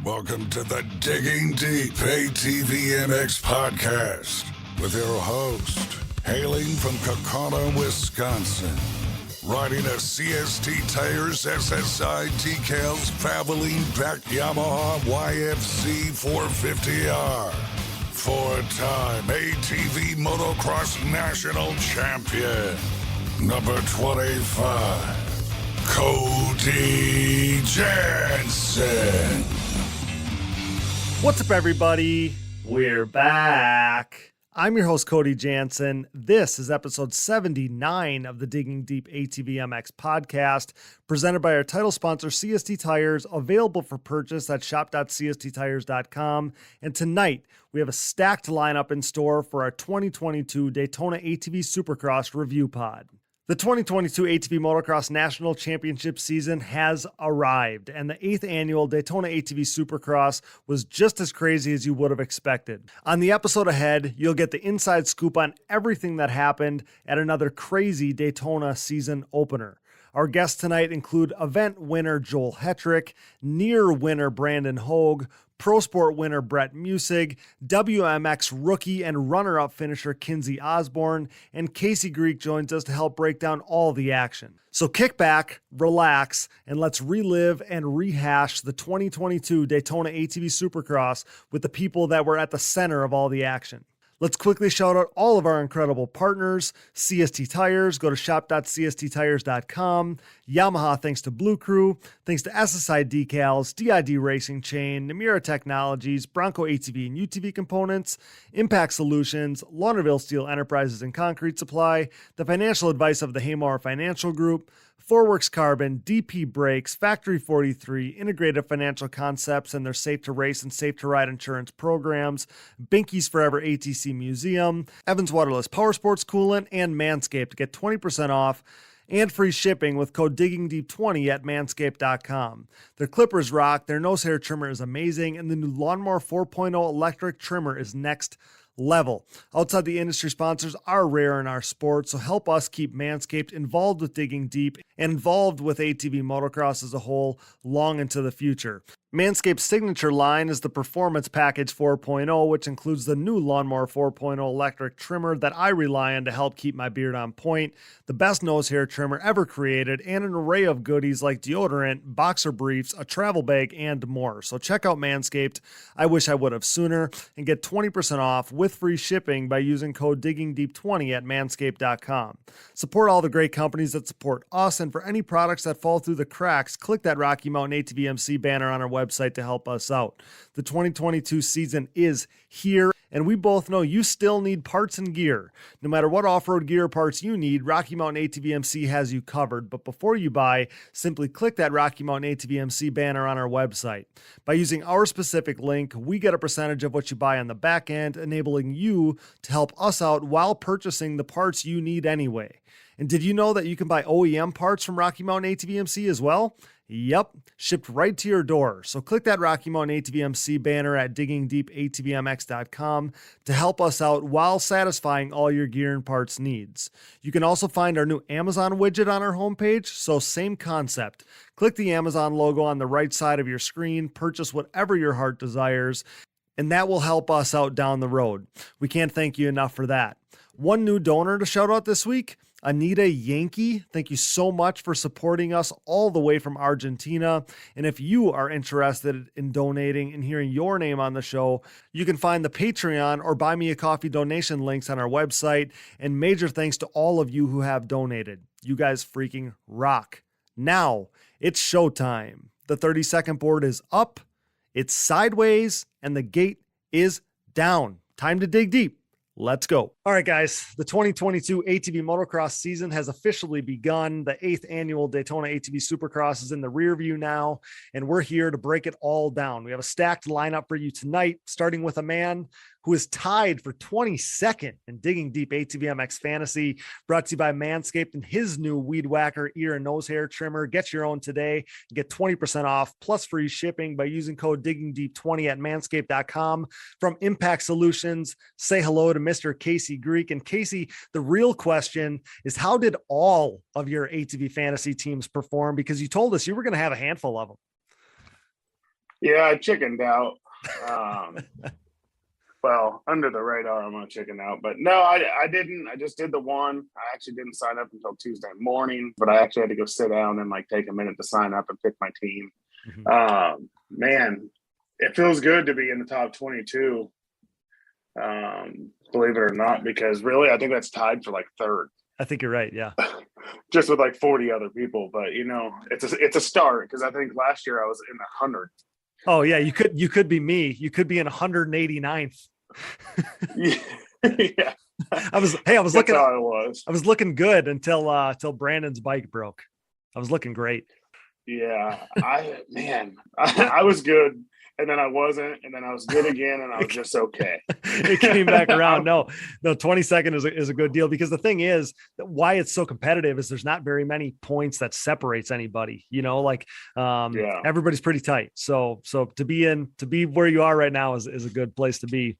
Welcome to the Digging Deep ATVMX Podcast with your host, hailing from Kokona, Wisconsin, riding a CST Tires SSI decals traveling back Yamaha YFC 450R, four-time ATV Motocross National Champion, number 25, Cody Jansen. What's up, everybody? We're back. I'm your host, Cody Jansen. This is episode 79 of the Digging Deep ATVMX Podcast, presented by our title sponsor, CST Tires, available for purchase at shop.csttires.com. And tonight, we have a stacked lineup in store for our 2022 Daytona ATV Supercross review pod. The 2022 ATV Motocross National Championship season has arrived, and the 8th annual Daytona ATV Supercross was just as crazy as you would have expected. On the episode ahead, you'll get the inside scoop on everything that happened at another crazy Daytona season opener. Our guests tonight include event winner Joel Hetrick, near winner Brandon Hoag, Pro Sport winner Brett Musick, WMX rookie and runner-up finisher Kinsey Osborne, and Casey Greek joins us to help break down all the action. So kick back, relax, and let's relive and rehash the 2022 Daytona ATV Supercross with the people that were at the center of all the action. Let's quickly shout out all of our incredible partners: CST Tires, go to shop.csttires.com, Yamaha thanks to Blue Crew, thanks to SSI Decals, DID Racing Chain, Namura Technologies, Bronco ATV and UTV Components, Impact Solutions, Launderville Steel Enterprises and Concrete Supply, the financial advice of the Haymore Financial Group, Forworks Carbon, DP Brakes, Factory 43, Integrated Financial Concepts and their Safe to Race and Safe to Ride insurance programs, Binky's Forever ATC Museum, Evans Waterless Power Sports Coolant, and Manscaped. Get 20% off and free shipping with code DIGGINGDEEP20 at manscaped.com. Their clippers rock, their nose hair trimmer is amazing, and the new Lawnmower 4.0 electric trimmer is next level. Outside the industry sponsors are rare in our sport, so help us keep Manscaped involved with Digging Deep and involved with ATV motocross as a whole long into the future. Manscaped's signature line is the Performance Package 4.0, which includes the new Lawnmower 4.0 electric trimmer that I rely on to help keep my beard on point, the best nose hair trimmer ever created, and an array of goodies like deodorant, boxer briefs, a travel bag, and more. So check out Manscaped. I wish I would have sooner, and get 20% off with free shipping by using code DIGGINGDEEP20 at manscaped.com. Support all the great companies that support us, and for any products that fall through the cracks, click that Rocky Mountain ATVMC banner on our website to help us out. The 2022 season is here, and we both know you still need parts and gear. No matter what off-road gear parts you need, Rocky Mountain ATVMC has you covered. But before you buy, simply click that Rocky Mountain ATVMC banner on our website. By using our specific link, we get a percentage of what you buy on the back end, enabling you to help us out while purchasing the parts you need anyway. And did you know that you can buy OEM parts from Rocky Mountain ATVMC as well? Yep, shipped right to your door. So click that Rocky Mountain ATVMC banner at diggingdeepatvmx.com to help us out while satisfying all your gear and parts needs. You can also find our new Amazon widget on our homepage, so same concept. Click the Amazon logo on the right side of your screen, purchase whatever your heart desires, and that will help us out down the road. We can't thank you enough for that. One new donor to shout out this week: Anita Yankee. Thank you so much for supporting us all the way from Argentina. And if you are interested in donating and hearing your name on the show, you can find the Patreon or Buy Me a Coffee donation links on our website. And major thanks to all of you who have donated. You guys freaking rock. Now it's showtime. The 30-second board is up, it's sideways, and the gate is down. Time to dig deep. Let's go. All right, guys, the 2022 ATV Motocross season has officially begun. The 8th annual Daytona ATV Supercross is in the rear view now, and we're here to break it all down. We have a stacked lineup for you tonight, starting with a man who is tied for 22nd in Digging Deep ATVMX Fantasy, brought to you by Manscaped and his new Weed Whacker ear and nose hair trimmer. Get your own today and get 20% off plus free shipping by using code DIGGINGDEEP20 at manscaped.com. From Impact Solutions, say hello to Mr. Casey Greek. And Casey, the real question is, how did all of your ATV fantasy teams perform? Because you told us you were going to have a handful of them. Yeah, I chickened out. Um, well, under the radar, I'm gonna chicken out. But no, I didn't. I just did the one. I actually didn't sign up until Tuesday morning, but I actually had to go sit down and like take a minute to sign up and pick my team. Man, it feels good to be in the top 22. Believe it or not, because really, I think that's tied for like third. I think you're right. Yeah. Just with like 40 other people, but you know, it's a start because I think last year I was in the 100th. Oh yeah, you could be me. You could be in 189th. Yeah. I was That's looking. how it was. I was looking good until Brandon's bike broke. I was looking great. Yeah, I was good, and then I wasn't, and then I was good again, and I was just okay. It came back around. No, 22nd is a good deal, because the thing is that why it's so competitive is there's not very many points that separates anybody, you know, like everybody's pretty tight. So to be where you are right now is a good place to be.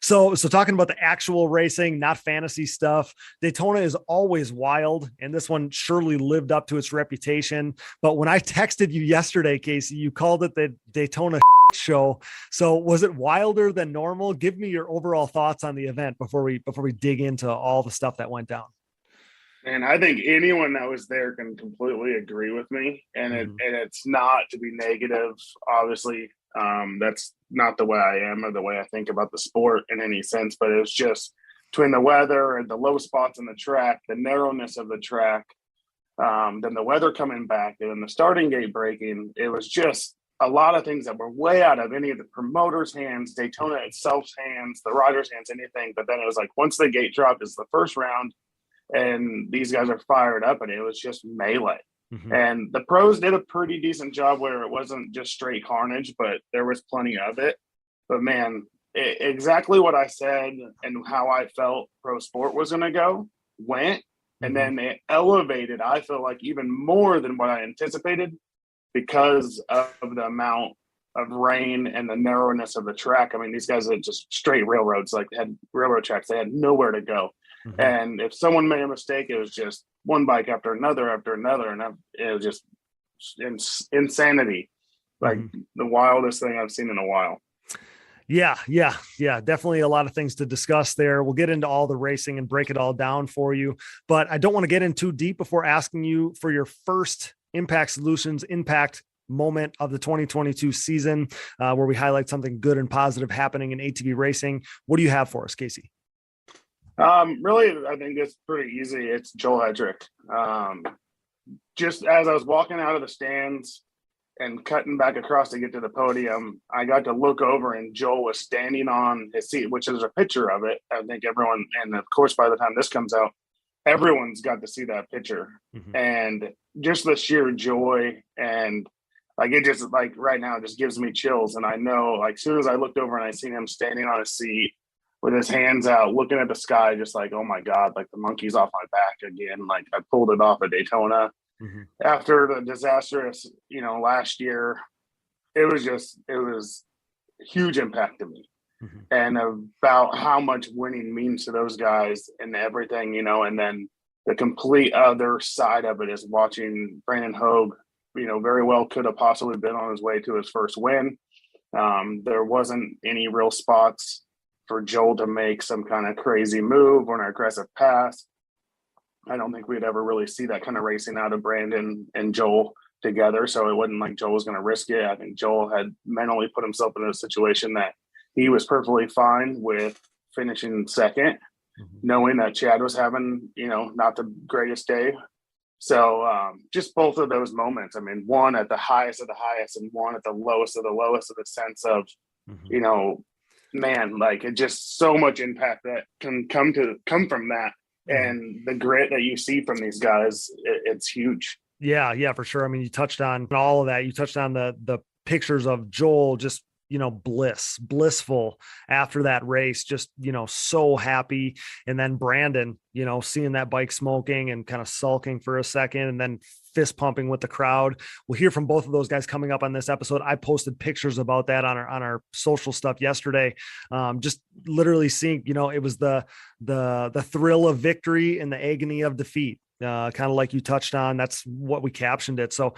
So talking about the actual racing, not fantasy stuff, Daytona is always wild, and this one surely lived up to its reputation. But when I texted you yesterday, Casey, you called it the Daytona show. So was it wilder than normal? Give me your overall thoughts on the event before we dig into all the stuff that went down. And I think anyone that was there can completely agree with me. And it's not to be negative, obviously. That's not the way I am or the way I think about the sport in any sense, but it was just between the weather and the low spots in the track, the narrowness of the track, then the weather coming back, and then the starting gate breaking. It was just a lot of things that were way out of any of the promoters' hands, Daytona itself's hands, the riders' hands, anything. But then it was like once the gate dropped, it's the first round, and these guys are fired up, and it was just melee. And the pros did a pretty decent job where it wasn't just straight carnage, but there was plenty of it. But man, exactly what I said and how I felt pro sport was going to go went. And then it elevated, I feel like, even more than what I anticipated because of the amount of rain and the narrowness of the track. I mean, these guys had just straight railroads, like they had railroad tracks. They had nowhere to go. And if someone made a mistake, it was just one bike after another. And it was just insanity. Like the wildest thing I've seen in a while. Yeah. Definitely a lot of things to discuss there. We'll get into all the racing and break it all down for you, but I don't want to get in too deep before asking you for your first Impact Solutions impact moment of the 2022 season, where we highlight something good and positive happening in ATV racing. What do you have for us, Casey? Really, I think it's pretty easy. It's Joel Hetrick. Just as I was walking out of the stands and cutting back across to get to the podium, I got to look over and Joel was standing on his seat, which is a picture of it. I think everyone, and of course, by the time this comes out, everyone's got to see that picture. And just the sheer joy and like, it just like right now, it just gives me chills. And I know like, as soon as I looked over and I seen him standing on his seat, with his hands out, looking at the sky, just like, oh my God, like the monkey's off my back again. Like I pulled it off at Daytona after the disastrous, last year. It was huge impact to me and about how much winning means to those guys and everything, and then the complete other side of it is watching Brandon Hoag, very well could have possibly been on his way to his first win. There wasn't any real spots for Joel to make some kind of crazy move or an aggressive pass. I don't think we'd ever really see that kind of racing out of Brandon and Joel together. So it wasn't like Joel was going to risk it. I think Joel had mentally put himself in a situation that he was perfectly fine with finishing second, knowing that Chad was having, not the greatest day. So just both of those moments. I mean, one at the highest of the highest and one at the lowest of the sense of, man, like it just so much impact that can come from that, and the grit that you see from these guys, it's huge. Yeah, for sure. I mean, you touched on all of that. You touched on the pictures of Joel just blissful after that race, just so happy. And then Brandon, seeing that bike smoking and kind of sulking for a second and then fist pumping with the crowd. We'll hear from both of those guys coming up on this episode. I posted pictures about that on our social stuff yesterday. Just literally seeing, it was the thrill of victory and the agony of defeat. Kind of like you touched on, that's what we captioned it. So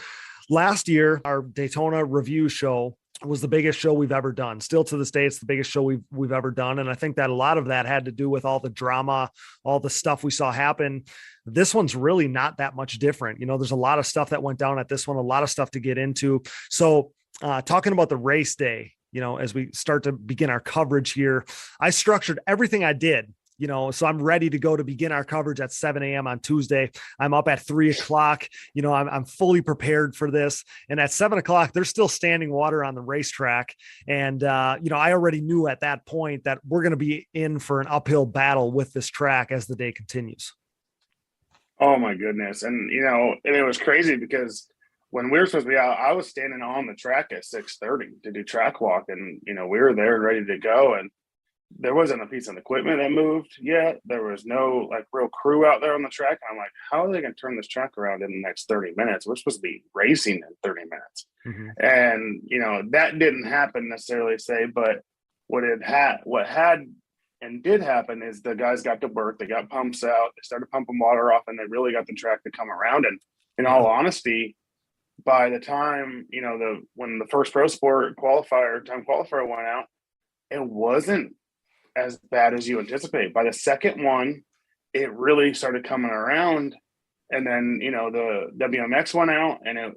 last year, our Daytona review show was the biggest show we've ever done. Still to this day, it's the biggest show we've ever done. And I think that a lot of that had to do with all the drama, all the stuff we saw happen. This one's really not that much different. There's a lot of stuff that went down at this one, a lot of stuff to get into. So talking about the race day, as we start to begin our coverage here, I structured everything I did. So I'm ready to go to begin our coverage at 7 a.m. on Tuesday. I'm up at 3 o'clock. I'm fully prepared for this. And at 7 o'clock, there's still standing water on the racetrack. And, I already knew at that point that we're going to be in for an uphill battle with this track as the day continues. Oh my goodness. And, and it was crazy because when we were supposed to be out, I was standing on the track at 6:30 to do track walk. And, we were there ready to go. And there wasn't a piece of equipment that moved yet. There was no real crew out there on the track. I'm like, how are they going to turn this track around in the next 30 minutes? We're supposed to be racing in 30 minutes. Mm-hmm. And, that didn't happen necessarily but what had and did happen is the guys got to work. They got pumps out. They started pumping water off and they really got the track to come around. And in all honesty, by the time, when the first pro sport qualifier went out, it wasn't as bad as you anticipate. By the second one, it really started coming around. And then, the WMX went out and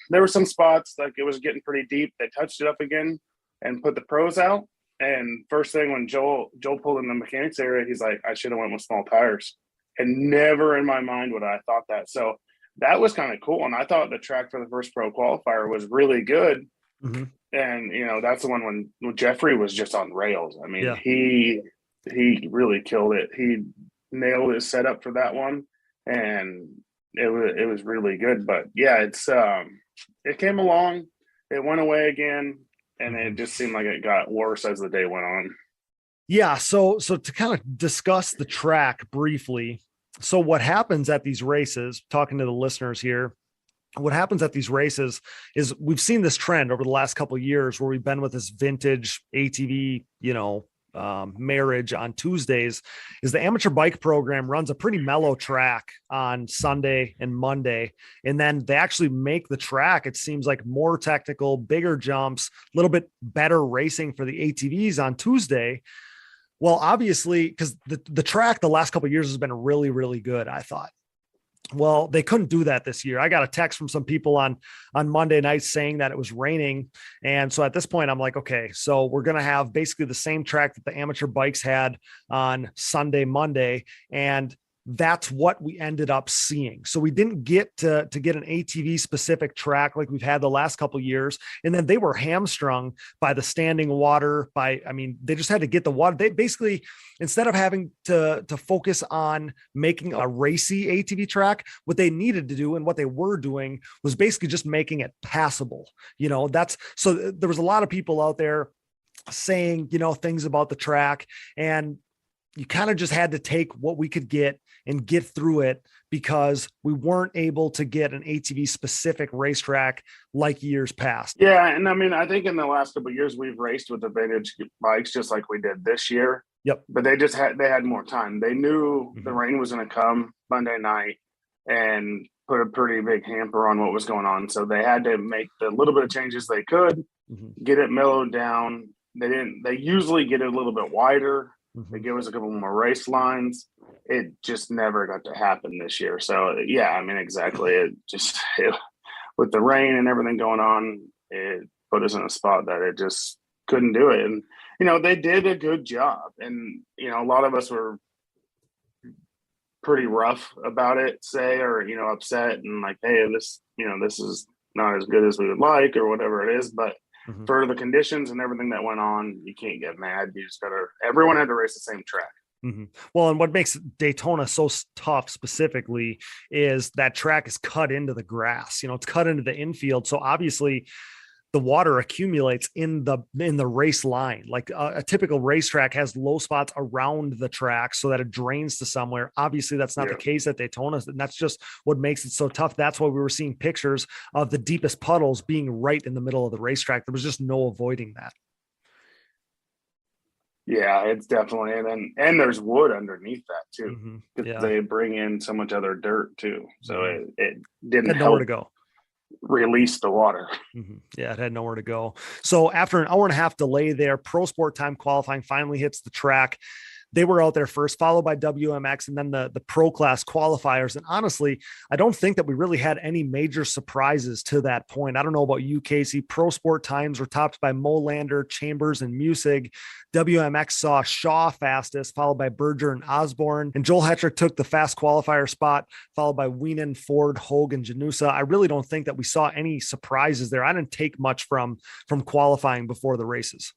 there were some spots it was getting pretty deep. They touched it up again and put the pros out. And first thing when Joel pulled in the mechanics area, he's like, I should have went with small tires. And never in my mind would I thought that. So that was kind of cool. And I thought the track for the first pro qualifier was really good. Mm-hmm. And, that's the one when Jeffrey was just on rails. I mean, he really killed it. He nailed his setup for that one. And it was really good. But yeah, it came along, it went away again. And it just seemed like it got worse as the day went on. Yeah. So to kind of discuss the track briefly. So what happens at these races, talking to the listeners here, what happens at these races is we've seen this trend over the last couple of years where we've been with this vintage ATV, marriage on Tuesdays, is the amateur bike program runs a pretty mellow track on Sunday and Monday. And then they actually make the track, it seems like, more technical, bigger jumps, a little bit better racing for the ATVs on Tuesday. Well, obviously, because the track the last couple of years has been really, really good, I thought. Well, they couldn't do that this year. I got a text from some people on Monday night saying that it was raining. And so at this point, I'm like, okay, so we're going to have basically the same track that the amateur bikes had on Sunday, Monday. And that's what we ended up seeing. So we didn't get to get an ATV specific track like we've had the last couple of years. And then they were hamstrung by the standing water they just had to get the water. They basically, instead of having to focus on making a racy ATV track, what they needed to do and what they were doing was basically just making it passable. So there was a lot of people out there saying, things about the track, and you kind of just had to take what we could get and get through it because we weren't able to get an ATV specific racetrack like years past. Yeah. And I think in the last couple of years, we've raced with the vintage bikes just like we did this year. Yep. But they had more time. They knew the rain was going to come Monday night and put a pretty big hamper on what was going on. So they had to make the little bit of changes they could, get it mellowed down. They usually get it a little bit wider. They give us a couple more race lines. It just never got to happen this year. So yeah, exactly. With the rain and everything going on, it put us in a spot that it just couldn't do it. And, they did a good job. And, a lot of us were pretty rough about it, or upset and like, hey, this is not as good as we would like or whatever it is. But for the conditions and everything that went on, you can't get mad. You just everyone had to race the same track. Well, and what makes Daytona so tough specifically is that track is cut into the grass, it's cut into the infield. So obviously the water accumulates in the race line. Like a typical racetrack has low spots around the track so that it drains to somewhere. Obviously that's not the case at Daytona. And that's just what makes it so tough. That's why we were seeing pictures of the deepest puddles being right in the middle of the racetrack. There was just no avoiding that. Yeah, it's definitely, and there's wood underneath that too. They bring in so much other dirt too. So it didn't help. Nowhere to go. release the water. Yeah, it had nowhere to go. So after an hour and a half delay there, Pro Sport time qualifying finally hits the track. They were out there first, followed by WMX and then the pro class qualifiers. And honestly, I don't think that we really had any major surprises to that point. I don't know about you, Casey. Pro Sport times were topped by Molander, Chambers, and Musick. WMX saw Shaw fastest, followed by Berger and Osborne. And Joel Hetrick took the fast qualifier spot, followed by Wienen, Ford, Hogue, and Janusa. I really don't think that we saw any surprises there. I didn't take much from qualifying before the races.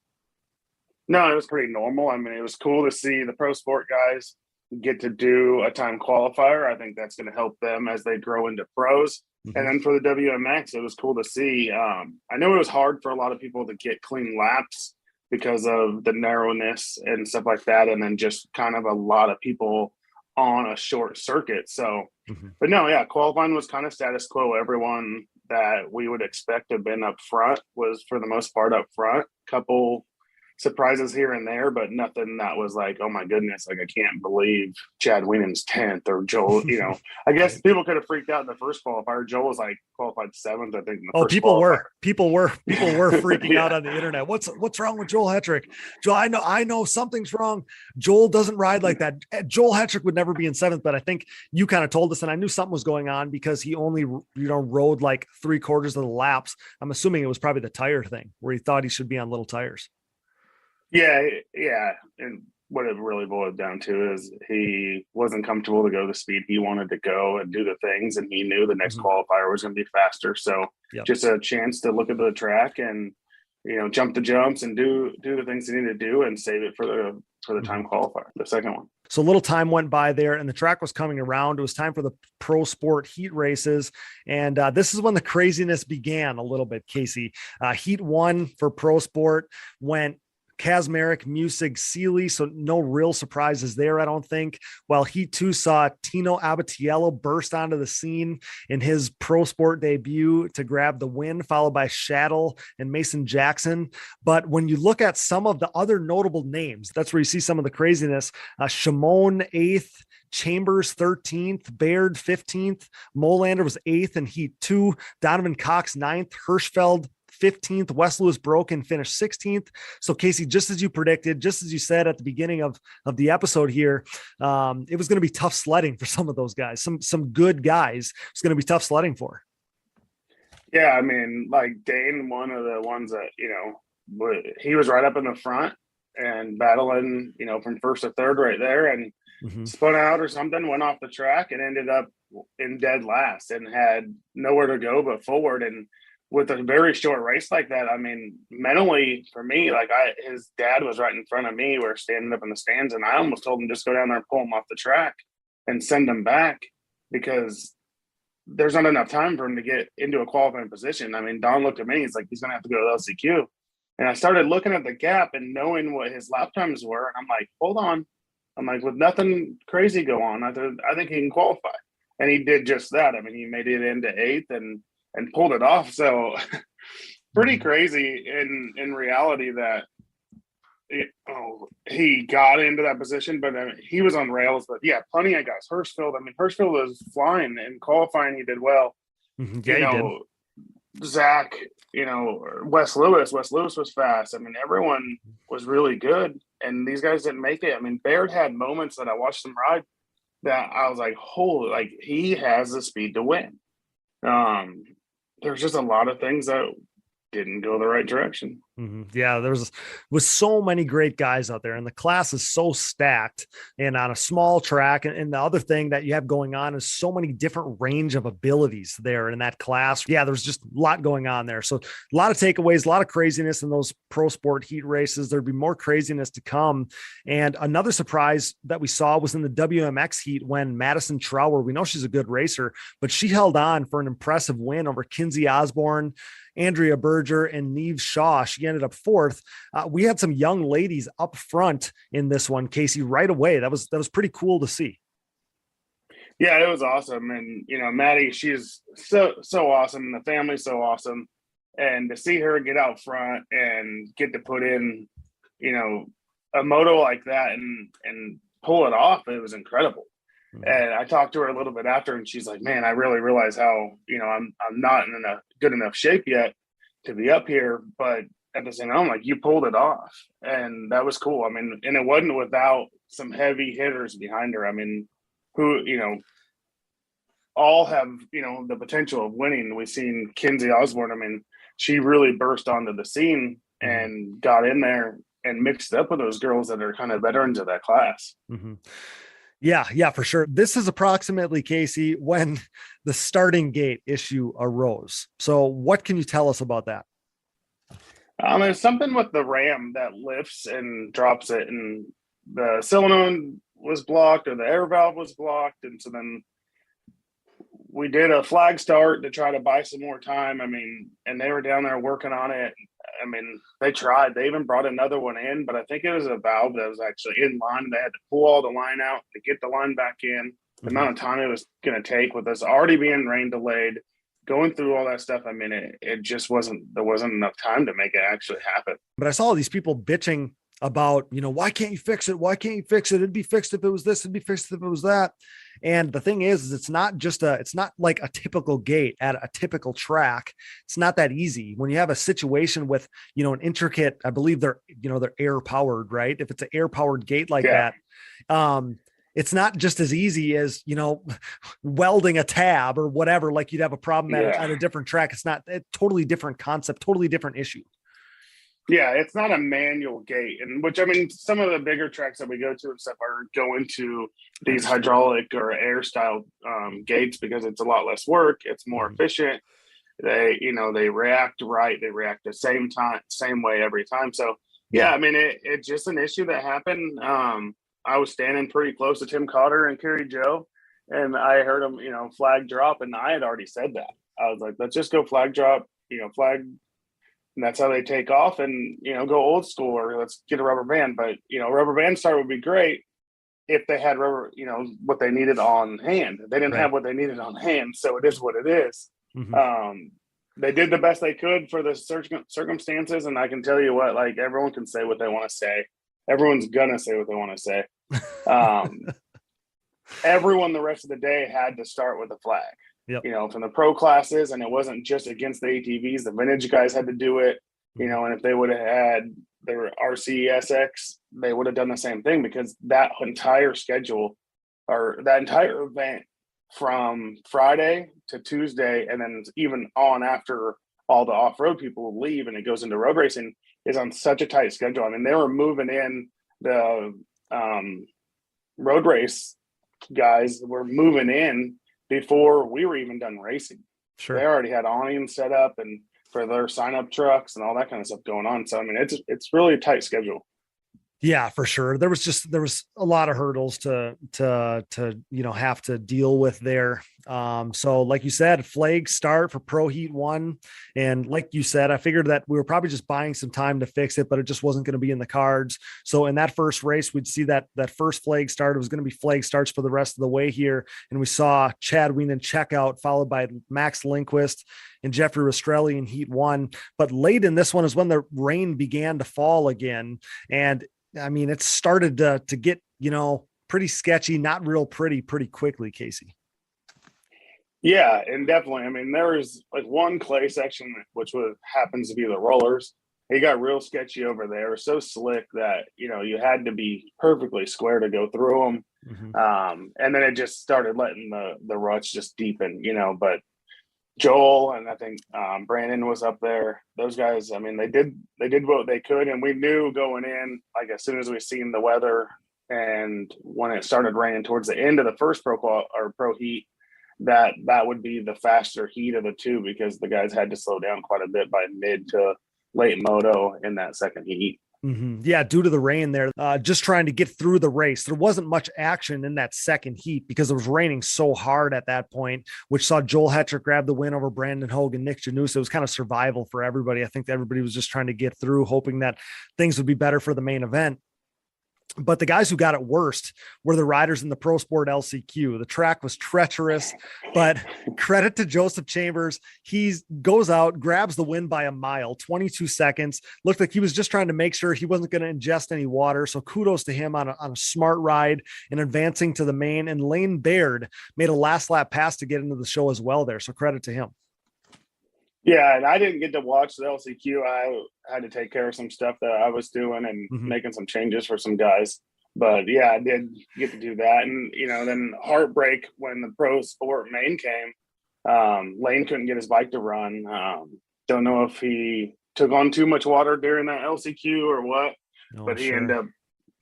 No, it was pretty normal. I mean, it was cool to see the Pro Sport guys get to do a time qualifier. I think that's going to help them as they grow into pros. And then for the WMX, it was cool to see. I know it was hard for a lot of people to get clean laps because of the narrowness and stuff like that. And then just kind of a lot of people on a short circuit. So, but no, yeah, qualifying was kind of status quo. Everyone that we would expect to have been up front was for the most part up front. Couple surprises here and there, but nothing that was like, oh my goodness, like I can't believe Chad Wienen's 10th or Joel, I guess people could have freaked out in the first qualifier. Joel was like qualified 7th, I think. In the first people qualifier. were freaking out on the internet. What's wrong with Joel Hetrick? Joel, I know something's wrong. Joel doesn't ride like that. Joel Hetrick would never be in 7th, but I think you kind of told us, and I knew something was going on because he only, rode like 3/4 of the laps. I'm assuming it was probably the tire thing where he thought he should be on little tires. Yeah. And what it really boiled down to is he wasn't comfortable to go the speed he wanted to go and do the things. And he knew the next qualifier was going to be faster. So just a chance to look at the track and, jump the jumps and do the things he needed to do and save it for the time qualifier, the second one. So a little time went by there and the track was coming around. It was time for the Pro Sport heat races. And this is when the craziness began a little bit, Casey. Heat 1 for Pro Sport went Kazmarek, Musick, Seeley, so no real surprises there, I don't think. While Heat 2 saw Tino Abatiello burst onto the scene in his Pro Sport debut to grab the win, followed by Shattle and Mason Jackson. But when you look at some of the other notable names, that's where you see some of the craziness. Shimon 8th, Chambers 13th, Baird 15th, Molander was 8th in Heat 2, Donovan Cox 9th, Hirschfeld 15th, Wes Lewis Broken finished 16th. So Casey, just as you predicted, just as you said at the beginning of the episode here, it was going to be tough sledding for some of those guys, some good guys. It's going to be tough sledding for. Yeah. I mean, like Dane, one of the ones that, he was right up in the front and battling, from first to third right there and spun out or something, went off the track and ended up in dead last and had nowhere to go but forward. And with a very short race like that, I mean, mentally for me, like his dad was right in front of me. We're standing up in the stands and I almost told him just go down there and pull him off the track and send him back because there's not enough time for him to get into a qualifying position. I mean, Don looked at me, he's like, he's going to have to go to LCQ. And I started looking at the gap and knowing what his lap times were. And I'm like, hold on. I'm like, with nothing crazy go on, I think he can qualify. And he did just that. I mean, he made it into 8th and pulled it off. So pretty crazy in reality that he got into that position, but he was on rails. But yeah, plenty of guys. Hirschfeld was flying in qualifying. He did well. Yeah, he did. Zach, Wes Lewis was fast. I mean, everyone was really good. And these guys didn't make it. I mean, Baird had moments that I watched him ride that I was like, holy, like he has the speed to win. There's just a lot of things that didn't go the right direction. Yeah, there was so many great guys out there, and the class is so stacked and on a small track. And the other thing that you have going on is so many different range of abilities there in that class. Yeah, there's just a lot going on there. So a lot of takeaways, a lot of craziness in those Pro Sport heat races. There'd be more craziness to come. And another surprise that we saw was in the WMX heat when Madison Trower, we know she's a good racer, but she held on for an impressive win over Kinsey Osborne, Andrea Berger, and Neve Shaw. She ended up 4th. We had some young ladies up front in this one, Casey, right away. That was pretty cool to see. Yeah, it was awesome. And, Maddie, she's so awesome. And the family's so awesome. And to see her get out front and get to put in, a moto like that and pull it off, it was incredible. And I talked to her a little bit after, and she's like, man, I really realize how, I'm not in a good enough shape yet to be up here. But at the same time, like, you pulled it off, and that was cool. I mean, and it wasn't without some heavy hitters behind her. I mean, who, all have, the potential of winning. We've seen Kinsey Osborne. I mean, she really burst onto the scene and got in there and mixed up with those girls that are kind of veterans of that class. Mm-hmm. Yeah, for sure. This is approximately, Casey, when the starting gate issue arose. So what can you tell us about that? There's something with the ram that lifts and drops it, and the solenoid was blocked, or the air valve was blocked. And so then we did a flag start to try to buy some more time. I mean, and they were down there working on it. I mean, they tried. They even brought another one in, but I think it was a valve that was actually in line. They had to pull all the line out to get the line back in. The amount of time it was going to take with us already being rain delayed, going through all that stuff. I mean, it just there wasn't enough time to make it actually happen. But I saw all these people bitching about, why can't you fix it? Why can't you fix it? It'd be fixed if it was this, it'd be fixed if it was that. And the thing is it's not like a typical gate at a typical track. It's not that easy. When you have a situation with, an intricate, I believe they're air powered, right? If it's an air powered gate like that, it's not just as easy as, welding a tab or whatever, like you'd have a problem at a different track. It's not a totally different concept, totally different issue. Yeah, it's not a manual gate, and which, I mean, some of the bigger tracks that we go to and stuff are going to these hydraulic or air style gates because it's a lot less work. It's more efficient. They react right. They react the same way every time. So yeah, I mean, it's just an issue that happened. I was standing pretty close to Tim Cotter and Kerry Joe, and I heard him, flag drop, and I had already said that. I was like, let's just go flag drop, flag. And that's how they take off, and, go old school, or let's get a rubber band. But, rubber band start would be great if they had rubber, what they needed on hand. They didn't have what they needed on hand. So it is what it is. Mm-hmm. They did the best they could for the circumstances. And I can tell you what, like, everyone can say what they want to say. Everyone's going to say what they want to say. Everyone the rest of the day had to start with a flag. Yep. From the pro classes, and it wasn't just against the ATVs. The vintage guys had to do it, and if they would have had their RCSX, they would have done the same thing, because that entire schedule, or that entire event from Friday to Tuesday, and then even on after all the off-road people leave and it goes into road racing, is on such a tight schedule. I mean, they were moving in the road race guys were moving in before we were even done racing. Sure. They already had awnings set up and for their sign-up trucks and all that kind of stuff going on. So, I mean, it's really a tight schedule. Yeah, for sure. There was a lot of hurdles to have to deal with there. So like you said, flag start for Pro Heat 1. And like you said, I figured that we were probably just buying some time to fix it, but it just wasn't going to be in the cards. So in that first race, we'd see that first flag start. It was going to be flag starts for the rest of the way here. And we saw Chad Weenan check out, followed by Max Lindquist and Jeffrey Rastrelli in Heat 1. But late in this one is when the rain began to fall again. And I mean, it started to get, pretty sketchy, not real pretty quickly, Casey. Yeah, and definitely. I mean, there was like one clay section, which happens to be the rollers. It got real sketchy over there. It was so slick that, you had to be perfectly square to go through them. Mm-hmm. And then it just started letting the ruts just deepen, but Joel and I think Brandon was up there. Those guys, I mean, they did what they could, and we knew going in, like, as soon as we seen the weather and when it started raining towards the end of the first pro heat, that would be the faster heat of the two, because the guys had to slow down quite a bit by mid to late moto in that second heat. Mm-hmm. Yeah, due to the rain there, just trying to get through the race. There wasn't much action in that second heat because it was raining so hard at that point, which saw Joel Hetrick grab the win over Brandon Hoag and Nick Janusa. It was kind of survival for everybody. I think everybody was just trying to get through, hoping that things would be better for the main event. But the guys who got it worst were the riders in the Pro Sport LCQ. The track was treacherous, but credit to Joseph Chambers. He goes out, grabs the win by a mile, 22 seconds. Looked like he was just trying to make sure he wasn't going to ingest any water. So kudos to him on a smart ride and advancing to the main. And Lane Baird made a last lap pass to get into the show as well there. So credit to him. Yeah, and I didn't get to watch the LCQ. I had to take care of some stuff that I was doing and making some changes for some guys. But yeah, I did get to do that. And, then heartbreak when the Pro Sport main came. Lane couldn't get his bike to run. Don't know if he took on too much water during that LCQ or what, but he ended up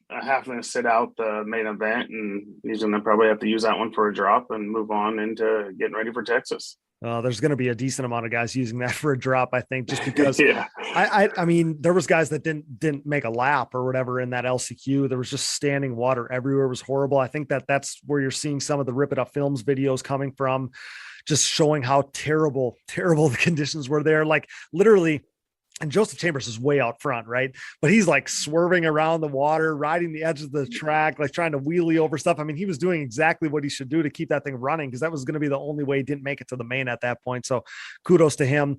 having to sit out the main event, and he's going to probably have to use that one for a drop and move on into getting ready for Texas. There's going to be a decent amount of guys using that for a drop, I think, just because I mean, there was guys that didn't make a lap or whatever in that LCQ. There was just standing water everywhere. It was horrible. I think that's where you're seeing some of the Rip It Up Films videos coming from, just showing how terrible the conditions were there. Like literally, and Joseph Chambers is way out front, right? But he's like swerving around the water, riding the edge of the track, like trying to wheelie over stuff. I mean, he was doing exactly what he should do to keep that thing running, because that was going to be the only way he didn't make it to the main at that point. So kudos to him.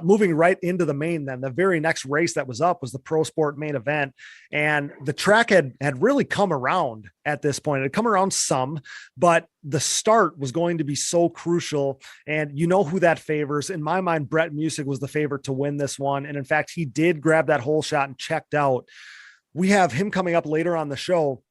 Moving right into the main, then the very next race that was up was the Pro Sport main event. And the track had really come around at this point. It had come around some, but the start was going to be so crucial. And you know who that favors. In my mind, Brett Musick was the favorite to win this one. And in fact, he did grab that hole shot and checked out. We have him coming up later on the show.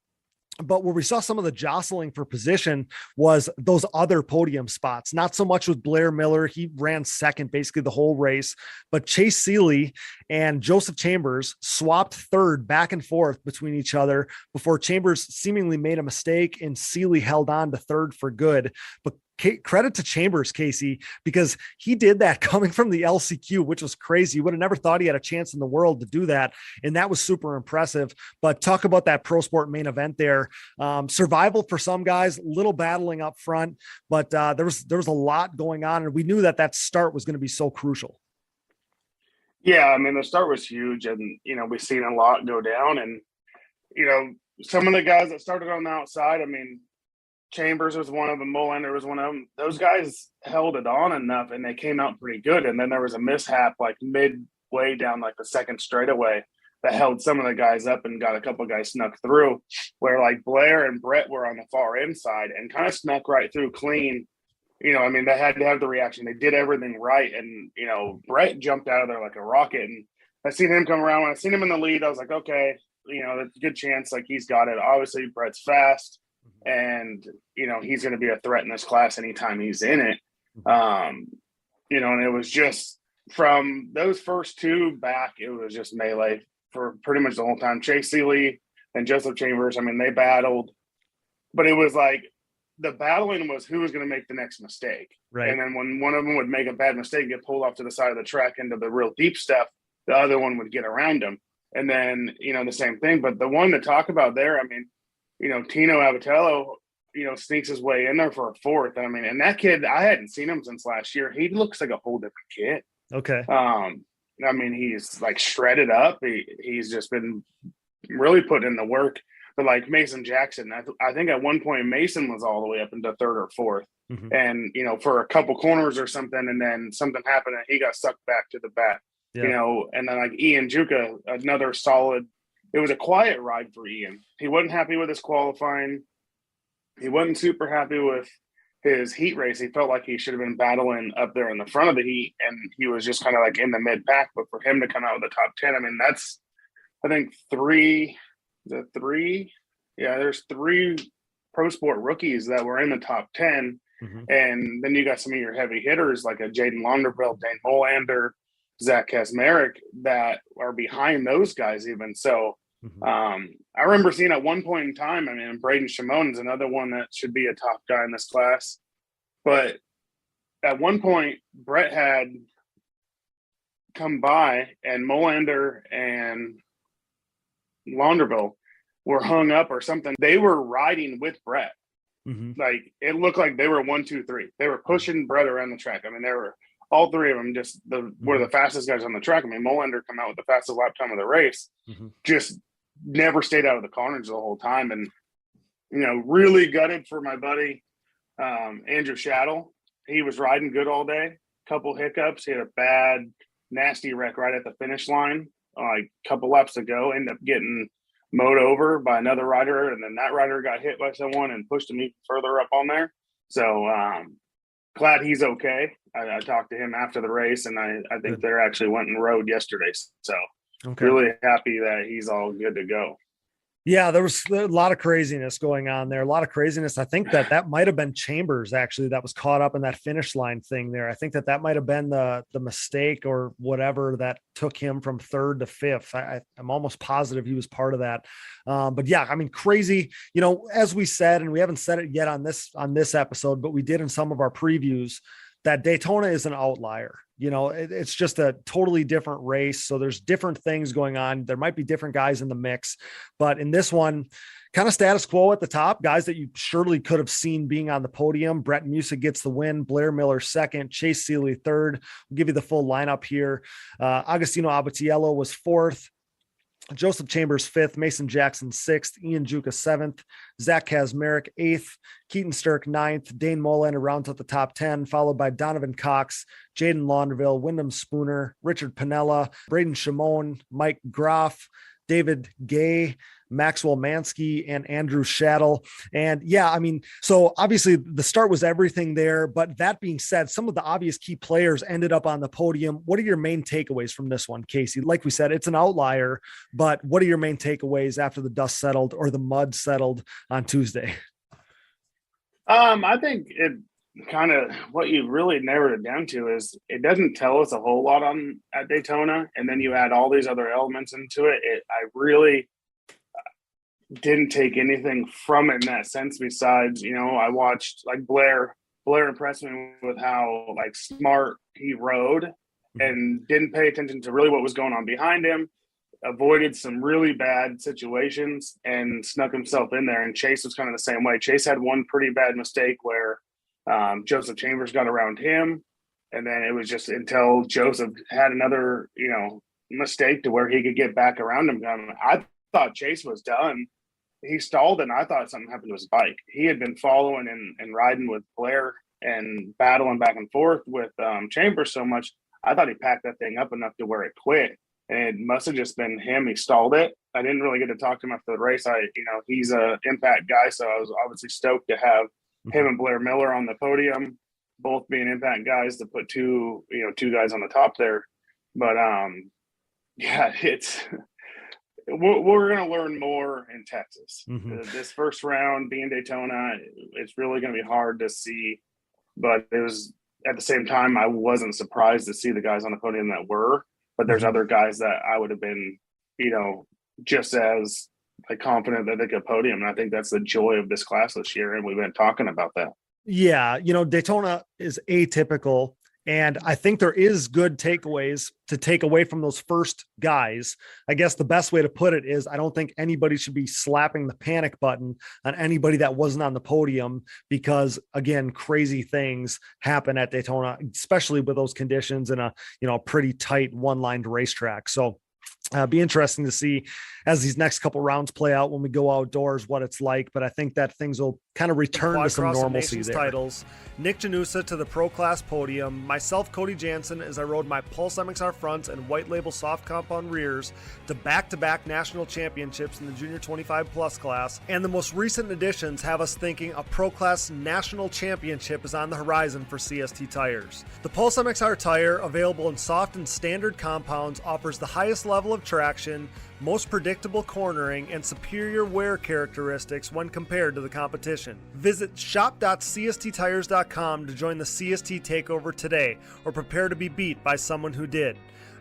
But where we saw some of the jostling for position was those other podium spots, not so much with Blair Miller. He ran second basically the whole race, but Chase Seeley and Joseph Chambers swapped third back and forth between each other before Chambers seemingly made a mistake and Seeley held on to third for good. But credit to Chambers, Casey, because he did that coming from the LCQ, which was crazy. You would have never thought he had a chance in the world to do that. And that was super impressive. But talk about that Pro Sport main event there. Survival for some guys, little battling up front, but there was a lot going on. And we knew that start was going to be so crucial. Yeah, I mean, the start was huge, and, we've seen a lot go down. And, some of the guys that started on the outside, I mean, Chambers was one of them. Molander was one of them. Those guys held it on enough, and they came out pretty good. And then there was a mishap like midway down like the second straightaway that held some of the guys up and got a couple of guys snuck through, where like Blair and Brett were on the far inside and kind of snuck right through clean. I mean, they had to have the reaction. They did everything right. And, Brett jumped out of there like a rocket. And I seen him come around. When I seen him in the lead, I was like, okay, that's a good chance. Like, he's got it. Obviously, Brett's fast. And, he's going to be a threat in this class anytime he's in it. And it was just from those first two back, it was just melee for pretty much the whole time. Chase Seeley and Joseph Chambers, I mean, they battled, but it was like the battling was who was going to make the next mistake. Right. And then when one of them would make a bad mistake, get pulled off to the side of the track into the real deep stuff, the other one would get around him. And then, the same thing. But the one to talk about there, I mean, Tino Abatello, sneaks his way in there for a fourth. I mean, and that kid, I hadn't seen him since last year. He looks like a whole different kid. Okay. I mean, he's like shredded up. He's just been really putting in the work. But like Mason Jackson, I think at one point Mason was all the way up into third or fourth. And, for a couple corners or something, and then something happened and he got sucked back to the back, and then like Ian Juka, another solid. It was a quiet ride for Ian. He wasn't happy with his qualifying. He wasn't super happy with his heat race. He felt like he should have been battling up there in the front of the heat, and he was just kind of like in the mid pack. But for him to come out with the top 10, I mean, that's, I think there's three Pro Sport rookies that were in the top 10. And then you got some of your heavy hitters like a Jaden Launderville, Dane Molander, Zach Kasmerick that are behind those guys even. So I remember seeing at one point in time, I mean, Braden Shimon is another one that should be a top guy in this class. But at one point, Brett had come by and Molander and Launderville were hung up or something. They were riding with Brett. Like, it looked like they were 1, 2, 3. They were pushing Brett around the track. I mean, they were all three of them were the fastest guys on the track. I mean, Molander come out with the fastest lap time of the race. Just never stayed out of the carnage the whole time. And, really gutted for my buddy, Andrew Shaddle. He was riding good all day, couple hiccups. He had a bad, nasty wreck right at the finish line, like a couple laps to go, ended up getting mowed over by another rider. And then that rider got hit by someone and pushed him even further up on there. So, glad he's okay. I talked to him after the race, and I think they actually went and rode yesterday. So really happy that he's all good to go. Yeah, there was a lot of craziness going on there. A lot of craziness. I think that might have been Chambers actually that was caught up in that finish line thing there. I think that might have been the mistake or whatever that took him from third to fifth. I'm almost positive he was part of that. But yeah, I mean, crazy. As we said, and we haven't said it yet on this episode, but we did in some of our previews, that Daytona is an outlier. It's just a totally different race. So there's different things going on. There might be different guys in the mix, but in this one, kind of status quo at the top, guys that you surely could have seen being on the podium. Brett Musick gets the win, Blair Miller second, Chase Seeley third. We'll give you the full lineup here. Agostino Abatiello was fourth, Joseph Chambers fifth, Mason Jackson sixth, Ian Juka seventh, Zach Kazmarek eighth, Keaton Sturck ninth, Dane Molander rounds out the top 10, followed by Donovan Cox, Jaden Launderville, Wyndham Spooner, Richard Pinella, Braden Shimon, Mike Groff, David Gay, Maxwell Mansky, and Andrew Shaddle. And yeah, I mean, so obviously the start was everything there, but that being said, some of the obvious key players ended up on the podium. What are your main takeaways from this one, Casey? Like we said, it's an outlier, but what are your main takeaways after the dust settled or the mud settled on Tuesday? I think it kind of what you really narrowed it down to is it doesn't tell us a whole lot at Daytona, and then you add all these other elements into it. I really didn't take anything from it in that sense besides, I watched like Blair impressed me with how like smart he rode and didn't pay attention to really what was going on behind him, avoided some really bad situations and snuck himself in there. And Chase was kind of the same way. Chase had one pretty bad mistake where Joseph Chambers got around him, and then it was just until Joseph had another, mistake to where he could get back around him. I thought Chase was done. He stalled, and I thought something happened to his bike. He had been following and riding with Blair and battling back and forth with Chambers so much. I thought he packed that thing up enough to where it quit. And it must have just been him. He stalled it. I didn't really get to talk to him after the race. He's a impact guy, so I was obviously stoked to have him and Blair Miller on the podium, both being impact guys, to put two guys on the top there. But we're going to learn more in Texas. This first round being Daytona, it's really going to be hard to see. But it was at the same time, I wasn't surprised to see the guys on the podium that were. But there's other guys that I would have been, just as confident that they could podium. And I think that's the joy of this class this year. And we've been talking about that. Yeah. Daytona is atypical. And I think there is good takeaways to take away from those first guys. I guess the best way to put it is I don't think anybody should be slapping the panic button on anybody that wasn't on the podium because, again, crazy things happen at Daytona, especially with those conditions in a pretty tight one-lined racetrack. So be interesting to see as these next couple rounds play out when we go outdoors, what it's like. But I think that things will kind of return to some normalcy there. Titles. Nick Janusa to the pro class podium. Myself, Cody Jansen, as I rode my Pulse MXR fronts and white label soft compound rears to back-to-back national championships in the junior 25 plus class. And the most recent additions have us thinking a pro class national championship is on the horizon for CST tires. The Pulse MXR tire, available in soft and standard compounds, offers the highest level of traction, most predictable cornering, and superior wear characteristics when compared to the competition. Visit shop.csttires.com to join the CST takeover today, or prepare to be beat by someone who did.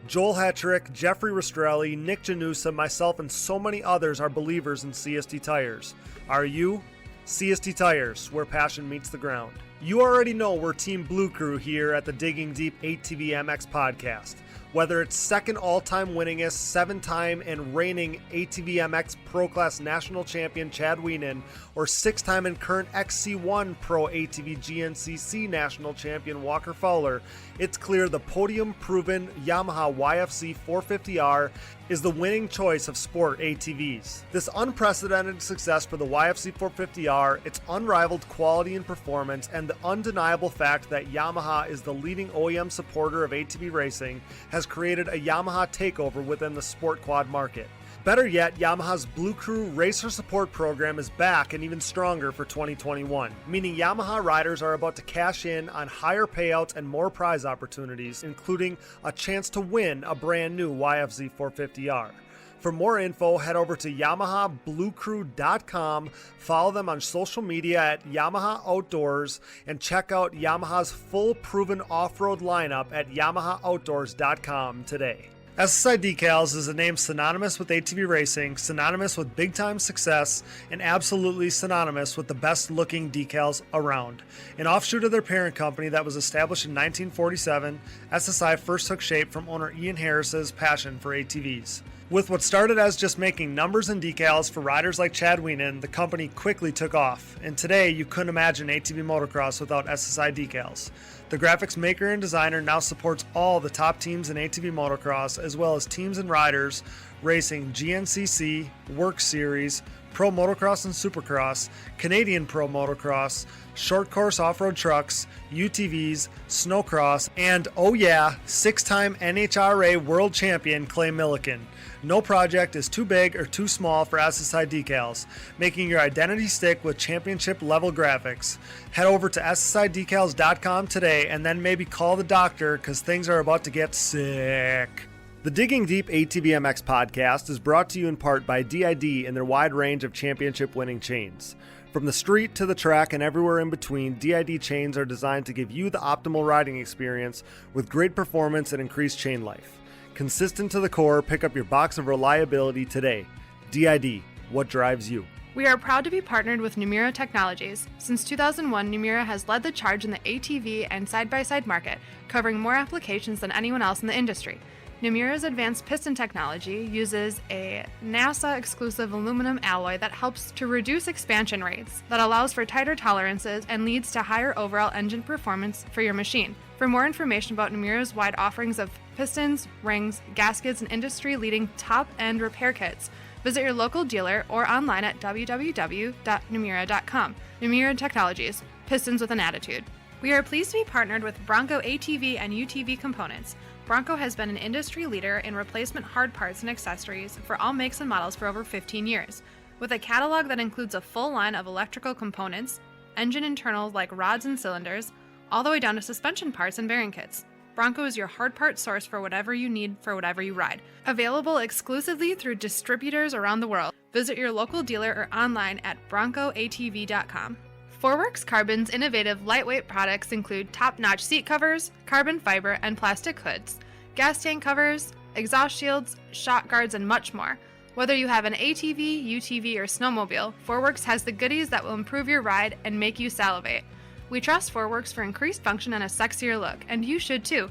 Joel Hetrick, Jeffrey Rastrelli, Nick Janusa, myself, and so many others are believers in CST tires. Are you? CST Tires, where passion meets the ground. You already know we're Team Blue Crew here at the Digging Deep ATVMX Podcast. Whether it's second all-time winningest, seven-time and reigning ATVMX Pro Class National Champion Chad Wienen, or six-time and current XC1 Pro ATV GNCC National Champion Walker Fowler, it's clear the podium-proven Yamaha YFC 450R is the winning choice of sport ATVs. This unprecedented success for the YFC 450R, its unrivaled quality and performance, and the undeniable fact that Yamaha is the leading OEM supporter of ATV racing has created a Yamaha takeover within the sport quad market. Better yet, Yamaha's Blue Crew Racer Support Program is back and even stronger for 2021, meaning Yamaha riders are about to cash in on higher payouts and more prize opportunities, including a chance to win a brand new YFZ 450R. For more info, head over to YamahaBlueCrew.com, follow them on social media at Yamaha Outdoors, and check out Yamaha's full proven off-road lineup at YamahaOutdoors.com today. SSI Decals is a name synonymous with ATV racing, synonymous with big-time success, and absolutely synonymous with the best-looking decals around. An offshoot of their parent company that was established in 1947, SSI first took shape from owner Ian Harris's passion for ATVs. With what started as just making numbers and decals for riders like Chad Wienen, the company quickly took off, and today you couldn't imagine ATV motocross without SSI decals. The graphics maker and designer now supports all the top teams in ATV motocross, as well as teams and riders racing GNCC, Work Series, Pro Motocross and Supercross, Canadian Pro Motocross, short course off-road trucks, UTVs, snowcross, and oh yeah, six-time NHRA World Champion Clay Milliken. No project is too big or too small for SSI Decals, making your identity stick with championship level graphics. Head over to SSIDecals.com today and then maybe call the doctor because things are about to get sick. The Digging Deep ATVMX Podcast is brought to you in part by DID and their wide range of championship winning chains. From the street to the track and everywhere in between, DID chains are designed to give you the optimal riding experience with great performance and increased chain life. Consistent to the core, pick up your box of reliability today. DID, what drives you? We are proud to be partnered with Numira Technologies. Since 2001, Numira has led the charge in the ATV and side-by-side market, covering more applications than anyone else in the industry. Numira's advanced piston technology uses a NASA-exclusive aluminum alloy that helps to reduce expansion rates, that allows for tighter tolerances and leads to higher overall engine performance for your machine. For more information about Numira's wide offerings of pistons, rings, gaskets, and industry-leading top-end repair kits, visit your local dealer or online at www.numira.com. Numira Technologies, pistons with an attitude. We are pleased to be partnered with Bronco ATV and UTV Components. Bronco has been an industry leader in replacement hard parts and accessories for all makes and models for over 15 years. With a catalog that includes a full line of electrical components, engine internals like rods and cylinders, all the way down to suspension parts and bearing kits. Bronco is your hard part source for whatever you need for whatever you ride. Available exclusively through distributors around the world. Visit your local dealer or online at broncoatv.com. Forworks Carbon's innovative lightweight products include top-notch seat covers, carbon fiber, and plastic hoods, gas tank covers, exhaust shields, shock guards, and much more. Whether you have an ATV, UTV, or snowmobile, Forworks has the goodies that will improve your ride and make you salivate. We trust Forworks for increased function and a sexier look, and you should too.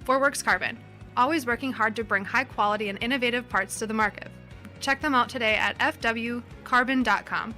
Forworks Carbon, always working hard to bring high-quality and innovative parts to the market. Check them out today at fwcarbon.com.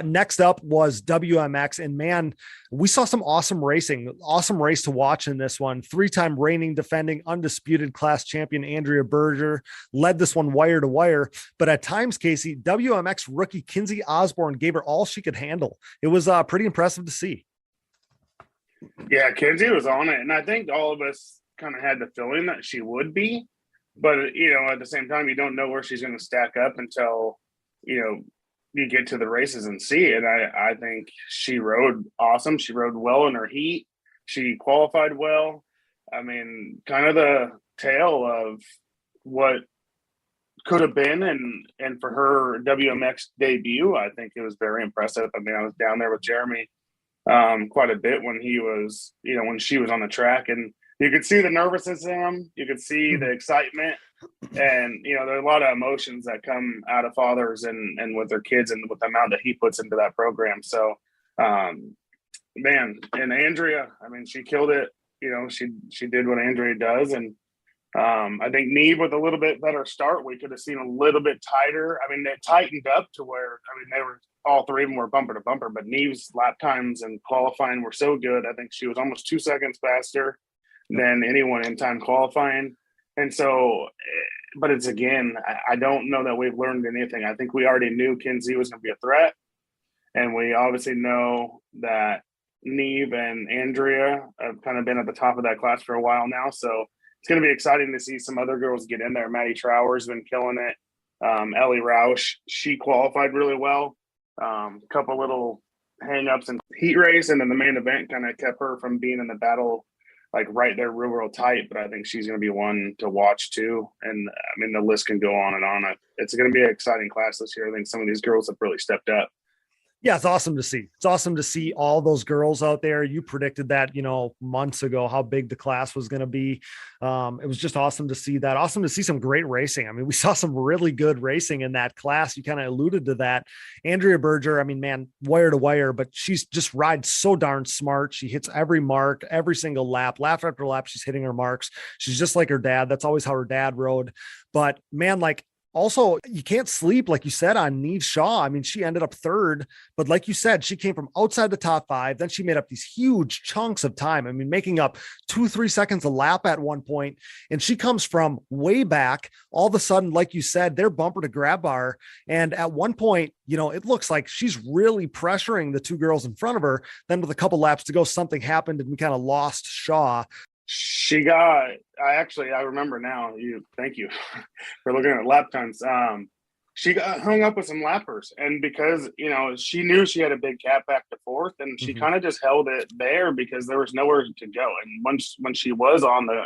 Next up was WMX, and man, we saw some awesome racing, awesome race to watch in this one. Three-time reigning, defending, undisputed class champion Andrea Berger led this one wire to wire, but at times, Casey, WMX rookie Kinsey Osborn gave her all she could handle. It was pretty impressive to see. Yeah, Kinsey was on it, and I think all of us kind of had the feeling that she would be. but at the same time, you don't know where she's going to stack up until, you get to the races and see it. I think she rode awesome. She rode well in her heat. She qualified well. I mean, kind of the tale of what could have been, and for her WMX debut, I think it was very impressive. I mean, I was down there with Jeremy quite a bit when he was, when she was on the track, and you could see the nervousness in him. You could see the excitement, and there are a lot of emotions that come out of fathers and with their kids, and with the amount that he puts into that program. So, man, and Andrea, I mean, she killed it. She did what Andrea does, and I think Neve with a little bit better start, we could have seen a little bit tighter. I mean, they tightened up to where, they were, all three of them were bumper to bumper, but Neve's lap times and qualifying were so good. I think she was almost 2 seconds faster than anyone in time qualifying. And so, but it's, again, I don't know that we've learned anything. I think we already knew Kinsey was going to be a threat. And we obviously know that Neve and Andrea have kind of been at the top of that class for a while now. So it's going to be exciting to see some other girls get in there. Maddie Trower's been killing it. Ellie Roush, she qualified really well. Couple little hang-ups in heat race, and then the main event kind of kept her from being in the battle, like right there real tight. But I think she's going to be one to watch too. And I mean, the list can go on and on. It's going to be an exciting class this year. I think some of these girls have really stepped up. Yeah, it's awesome to see. It's awesome to see all those girls out there. You predicted that, months ago, how big the class was going to be. It was just awesome to see that. Awesome to see some great racing. I mean, we saw some really good racing in that class. You kind of alluded to that. Andrea Berger, I mean, man, wire to wire, but she's just rides so darn smart. She hits every mark, every single lap after lap. She's hitting her marks. She's just like her dad. That's always how her dad rode. But man, like, also, you can't sleep, like you said, on Neve Shaw. I mean, she ended up third, but like you said, she came from outside the top five. Then she made up these huge chunks of time. I mean, making up 2-3 seconds a lap at one point. And she comes from way back. All of a sudden, like you said, they're bumper to grab bar. And at one point, it looks like she's really pressuring the two girls in front of her. Then with a couple laps to go, something happened and we kind of lost Shaw. I remember now, thank you for looking at lap times. She got hung up with some lappers, and because, she knew she had a big gap back to fourth, and she kind of just held it there because there was nowhere to go. And when she was on the,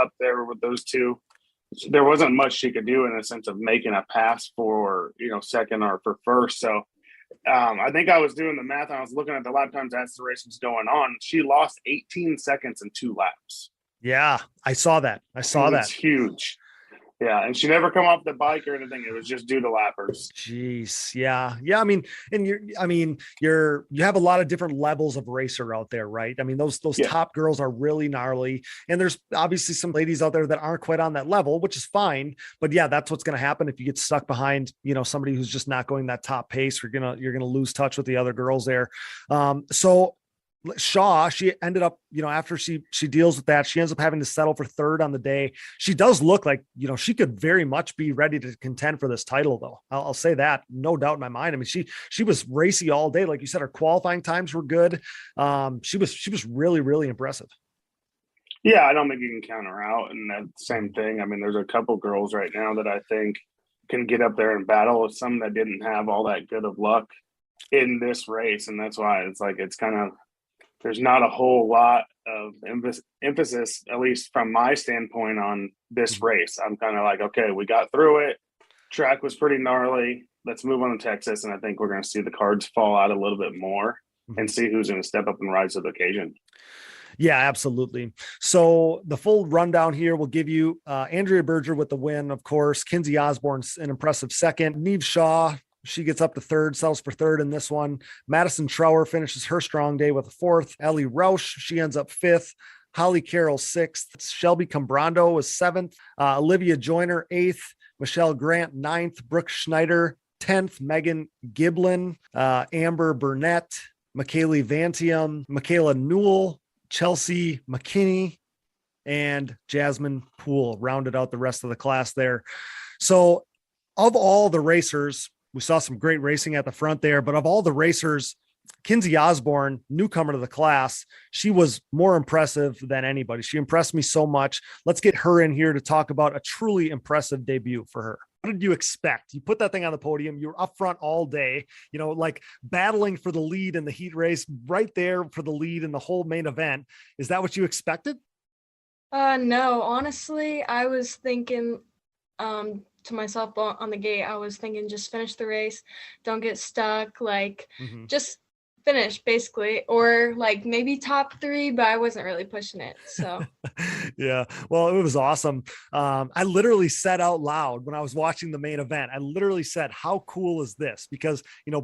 up there with those two, there wasn't much she could do in the sense of making a pass for, second or for first. So, I think I was doing the math and I was looking at the lap times as the race was going on. She lost 18 seconds in 2 laps. Yeah, I saw that. It's huge. Yeah, and she never come off the bike or anything. It was just due to lappers. Jeez, yeah. I mean, and you have a lot of different levels of racer out there, right? I mean, those top girls are really gnarly, and there's obviously some ladies out there that aren't quite on that level, which is fine. But yeah, that's what's going to happen if you get stuck behind, somebody who's just not going that top pace. You're gonna lose touch with the other girls there. So Shaw, she ended up, after she deals with that, she ends up having to settle for third on the day. She does look like, she could very much be ready to contend for this title, though. I'll say that, no doubt in my mind. I mean, she was racy all day. Like you said, her qualifying times were good. She was really, really impressive. Yeah, I don't think you can count her out. And that same thing. I mean, there's a couple girls right now that I think can get up there and battle with some that didn't have all that good of luck in this race. And that's why it's kind of, there's not a whole lot of emphasis, at least from my standpoint, on this race. I'm kind of like, okay, we got through it. Track was pretty gnarly. Let's move on to Texas. And I think we're going to see the cards fall out a little bit more and see who's going to step up and rise to the occasion. Yeah, absolutely. So the full rundown here will give you Andrea Berger with the win, of course. Kinsey Osborne, an impressive second. Neve Shaw, she gets up to third, settles for third in this one. Madison Trower finishes her strong day with a fourth. Ellie Roush, she ends up fifth. Holly Carroll, sixth. Shelby Cambrando was seventh. Olivia Joyner, eighth. Michelle Grant, ninth. Brooke Schneider, 10th. Megan Giblin, Amber Burnett, McKaylee Vantium, Michaela Newell, Chelsea McKinney, and Jasmine Poole rounded out the rest of the class there. So of all the racers, we saw some great racing at the front there, but of all the racers, Kinsey Osborne, newcomer to the class, she was more impressive than anybody. She impressed me so much. Let's get her in here to talk about a truly impressive debut for her. What did you expect? You put that thing on the podium. You were up front all day, like battling for the lead in the heat race, right there for the lead in the whole main event. Is that what you expected? No, honestly, I was thinking to myself on the gate, I was thinking just finish the race, don't get stuck, just finish basically, or maybe top 3, but I wasn't really pushing it. So yeah, well, it was awesome. I literally said out loud when I was watching the main event, I literally said, how cool is this? Because,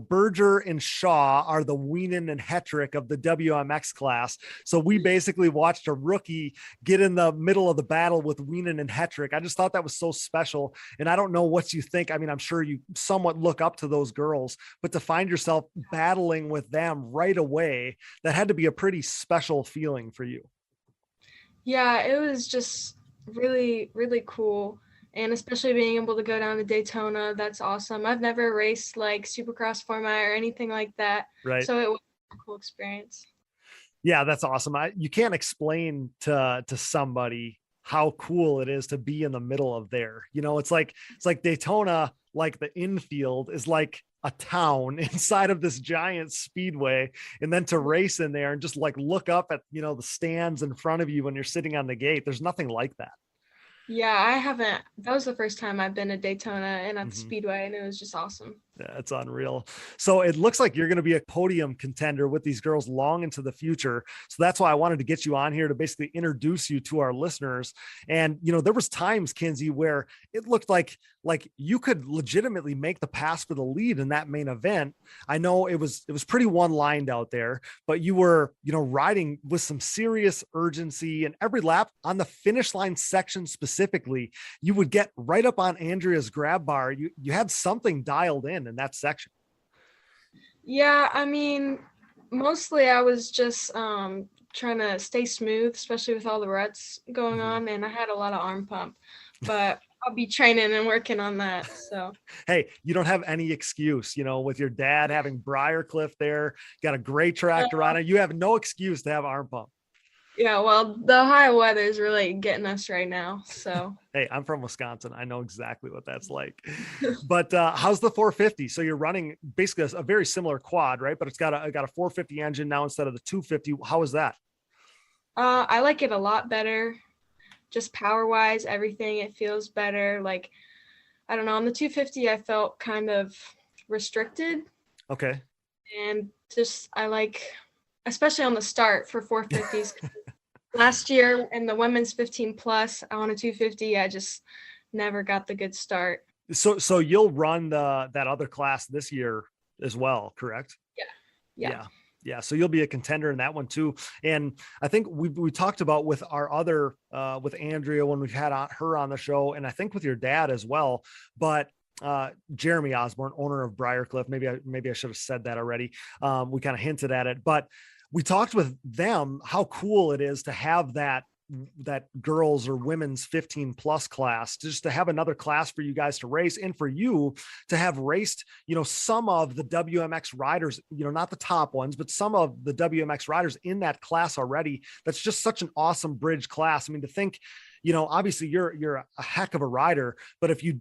Berger and Shaw are the Wienen and Hetrick of the WMX class. So we basically watched a rookie get in the middle of the battle with Wienen and Hetrick. I just thought that was so special. And I don't know what you think. I mean, I'm sure you somewhat look up to those girls, but to find yourself battling with them right away, that had to be a pretty special feeling for you. Yeah, it was just really, really cool. And especially being able to go down to Daytona, that's awesome. I've never raced Supercross format or anything like that. Right. So it was a cool experience. Yeah, that's awesome. You can't explain to somebody how cool it is to be in the middle of there. It's like Daytona, the infield is like a town inside of this giant speedway, and then to race in there and just look up at, the stands in front of you when you're sitting on the gate. There's nothing like that. Yeah, I haven't. That was the first time I've been to Daytona and at the Speedway, and it was just awesome. Yeah, it's unreal. So it looks like you're going to be a podium contender with these girls long into the future. So that's why I wanted to get you on here to basically introduce you to our listeners. And, there was times, Kinsey, where it looked like you could legitimately make the pass for the lead in that main event. I know it was pretty one-lined out there, but you were, riding with some serious urgency, and every lap on the finish line section specifically, you would get right up on Andrea's grab bar. You had something dialed in that section. Yeah, I mean, mostly I was just trying to stay smooth, especially with all the ruts going on, and I had a lot of arm pump, but I'll be training and working on that. So hey, you don't have any excuse, with your dad having Briarcliff there, got a great tractor on it. You have no excuse to have arm pump. Yeah, well, the Ohio weather is really getting us right now. So hey, I'm from Wisconsin. I know exactly what that's like. But how's the 450? So you're running basically a very similar quad, right? But it's got a 450 engine now instead of the 250. How is that? I like it a lot better. Just power wise, everything, it feels better. I don't know, on the 250, I felt kind of restricted. Okay. And just, especially on the start for 450s. Last year in the women's 15 plus on a 250, I just never got the good start. So you'll run that other class this year as well, correct? Yeah. So you'll be a contender in that one too. And I think we talked about with our other, with Andrea when we've had her on the show, and I think with your dad as well, but Jeremy Osborne, owner of Briarcliff, maybe I should have said that already. We kind of hinted at it, but we talked with them how cool it is to have that girls or women's 15 plus class, just to have another class for you guys to race, and for you to have raced, some of the WMX riders, not the top ones, but some of the WMX riders in that class already. That's just such an awesome bridge class. I mean, to think, obviously you're a heck of a rider, but if you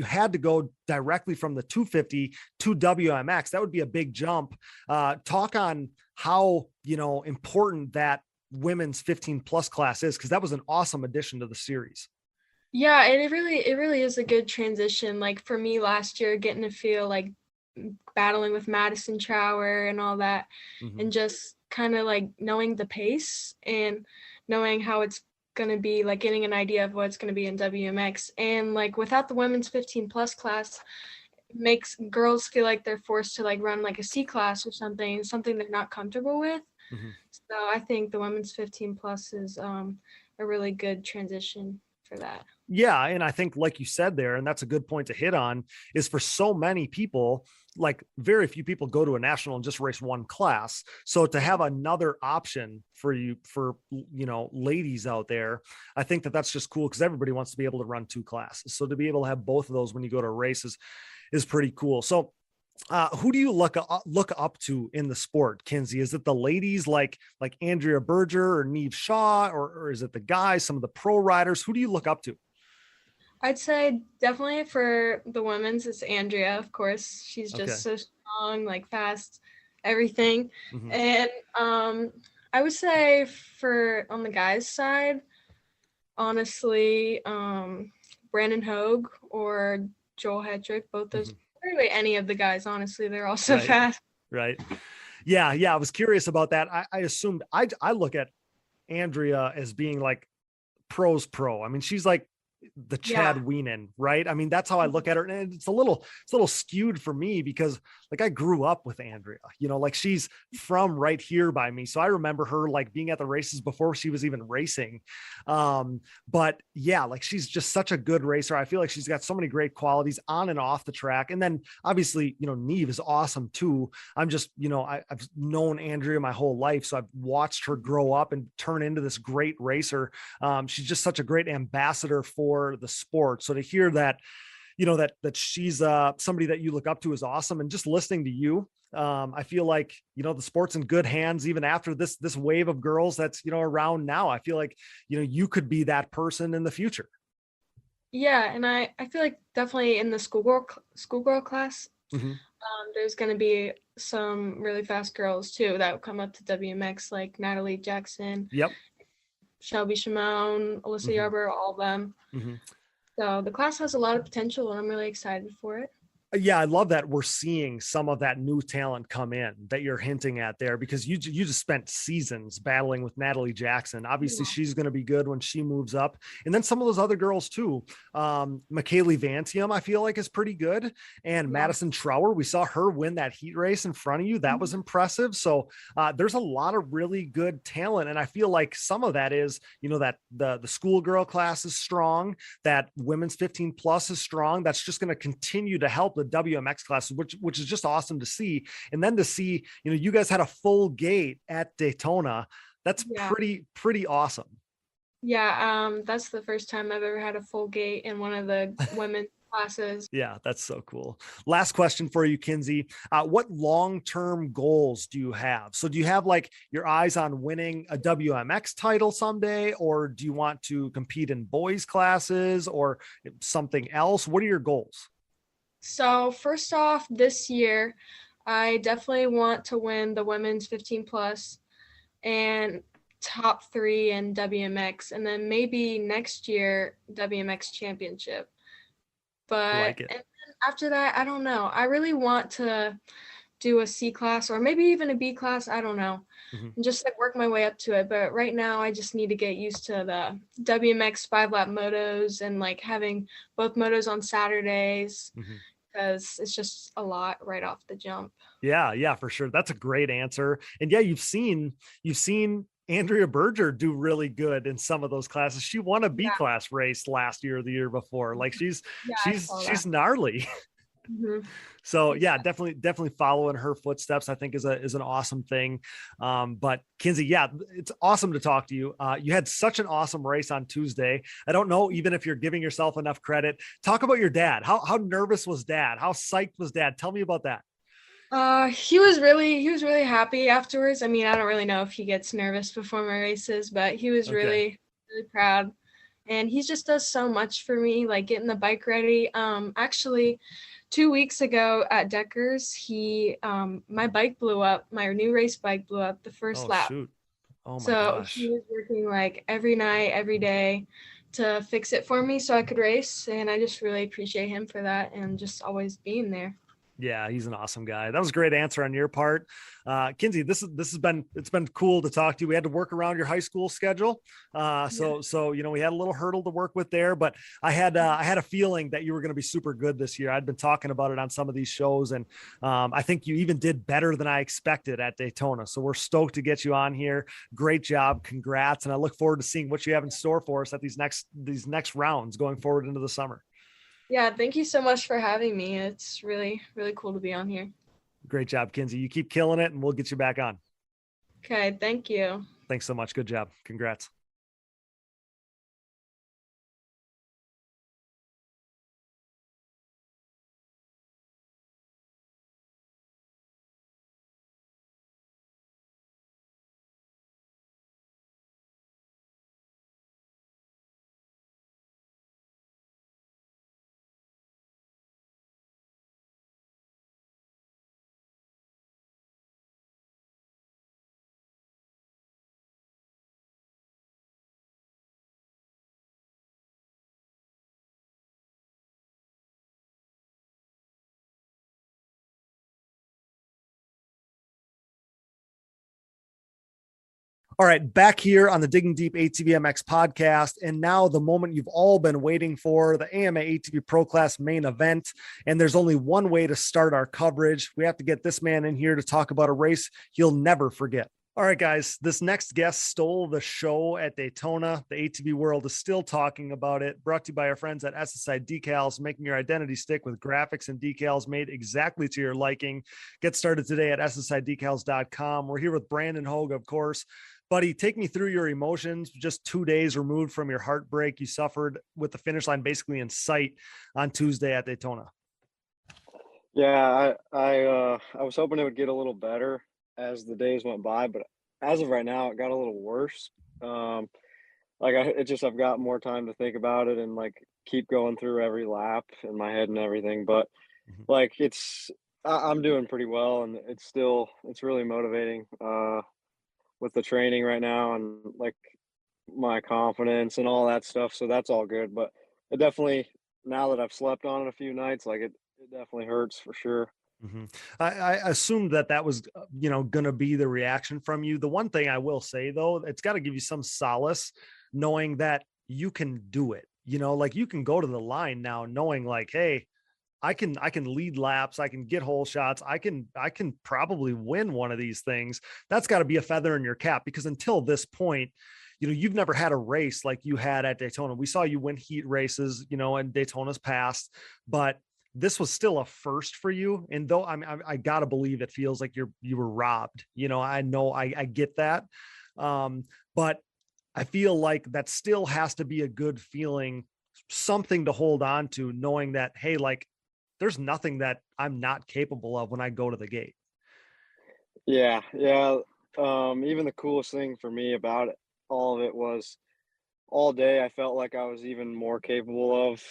had to go directly from the 250 to WMX, that would be a big jump. Talk on how, important that women's 15 plus class is, because that was an awesome addition to the series. Yeah, it really is a good transition. For me last year, getting to feel battling with Madison Trower and all that, and just kind of knowing the pace and knowing how it's going to be, getting an idea of what it's going to be in WMX. And without the women's 15 plus class, it makes girls feel like they're forced to run a C class or something they're not comfortable with. So I think the women's 15 plus is a really good transition for that. Yeah. And I think, like you said there, and that's a good point to hit on, is for so many people, very few people go to a national and just race one class. So to have another option for ladies out there, I think that's just cool, because everybody wants to be able to run two classes. So to be able to have both of those when you go to races is pretty cool. So Who do you look up to in the sport, Kinsey? Is it the ladies like Andrea Berger or Neve Shaw, or is it the guys, some of the pro riders? Who do you look up to? I'd say definitely for the women's, it's Andrea, of course. She's Okay. just so strong, like fast, everything. Mhm. And I would say for on the guys' side, honestly, Brandon Hoag or Joel Hetrick, both those, really any of the guys, honestly, they're all so Right. fast. Right. Yeah. I was curious about that. I assumed I look at Andrea as being like pro's pro. I mean, she's like the Chad Wienen, right? I mean, that's how I look at her. And it's a little skewed for me because like I grew up with Andrea, like she's from right here by me. So I remember her like being at the races before she was even racing. But yeah, like she's just such a good racer. I feel like she's got so many great qualities on and off the track. And then obviously, Neve is awesome too. I'm just, I've known Andrea my whole life. So I've watched her grow up and turn into this great racer. She's just such a great ambassador for the sport. So to hear that, that she's somebody that you look up to is awesome. And just listening to you, I feel like, the sport's in good hands, even after this wave of girls that's, around now. I feel like, you could be that person in the future. Yeah. And I feel like definitely in the schoolgirl class, there's going to be some really fast girls too that will come up to WMX, like Natalie Jackson. Yep. Shelby Shimon, Alyssa Yarber, all of them. So the class has a lot of potential and I'm really excited for it. Yeah, I love that we're seeing some of that new talent come in that you're hinting at there, because you just spent seasons battling with Natalie Jackson. Obviously, she's going to be good when she moves up. And then some of those other girls too. McKaylee Vantium, I feel like, is pretty good. And Madison Trower, we saw her win that heat race in front of you. That was impressive. So there's a lot of really good talent. And I feel like some of that is, that the schoolgirl class is strong, that women's 15 plus is strong. That's just going to continue to help the WMX classes, which is just awesome to see. And then to see, you guys had a full gate at Daytona. That's pretty awesome. Yeah. That's the first time I've ever had a full gate in one of the women's classes. Yeah, that's so cool. Last question for you, Kinsey. What long-term goals do you have? So do you have like your eyes on winning a WMX title someday, or do you want to compete in boys classes or something else? What are your goals? So first off, this year, I definitely want to win the women's 15 plus and top 3 in WMX, and then maybe next year WMX championship. But and then after that, I don't know. I really want to do a C class or maybe even a B class. I don't know. And just like work my way up to it. But right now I just need to get used to the WMX 5-lap motos and like having both motos on Saturdays. Because it's just a lot right off the jump. Yeah, for sure. That's a great answer. And yeah, you've seen Andrea Berger do really good in some of those classes. She won a B class race last year or the year before. Like she's gnarly. So yeah, definitely following her footsteps, I think is an awesome thing. But Kinsey, yeah, it's awesome to talk to you. You had such an awesome race on Tuesday. I don't know even if you're giving yourself enough credit. Talk about your dad. How nervous was dad? How psyched was dad? Tell me about that. He was really happy afterwards. I mean, I don't really know if he gets nervous before my races, but he was really proud. And he just does so much for me, like getting the bike ready. Actually, 2 weeks ago at Deckers, my bike blew up. My new race bike blew up the first lap. Shoot. Oh my gosh. He was working like every night, every day to fix it for me so I could race. And I just really appreciate him for that and just always being there. Yeah, he's an awesome guy. That was a great answer on your part. Kinsey, it's been cool to talk to you. We had to work around your high school schedule. So, we had a little hurdle to work with there, but I had a feeling that you were going to be super good this year. I'd been talking about it on some of these shows, and I think you even did better than I expected at Daytona. So we're stoked to get you on here. Great job. Congrats. And I look forward to seeing what you have in store for us at these next rounds going forward into the summer. Yeah, thank you so much for having me. It's really, really cool to be on here. Great job, Kinsey. You keep killing it, and we'll get you back on. Okay, thank you. Thanks so much. Good job. Congrats. All right, back here on the Digging Deep ATVMX podcast. And now the moment you've all been waiting for, the AMA ATV Pro Class main event. And there's only one way to start our coverage. We have to get this man in here to talk about a race he'll never forget. All right, guys, this next guest stole the show at Daytona. The ATV world is still talking about it. Brought to you by our friends at SSI Decals, making your identity stick with graphics and decals made exactly to your liking. Get started today at ssidecals.com. We're here with Brandon Hoag, of course. Buddy, take me through your emotions just 2 days removed from your heartbreak you suffered with the finish line basically in sight on Tuesday at Daytona. Yeah, I was hoping it would get a little better as the days went by, but as of right now, it got a little worse. I've got more time to think about it and like keep going through every lap in my head and everything. But like I'm doing pretty well, and it's really motivating with the training right now and like my confidence and all that stuff. So that's all good. But it definitely, now that I've slept on it a few nights, like it definitely hurts for sure. I assumed that was, going to be the reaction from you. The one thing I will say, though, it's got to give you some solace knowing that you can do it. Like you can go to the line now knowing like, hey, I can lead laps. I can get hole shots. I can probably win one of these things. That's got to be a feather in your cap, because until this point, you've never had a race like you had at Daytona. We saw you win heat races, and Daytona's past, but this was still a first for you. And though I gotta believe it feels like you were robbed, I know I get that. But I feel like that still has to be a good feeling, something to hold on to, knowing that, hey, like there's nothing that I'm not capable of when I go to the gate. Yeah. Even the coolest thing for me about all of it was all day I felt like I was even more capable of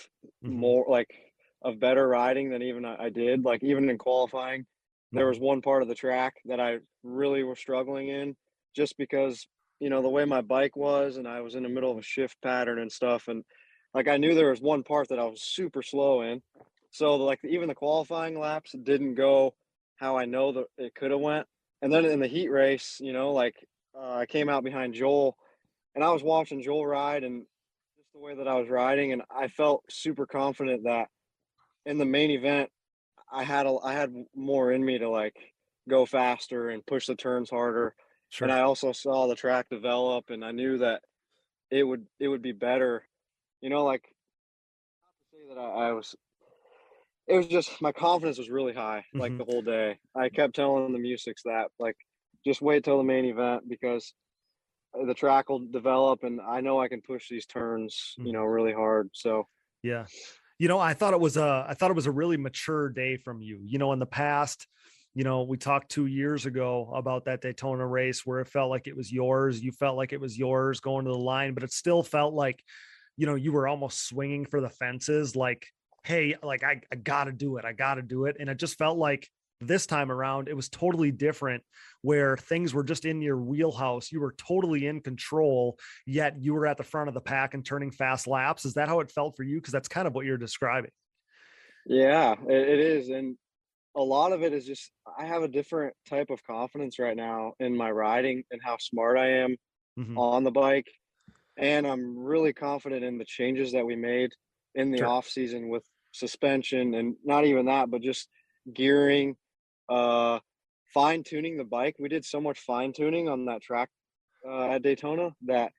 better riding than even I did. Like even in qualifying, there was one part of the track that I really was struggling in, just because, the way my bike was, and I was in the middle of a shift pattern and stuff. And like, I knew there was one part that I was super slow in. So like even the qualifying laps didn't go how I know that it could have went. And then in the heat race, I came out behind Joel, and I was watching Joel ride and just the way that I was riding. And I felt super confident that in the main event, I had more in me to like go faster and push the turns harder. Sure. And I also saw the track develop, and I knew that it would be better. Like, not to say that it was just, my confidence was really high, like the whole day. I kept telling the Musics that, like, just wait till the main event, because the track will develop and I know I can push these turns, really hard. So, yeah. I thought it was a really mature day from you. In the past, we talked 2 years ago about that Daytona race where it felt like it was yours. You felt like it was yours going to the line, but it still felt like, you were almost swinging for the fences. Like, hey, like I gotta do it. I gotta do it. And it just felt like this time around, it was totally different, where things were just in your wheelhouse. You were totally in control, yet you were at the front of the pack and turning fast laps. Is that how it felt for you? Because that's kind of what you're describing. Yeah, it is. And a lot of it is just, I have a different type of confidence right now in my riding and how smart I am on the bike. And I'm really confident in the changes that we made in the off season with suspension, and not even that, but just gearing, fine tuning the bike. We did so much fine tuning on that track at Daytona that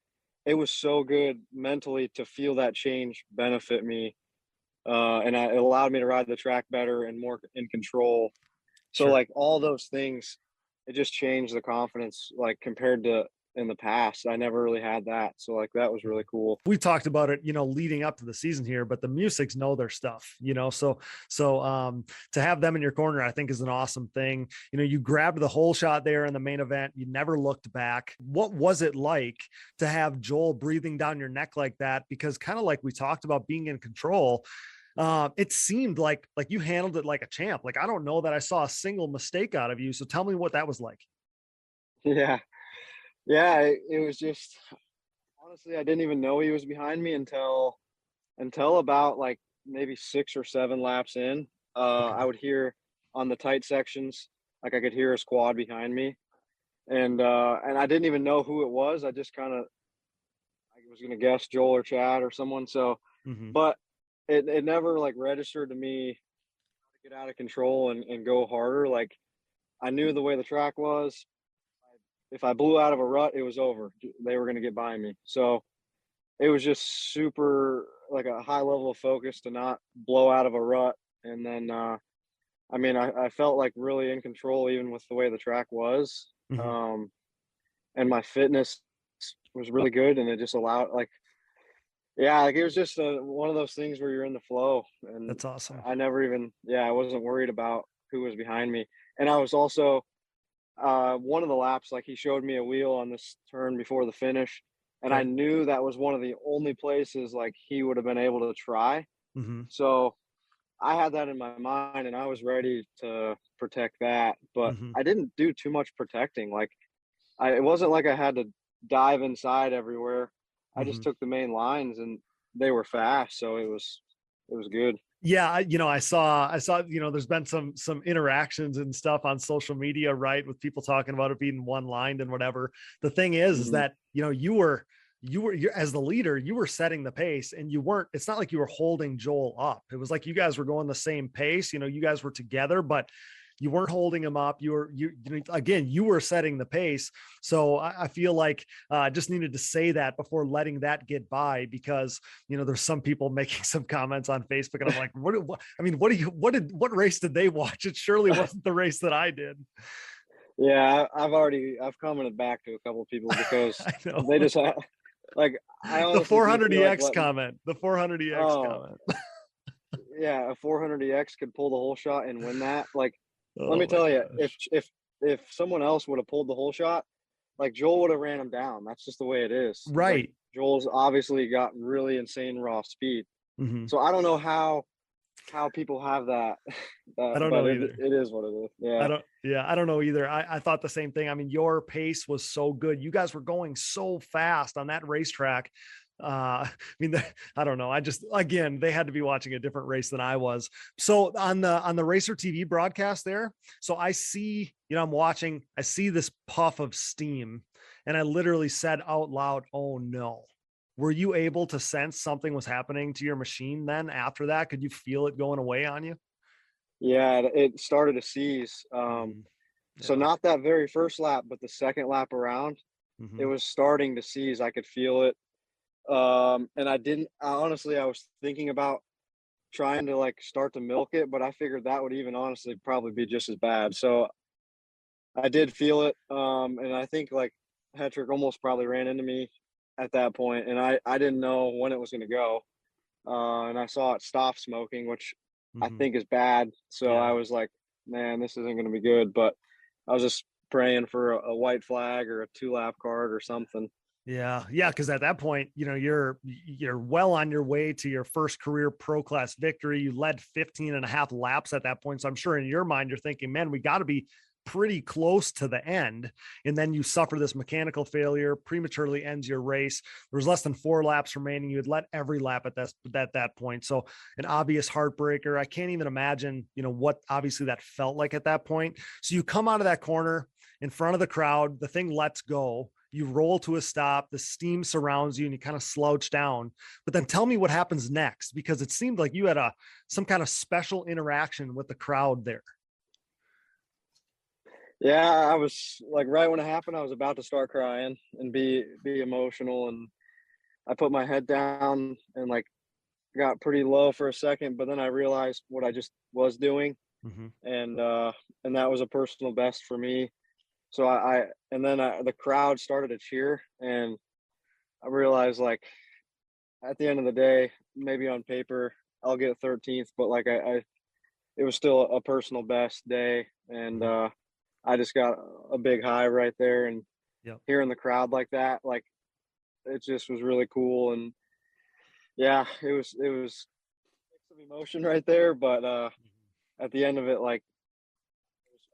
it was so good mentally to feel that change benefit me. And it allowed me to ride the track better and more in control. So like all those things, it just changed the confidence, like compared to in the past. I never really had that. So like, that was really cool. We talked about it, leading up to the season here, but the Musics know their stuff, so to have them in your corner, I think is an awesome thing. You grabbed the whole shot there in the main event. You never looked back. What was it like to have Joel breathing down your neck like that? Because kind of like we talked about being in control, it seemed like you handled it like a champ. Like, I don't know that I saw a single mistake out of you. So tell me what that was like. Yeah, it was just, honestly, I didn't even know he was behind me until about like maybe 6 or 7 laps in. I would hear on the tight sections, like I could hear his quad behind me. and I didn't even know who it was. I just kind of, I was going to guess Joel or Chad or someone. So, but it never like registered to me to get out of control and go harder. Like I knew the way the track was. If I blew out of a rut, it was over. They were going to get by me. So it was just super, like a high level of focus to not blow out of a rut. And then, I mean, I felt like really in control, even with the way the track was. And my fitness was really good. And it just allowed, like, yeah, like it was just one of those things where you're in the flow. And that's awesome. I never even, I wasn't worried about who was behind me. And I was also, one of the laps, like he showed me a wheel on this turn before the finish. And I knew that was one of the only places like he would have been able to try. So I had that in my mind and I was ready to protect that, but I didn't do too much protecting. Like it wasn't like I had to dive inside everywhere. I just took the main lines and they were fast. So it was good. Yeah. I saw, there's been some interactions and stuff on social media, right, with people talking about it being one lined and whatever. The thing is that, you were as the leader, you were setting the pace and it's not like you were holding Joel up. It was like you guys were going the same pace, you guys were together, but you weren't holding him up. You were setting the pace. So I feel like I just needed to say that before letting that get by, because, there's some people making some comments on Facebook and I'm like, what race did they watch? It surely wasn't the race that I did. Yeah. I've commented back to a couple of people because they just like, the 400EX comment, the 400EX comment. Yeah. A 400EX could pull the whole shot and win that. Like, let me tell you, if someone else would have pulled the whole shot, like Joel would have ran him down. That's just the way it is. Right. Like, Joel's obviously got really insane raw speed. So I don't know how people have that. I don't know either. It is what it is. Yeah. I don't know either. I thought the same thing. I mean, your pace was so good. You guys were going so fast on that racetrack. I don't know. Again, they had to be watching a different race than I was. So on the Racer TV broadcast there, so I see, I'm watching, I see this puff of steam and I literally said out loud, "Oh no." Were you able to sense something was happening to your machine then after that? Could you feel it going away on you? Yeah, it started to seize. So not that very first lap, but the second lap around, it was starting to seize. I could feel it. And honestly, I was thinking about trying to like start to milk it, but I figured that would even honestly probably be just as bad. So I did feel it. And I think like Hetrick almost probably ran into me at that point, and I didn't know when it was going to go. And I saw it stop smoking, which I think is bad. So I was like, man, this isn't going to be good. But I was just praying for a white flag or a 2-lap card or something. Yeah. Because at that point, you're well on your way to your first career pro class victory. You led 15 and a half laps at that point. So I'm sure in your mind, you're thinking, man, we got to be pretty close to the end. And then you suffer this mechanical failure, prematurely ends your race. There was less than 4 laps remaining. You had led every lap at that point. So an obvious heartbreaker. I can't even imagine, what obviously that felt like at that point. So you come out of that corner in front of the crowd, the thing lets go. You roll to a stop, the steam surrounds you and you kind of slouch down. But then tell me what happens next, because it seemed like you had some kind of special interaction with the crowd there. Yeah, I was like, right when it happened, I was about to start crying and be emotional. And I put my head down and like got pretty low for a second, but then I realized what I just was doing. And that was a personal best for me. So the crowd started to cheer, and I realized like at the end of the day, maybe on paper I'll get 13th, but like it was still a personal best day. And, I just got a big high right there, and hearing the crowd like that, like it just was really cool. And yeah, it was some emotion right there, but at the end of it, like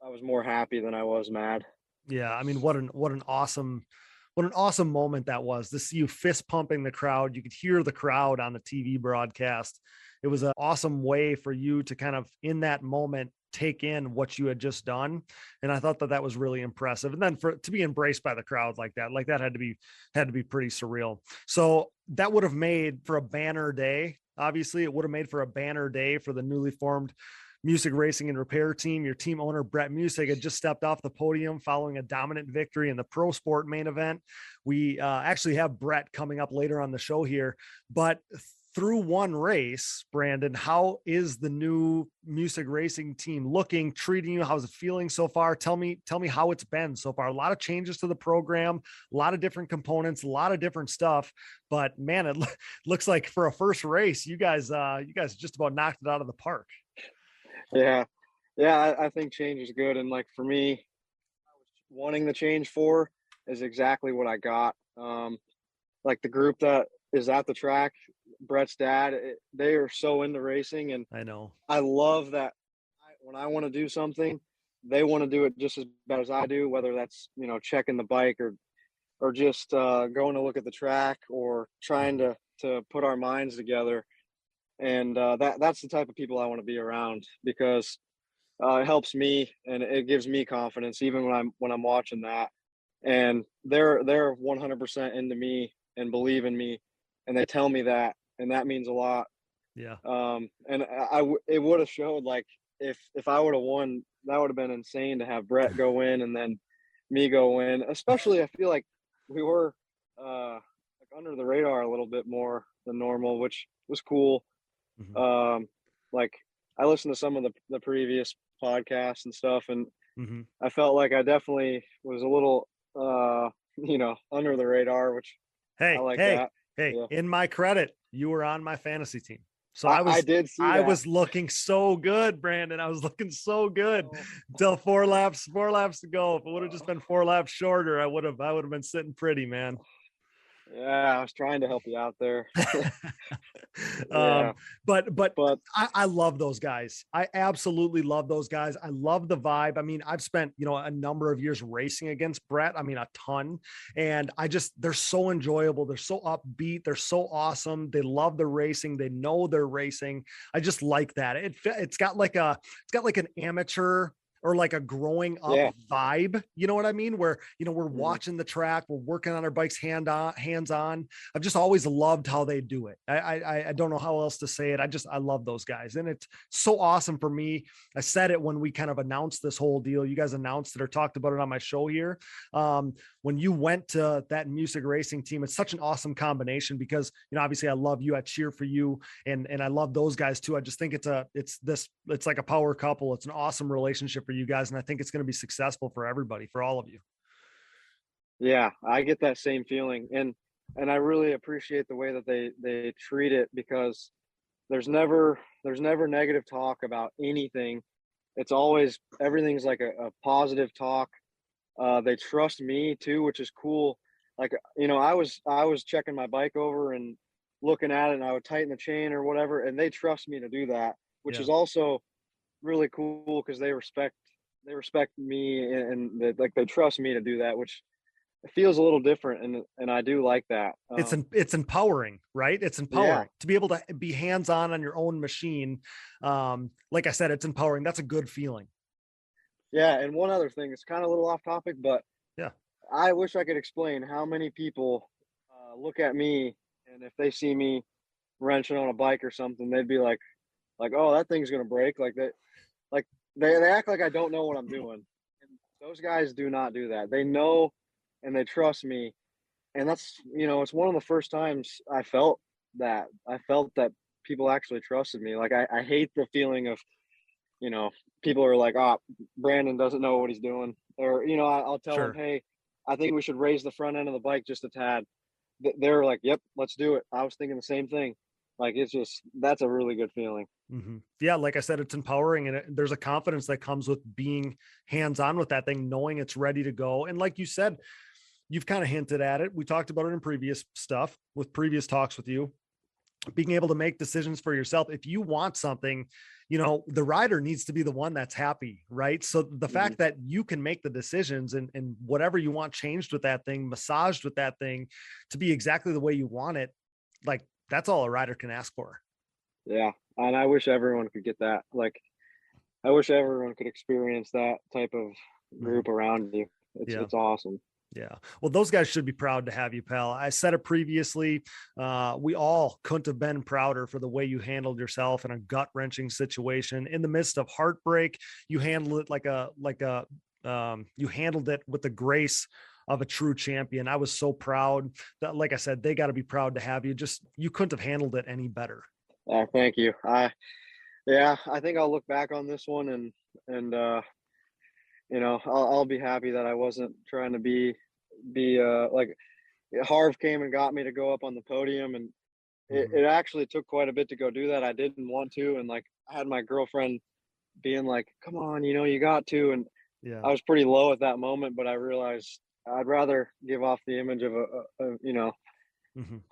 I was more happy than I was mad. Yeah, I mean, what an awesome moment that was. To see you fist pumping the crowd, you could hear the crowd on the TV broadcast. It was an awesome way for you to kind of in that moment take in what you had just done. And I thought that was really impressive. And then to be embraced by the crowd like that had to be pretty surreal. So that would have made for a banner day. Obviously it would have made for a banner day for the newly formed Musick Racing and Repair team. Your team owner, Brett Musick, had just stepped off the podium following a dominant victory in the Pro Sport main event. We actually have Brett coming up later on the show here, but through one race, Brandon, how is the new Musick Racing team looking, treating you? How's it feeling so far? Tell me how it's been so far. A lot of changes to the program, a lot of different components, a lot of different stuff, but man, it looks like for a first race, you guys just about knocked it out of the park. Yeah. I think change is good. And like for me, I was wanting the change for is exactly what I got. Like the group that is at the track, Brett's dad, they are so into racing. And I know. I love that when I want to do something, they want to do it just as bad as I do, whether that's, checking the bike or just going to look at the track or trying to put our minds together. And that's the type of people I want to be around, because it helps me and it gives me confidence even when I'm watching that. And they're 100% into me and believe in me, and they tell me that, and that means a lot. Yeah. And it would have showed, like, if I would have won, that would have been insane to have Brett go in and then me go in. Especially, I feel like we were like under the radar a little bit more than normal, which was cool. Mm-hmm. Like I listened to some of the previous podcasts and stuff, and Mm-hmm. I felt like I definitely was a little under the radar, which I like that. Hey, yeah. In my credit, you were on my fantasy team. So I did see I that. was looking so good, Brandon. I was looking so good until four laps to go. If it would have just been 4 laps shorter, I would have been sitting pretty, man. Yeah, I was trying to help you out there. But I love those guys. I absolutely love those guys. I love the vibe. I mean, I've spent, a number of years racing against Brett. I mean, a ton. And they're so enjoyable. They're so upbeat. They're so awesome. They love the racing. They know they're racing. I just like that. It's got like an amateur or like a growing up vibe. You know what I mean? Where, we're watching the track, we're working on our bikes hands on. I've just always loved how they do it. I don't know how else to say it. I love those guys. And it's so awesome for me. I said it when we kind of announced this whole deal. You guys announced it or talked about it on my show here. When you went to that Musick Racing team, it's such an awesome combination because, obviously I love you. I cheer for you. And I love those guys too. I just think it's like a power couple. It's an awesome relationship for you guys. And I think it's going to be successful for everybody, for all of you. Yeah, I get that same feeling. And I really appreciate the way that they treat it, because there's never negative talk about anything. It's always, everything's like a positive talk. They trust me too, which is cool. Like, I was checking my bike over and looking at it, and I would tighten the chain or whatever, and they trust me to do that, which is also really cool because they respect me, and they trust me to do that, which it feels a little different, and I do like that. It's empowering, right? It's empowering to be able to be hands-on on your own machine. Like I said, it's empowering. That's a good feeling. Yeah. And one other thing, it's kind of a little off topic, but I wish I could explain how many people look at me, and if they see me wrenching on a bike or something, they'd be like, oh, that thing's going to break. Like that. Like they act like I don't know what I'm doing. And those guys do not do that. They know, and they trust me. And that's, it's one of the first times I felt that. I felt that people actually trusted me. Like I hate the feeling of, people are like, oh, Brandon doesn't know what he's doing. Or, I'll tell them, hey, I think we should raise the front end of the bike just a tad. They're like, yep, let's do it. I was thinking the same thing. Like, that's a really good feeling. Mm-hmm. Yeah. Like I said, it's empowering, and there's a confidence that comes with being hands-on with that thing, knowing it's ready to go. And like you said, you've kind of hinted at it. We talked about it in previous talks with you, being able to make decisions for yourself. If you want something, the rider needs to be the one that's happy, right? So the fact that you can make the decisions and whatever you want changed with that thing, massaged with that thing to be exactly the way you want it, like that's all a rider can ask for. Yeah. And I wish everyone could get that. Like, I wish everyone could experience that type of group around you. It's awesome. Yeah. Well, those guys should be proud to have you, pal. I said it previously. We all couldn't have been prouder for the way you handled yourself in a gut wrenching situation in the midst of heartbreak. You handled it you handled it with the grace of a true champion. I was so proud that, like I said, they got to be proud to have you. You couldn't have handled it any better. Thank you. I think I'll look back on this one and I'll be happy that I wasn't trying to be like Harv came and got me to go up on the podium, and it actually took quite a bit to go do that. I didn't want to, and like I had my girlfriend being like, come on, you got to, and I was pretty low at that moment, but I realized I'd rather give off the image of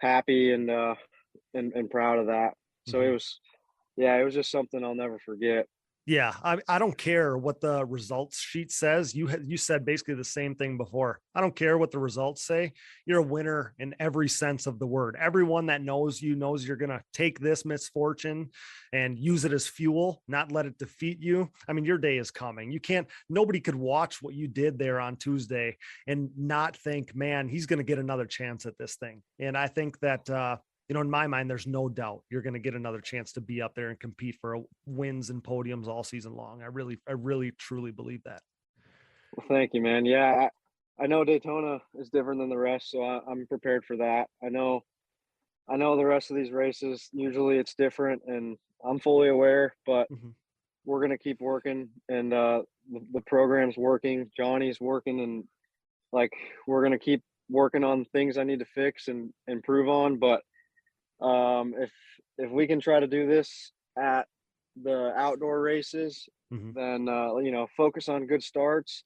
happy and proud of that. So it was just something I'll never forget. Yeah, I don't care what the results sheet says. You said basically the same thing before. I don't care what the results say. You're a winner in every sense of the word. Everyone that knows you knows you're going to take this misfortune and use it as fuel, not let it defeat you. I mean, your day is coming. Nobody could watch what you did there on Tuesday and not think, man, he's going to get another chance at this thing. And I think that, in my mind, there's no doubt you're going to get another chance to be up there and compete for wins and podiums all season long. I really, truly believe that. Well, thank you, man. Yeah, I know Daytona is different than the rest, so I'm prepared for that. I know the rest of these races, usually it's different, and I'm fully aware, but we're going to keep working, and the program's working, Johnny's working, and like we're going to keep working on things I need to fix and improve on, but if we can try to do this at the outdoor races, then focus on good starts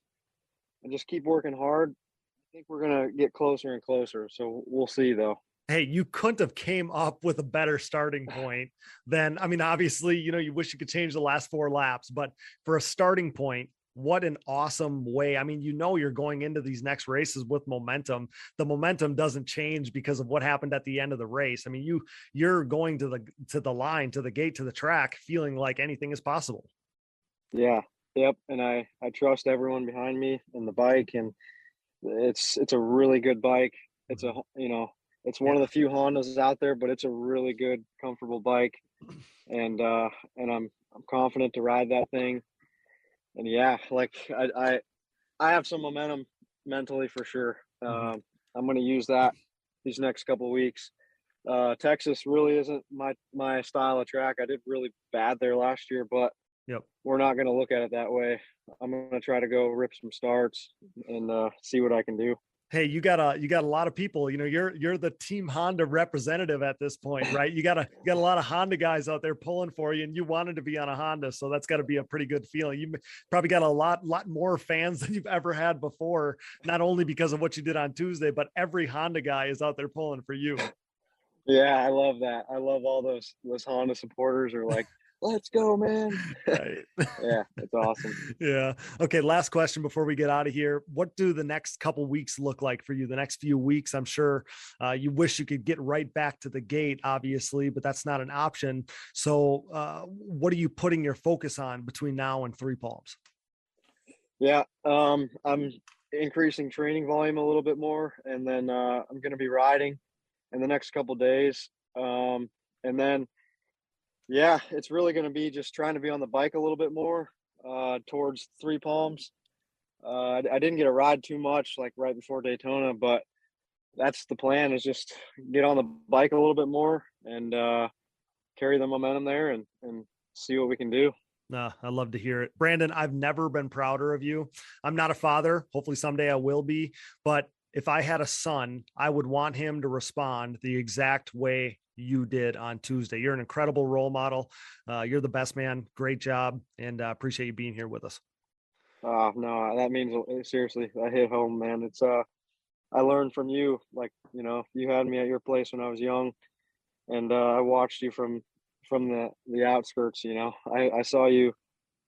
and just keep working hard, I think we're gonna get closer and closer. So we'll see, though. Hey, you couldn't have came up with a better starting point than, I mean, obviously, you wish you could change the last 4 laps, but for a starting point, what an awesome way. I mean, you're going into these next races with momentum. The momentum doesn't change because of what happened at the end of the race. I mean, you're going to the line, to the gate, to the track, feeling like anything is possible. Yeah. Yep. And I trust everyone behind me and the bike, and it's a really good bike. It's it's one of the few Hondas out there, but it's a really good, comfortable bike. And I'm confident to ride that thing. And yeah, like I have some momentum mentally for sure. I'm going to use that these next couple of weeks. Texas really isn't my style of track. I did really bad there last year, but we're not going to look at it that way. I'm going to try to go rip some starts and see what I can do. Hey, you got a lot of people, you're the Team Honda representative at this point, right? You got a lot of Honda guys out there pulling for you, and you wanted to be on a Honda. So that's got to be a pretty good feeling. You probably got a lot more fans than you've ever had before, not only because of what you did on Tuesday, but every Honda guy is out there pulling for you. Yeah, I love that. I love all those Honda supporters are like, let's go, man. Right. Yeah, it's awesome. Yeah. Okay. Last question before we get out of here. What do the next couple weeks look like for you? The next few weeks, I'm sure you wish you could get right back to the gate, obviously, but that's not an option. So what are you putting your focus on between now and Three Palms? Yeah. I'm increasing training volume a little bit more, and then I'm going to be riding in the next couple days. And then, yeah, it's really going to be just trying to be on the bike a little bit more towards Three Palms. I didn't get a ride too much like right before Daytona, but that's the plan, is just get on the bike a little bit more and carry the momentum there and see what we can do. I love to hear it. Brandon, I've never been prouder of you. I'm not a father. Hopefully someday I will be. But if I had a son, I would want him to respond the exact way you did on Tuesday. You're an incredible role model. You're the best, man. Great job. And appreciate you being here with us. No, that means, seriously, I hit home, man. It's, I learned from you, like, you had me at your place when I was young, and I watched you from the outskirts. I saw you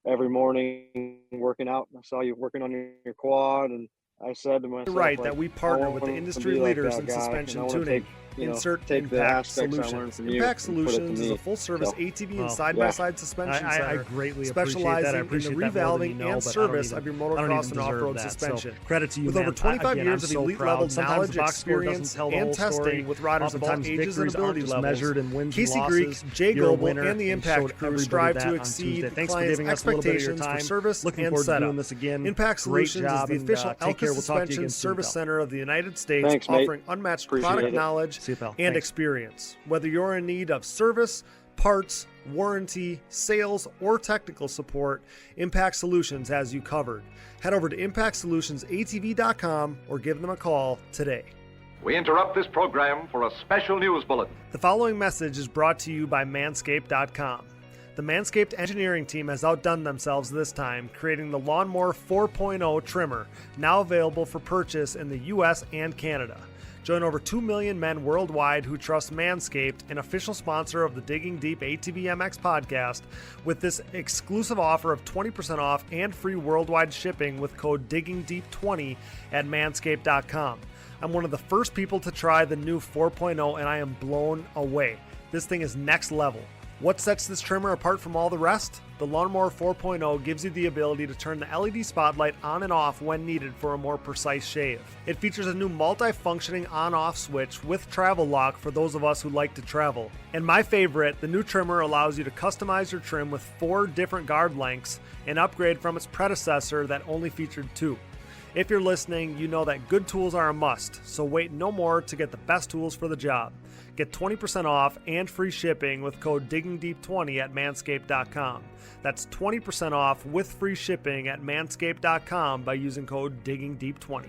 every morning working out. I saw you working on your quad, and I said to myself, right, that we partner with the industry leaders in suspension tuning. Insert take the Impact aspects I learned Solutions. from you Impact and put it to Solutions is me. a full-service So, ATV and side-by-side suspension I center, greatly specializing appreciate in the that more than you revalving know, and but service of your motocross and off-road that. suspension. So, credit to you, With man. over 25 Again, years I'm of so elite-level proud. Sometimes knowledge, the box score doesn't experience, tell the and whole testing story. with riders of all Oftentimes ages and victories aren't ability just levels, measured in wins Casey and Greek, losses. Jay You're a Goble, winner, and the and Impact showed crew everybody strive that to on exceed Tuesday. Thanks for clients' giving us a little bit of your expectations for time. service Looking and forward to setup. doing this again. Impact Great Solutions job, is the and, official take Elka care. We'll talk to you suspension again soon, service pal. center of the United States, Thanks, mate. offering unmatched Appreciate product it. knowledge See you, pal. and Thanks. experience. Whether you're in need of service, parts, warranty, sales, or technical support, Impact Solutions has you covered. Head over to impactsolutionsatv.com or give them a call today. We interrupt this program for a special news bulletin. The following message is brought to you by Manscaped.com. The Manscaped engineering team has outdone themselves this time, creating the Lawnmower 4.0 trimmer, now available for purchase in the US and Canada. Join over 2 million men worldwide who trust Manscaped, an official sponsor of the Digging Deep ATVMX podcast, with this exclusive offer of 20% off and free worldwide shipping with code DIGGINGDEEP20 at manscaped.com. I'm one of the first people to try the new 4.0 and I am blown away. This thing is next level. What sets this trimmer apart from all the rest? The Lawnmower 4.0 gives you the ability to turn the LED spotlight on and off when needed for a more precise shave. It features a new multi-functioning on-off switch with travel lock for those of us who like to travel. And my favorite, the new trimmer allows you to customize your trim with 4 different guard lengths, an upgrade from its predecessor that only featured 2. If you're listening, you know that good tools are a must, so wait no more to get the best tools for the job. Get 20% off and free shipping with code DIGGINGDEEP20 at manscaped.com. That's 20% off with free shipping at manscaped.com by using code DIGGINGDEEP20.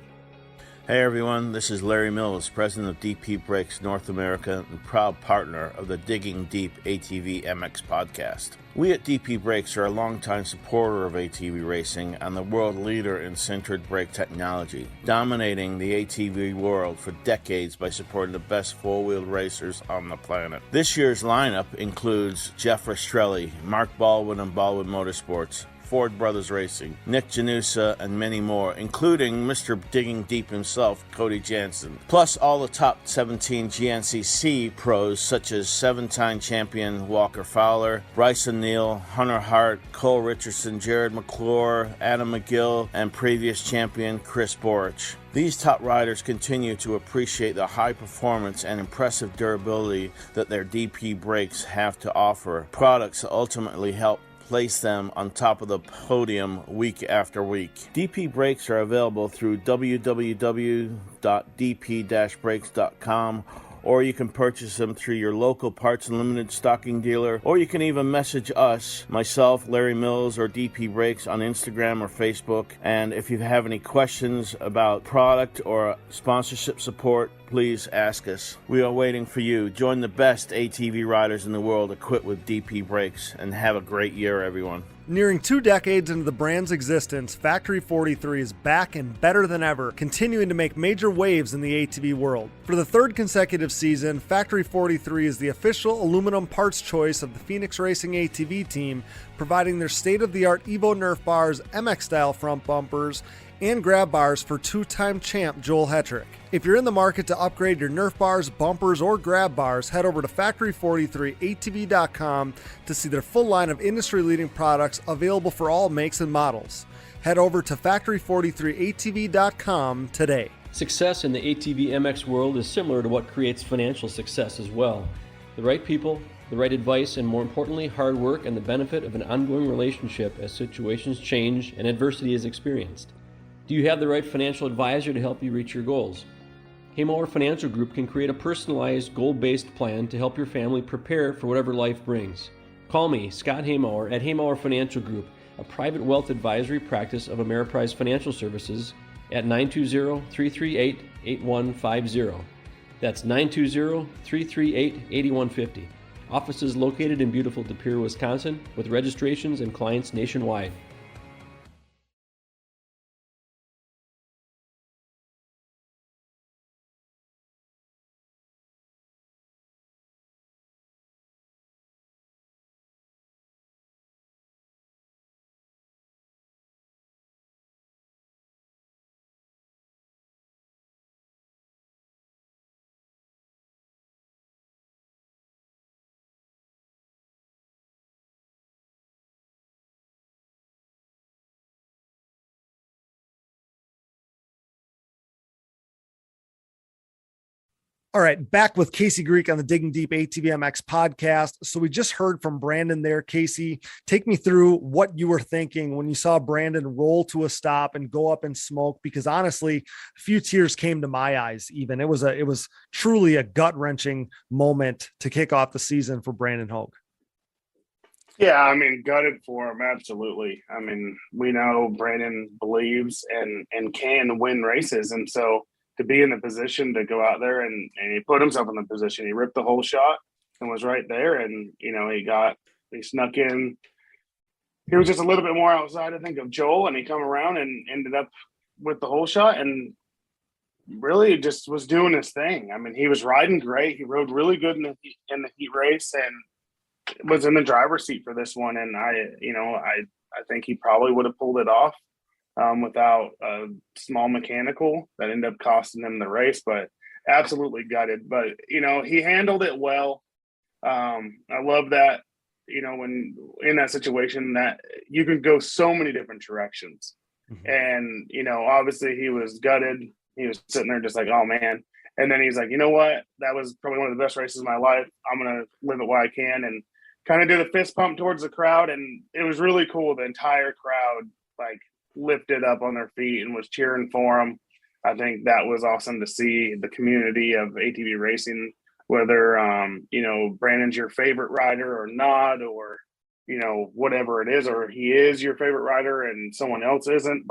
Hey everyone, this is Larry Mills, president of DP Brakes North America and proud partner of the Digging Deep ATVMX Podcast. We at DP Brakes are a longtime supporter of ATV racing and the world leader in sintered brake technology, dominating the ATV world for decades by supporting the best four-wheeled racers on the planet. This year's lineup includes Jeff Rastrelli, Mark Baldwin and Baldwin Motorsports, Ford Brothers Racing, Nick Janusa, and many more, including Mr. Digging Deep himself, Cody Jansen. Plus all the top 17 GNCC pros such as 7-time champion Walker Fowler, Bryson Neal, Hunter Hart, Cole Richardson, Jared McClure, Adam McGill, and previous champion Chris Borich. These top riders continue to appreciate the high performance and impressive durability that their DP brakes have to offer, products that ultimately help place them on top of the podium week after week. DP brakes are available through www.dp-brakes.com, or you can purchase them through your local Parts Unlimited stocking dealer, or you can even message us, myself, Larry Mills, or DP Brakes on Instagram or Facebook. And if you have any questions about product or sponsorship support, please ask us. We are waiting for you. Join the best ATV riders in the world equipped with DP Brakes, and have a great year, everyone. Nearing 2 decades into the brand's existence, Factory 43 is back and better than ever, continuing to make major waves in the ATV world. For the 3rd consecutive season, Factory 43 is the official aluminum parts choice of the Phoenix Racing ATV team, providing their state-of-the-art Evo Nerf bars, MX-style front bumpers, and grab bars for 2-time champ Joel Hetrick. If you're in the market to upgrade your Nerf bars, bumpers, or grab bars, head over to factory43atv.com to see their full line of industry-leading products available for all makes and models. Head over to factory43atv.com today. Success in the ATV MX world is similar to what creates financial success as well. The right people, the right advice, and more importantly, hard work and the benefit of an ongoing relationship as situations change and adversity is experienced. Do you have the right financial advisor to help you reach your goals? Haymauer Financial Group can create a personalized, goal-based plan to help your family prepare for whatever life brings. Call me, Scott Haymauer, at Haymauer Financial Group, a private wealth advisory practice of Ameriprise Financial Services, at 920-338-8150. That's 920-338-8150. Offices located in beautiful De Pere, Wisconsin, with registrations and clients nationwide. All right, back with Casey Greek on the Digging Deep ATVMX podcast. So we just heard from Brandon there. Casey, take me through what you were thinking when you saw Brandon roll to a stop and go up in smoke, because honestly, a few tears came to my eyes even. It was truly a gut-wrenching moment to kick off the season for Brandon Hogue. Yeah, I mean, gutted for him, absolutely. I mean, we know Brandon believes and can win races, and so to be in the position to go out there and he put himself in the position. He ripped the whole shot and was right there. And, he snuck in. He was just a little bit more outside, I think, of Joel, and he come around and ended up with the whole shot and really just was doing his thing. I mean, he was riding great. He rode really good in the heat race and was in the driver's seat for this one. And I think he probably would have pulled it off without a small mechanical that ended up costing him the race, but absolutely gutted. But, he handled it well. I love that, when in that situation that you can go so many different directions. Mm-hmm. And, obviously he was gutted. He was sitting there just like, oh man. And then he's like, you know what? That was probably one of the best races of my life. I'm going to live it while I can, and kind of did a fist pump towards the crowd. And it was really cool. The entire crowd, lifted up on their feet and was cheering for him. I think that was awesome to see the community of ATV racing, whether Brandon's your favorite rider or not, or whatever it is, or he is your favorite rider and someone else isn't,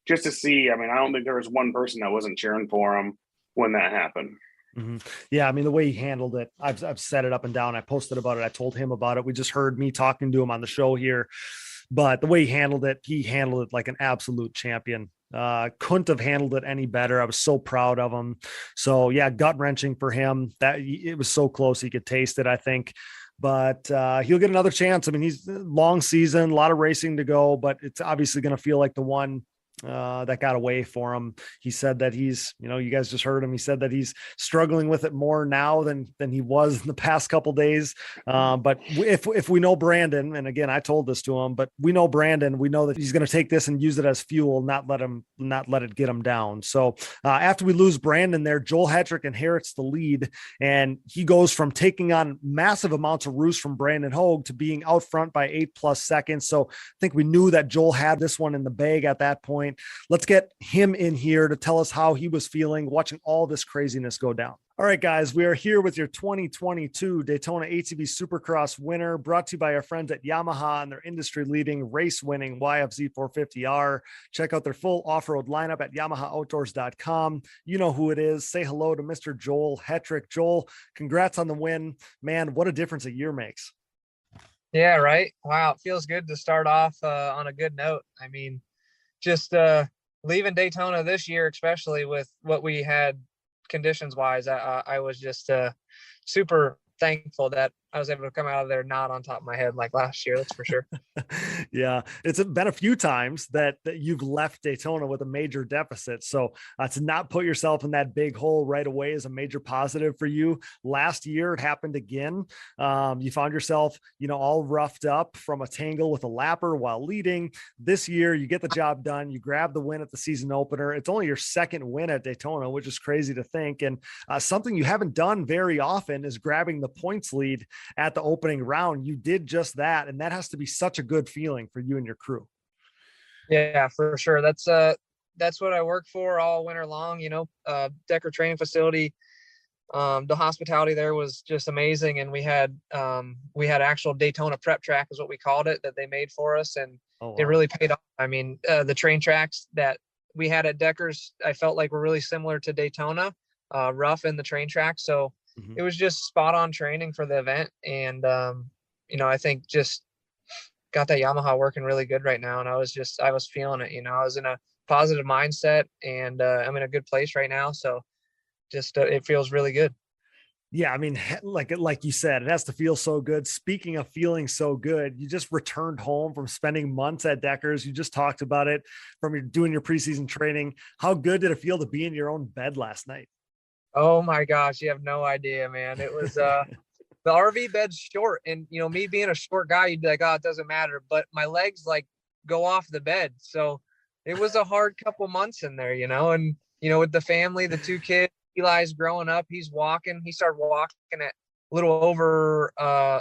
just to see. I mean, I don't think there was one person that wasn't cheering for him when that happened. Mm-hmm. Yeah, I mean, the way he handled it, I've said it up and down. I posted about it. I told him about it. We just heard me talking to him on the show here. But the way he handled it like an absolute champion. Couldn't have handled it any better. I was so proud of him. So yeah, gut wrenching for him. That it was so close. He could taste it, I think, but he'll get another chance. I mean, he's long season, a lot of racing to go, but it's obviously going to feel like the one that got away for him. He said that he's, you guys just heard him. He said that he's struggling with it more now than he was in the past couple days. But if we know Brandon, and again, I told this to him, but we know Brandon, we know that he's going to take this and use it as fuel, not let it get him down. So after we lose Brandon there, Joel Hetrick inherits the lead, and he goes from taking on massive amounts of roost from Brandon Hogue to being out front by 8+ seconds. So I think we knew that Joel had this one in the bag at that point. Let's get him in here to tell us how he was feeling watching all this craziness go down. All right, guys, we are here with your 2022 Daytona ATV Supercross winner, brought to you by our friends at Yamaha and their industry-leading race-winning YFZ 450R. Check out their full off-road lineup at YamahaOutdoors.com. You know who it is. Say hello to Mr. Joel Hetrick. Joel, congrats on the win. Man, what a difference a year makes. Yeah, right. Wow, it feels good to start off on a good note. I mean, just leaving Daytona this year, especially with what we had conditions wise, I was just super thankful that I was able to come out of there not on top of my head like last year. That's for sure. Yeah, it's been a few times that you've left Daytona with a major deficit. So to not put yourself in that big hole right away is a major positive for you. Last year, it happened again. You found yourself, all roughed up from a tangle with a lapper while leading. This year, you get the job done. You grab the win at the season opener. It's only your second win at Daytona, which is crazy to think. And something you haven't done very often is grabbing the points lead at the opening round. You did just that, and that has to be such a good feeling for you and your crew. Yeah, for sure. That's what I work for all winter long. Decker training facility, the hospitality there was just amazing, and we had actual Daytona prep track is what we called it, that they made for us, and It really paid off. I mean, the train tracks that we had at Deckers, I felt like were really similar to Daytona, rough in the train track. So it was just spot on training for the event. And, I think just got that Yamaha working really good right now. And I was feeling it, I was in a positive mindset, and I'm in a good place right now. So just, it feels really good. Yeah, I mean, like you said, it has to feel so good. Speaking of feeling so good, you just returned home from spending months at Deckers. You just talked about it from doing your preseason training. How good did it feel to be in your own bed last night? Oh my gosh, you have no idea, man. It was the RV bed's short, and me being a short guy, you'd be like, oh, it doesn't matter. But my legs go off the bed. So it was a hard couple months in there, and with the family, the two kids, Eli's growing up. He started walking at a little over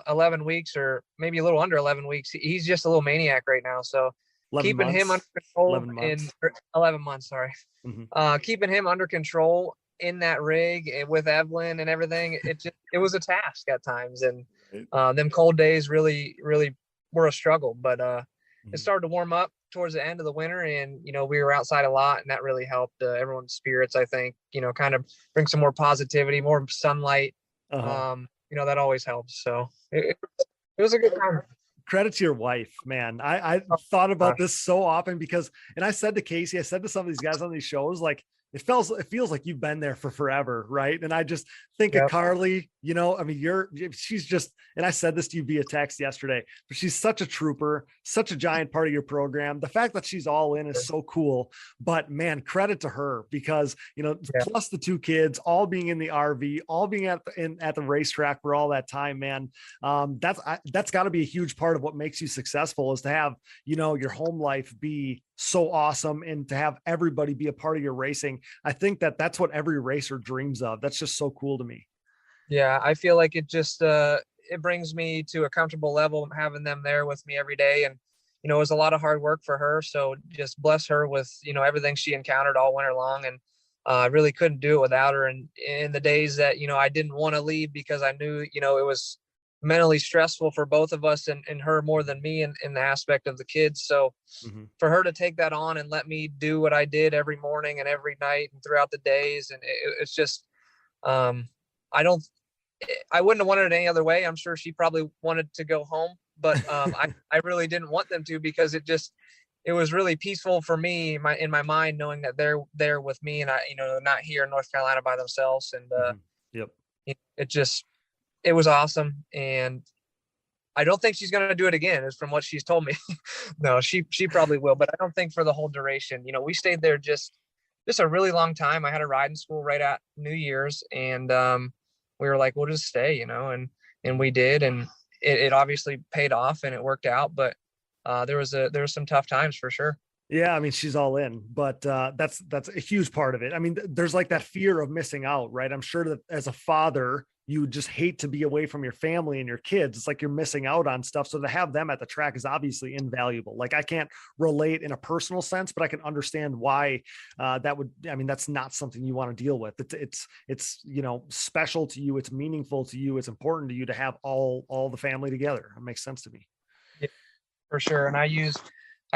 11 weeks, or maybe a little under 11 weeks. He's just a little maniac right now. So keeping him under control 11 months, sorry. Keeping him under control in that rig with Evelyn and everything, it was a task at times. And them cold days really were a struggle, but it started to warm up towards the end of the winter, and we were outside a lot, and that really helped everyone's spirits, I think. Kind of bring some more positivity, more sunlight. That always helps. So it was a good time. Credit to your wife, man. I thought about this so often because, and I said to Casey, I said to some of these guys on these shows, like, it feels like you've been there for forever. Right. And I just think of Carly, she's just, and I said this to you via text yesterday, but she's such a trooper, such a giant part of your program. The fact that she's all in is so cool, but man, credit to her because, plus the 2 kids, all being in the RV, all being at the racetrack for all that time, man. That's gotta be a huge part of what makes you successful, is to have, your home life be so awesome and to have everybody be a part of your racing. I think that's what every racer dreams of. That's just so cool to me. Yeah. I feel like it just, it brings me to a comfortable level having them there with me every day. And, it was a lot of hard work for her. So just bless her with, everything she encountered all winter long. And I really couldn't do it without her. And in the days that, I didn't want to leave because I knew, it was mentally stressful for both of us and her more than me in the aspect of the kids. So for her to take that on and let me do what I did every morning and every night and throughout the days. And it's just, I wouldn't have wanted it any other way. I'm sure she probably wanted to go home, but I really didn't want them to, because it was really peaceful for me in my mind, knowing that they're there with me and I, not here in North Carolina by themselves. And it was awesome. And I don't think she's going to do it again, is from what she's told me. No, she probably will, but I don't think for the whole duration. We stayed there just a really long time. I had a riding school right at New Year's, and we were like, we'll just stay, and we did. And it obviously paid off and it worked out, but there was some tough times for sure. Yeah. I mean, she's all in, but that's a huge part of it. I mean, there's like that fear of missing out, right? I'm sure that as a father, you would just hate to be away from your family and your kids. It's like you're missing out on stuff. So to have them at the track is obviously invaluable. Like, I can't relate in a personal sense, but I can understand why that's not something you want to deal with. It's special to you. It's meaningful to you. It's important to you to have all the family together. It makes sense to me. Yeah, for sure. And I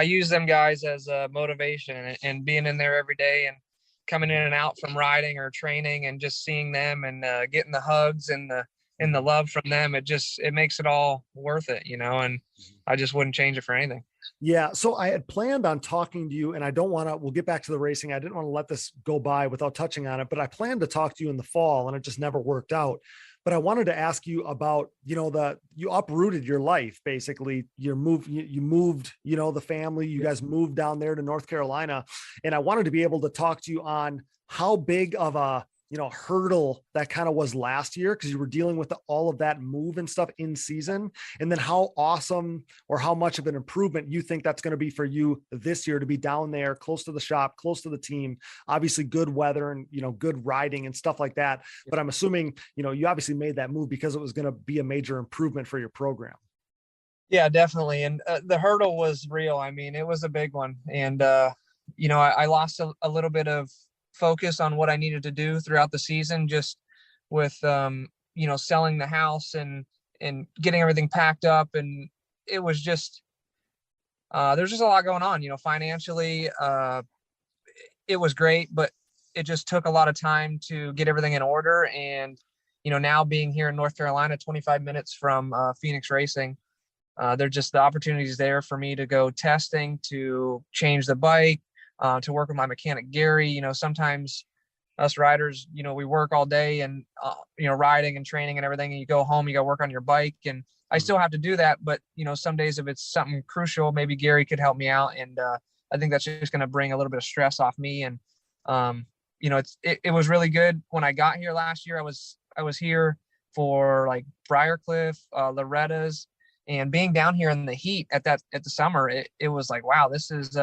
use them guys as a motivation, and being in there every day and coming in and out from riding or training and just seeing them and getting the hugs and the love from them. It makes it all worth it, and I just wouldn't change it for anything. Yeah. So I had planned on talking to you, and we'll get back to the racing. I didn't want to let this go by without touching on it, but I planned to talk to you in the fall, and it just never worked out. But I wanted to ask you about, you uprooted your life, basically. You moved, the family, you guys moved down there to North Carolina. And I wanted to be able to talk to you on how big of a, hurdle that kind of was last year, because you were dealing with all of that move and stuff in season. And then how awesome or how much of an improvement you think that's going to be for you this year to be down there, close to the shop, close to the team, obviously good weather and, good riding and stuff like that. But I'm assuming, you obviously made that move because it was going to be a major improvement for your program. Yeah, definitely. And the hurdle was real. I mean, it was a big one. And, I lost a little bit of focus on what I needed to do throughout the season, just with, selling the house and getting everything packed up. And it was just, there's just a lot going on, financially. It was great, but it just took a lot of time to get everything in order. And, now being here in North Carolina, 25 minutes from Phoenix Racing, there's just the opportunities there for me to go testing, to change the bike, to work with my mechanic, Gary. Sometimes us riders, we work all day and, riding and training and everything, and you go home, you got to work on your bike. And I still have to do that. But, some days if it's something crucial, maybe Gary could help me out. And I think that's just going to bring a little bit of stress off me. And, it was really good. When I got here last year, I was here for like Briarcliff, Loretta's, and being down here in the heat at the summer, it was like, wow, this is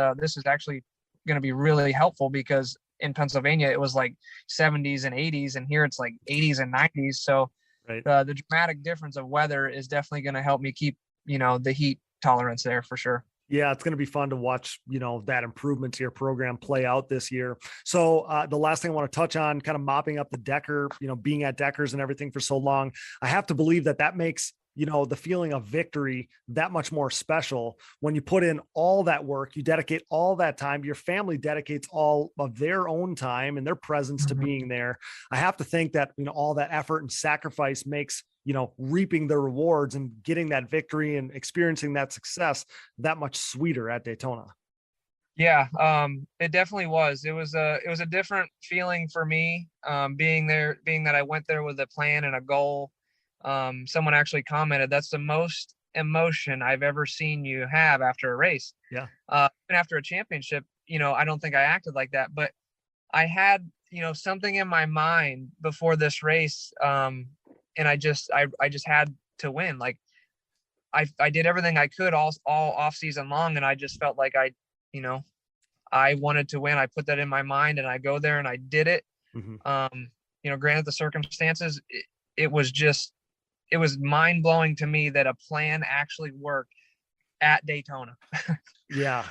actually going to be really helpful, because in Pennsylvania, it was like 70s and 80s, and here it's like 80s and 90s. So the dramatic difference of weather is definitely going to help me keep, the heat tolerance there for sure. Yeah, it's going to be fun to watch, that improvement to your program play out this year. So the last thing I want to touch on, kind of mopping up the Decker, being at Deckers and everything for so long, I have to believe that makes, the feeling of victory that much more special when you put in all that work, you dedicate all that time, your family dedicates all of their own time and their presence to being there. I have to think that, all that effort and sacrifice makes, reaping the rewards and getting that victory and experiencing that success that much sweeter at Daytona. Yeah, it definitely was. It was a different feeling for me, being there, being that I went there with a plan and a goal. Someone actually commented, that's the most emotion I've ever seen you have after a race. Yeah. And after a championship, I don't think I acted like that, but I had, something in my mind before this race. And I just had to win. Like I did everything I could all off season long. And I just felt like I wanted to win. I put that in my mind and I go there and I did it. Granted the circumstances, it was mind blowing to me that a plan actually worked at Daytona. Yeah.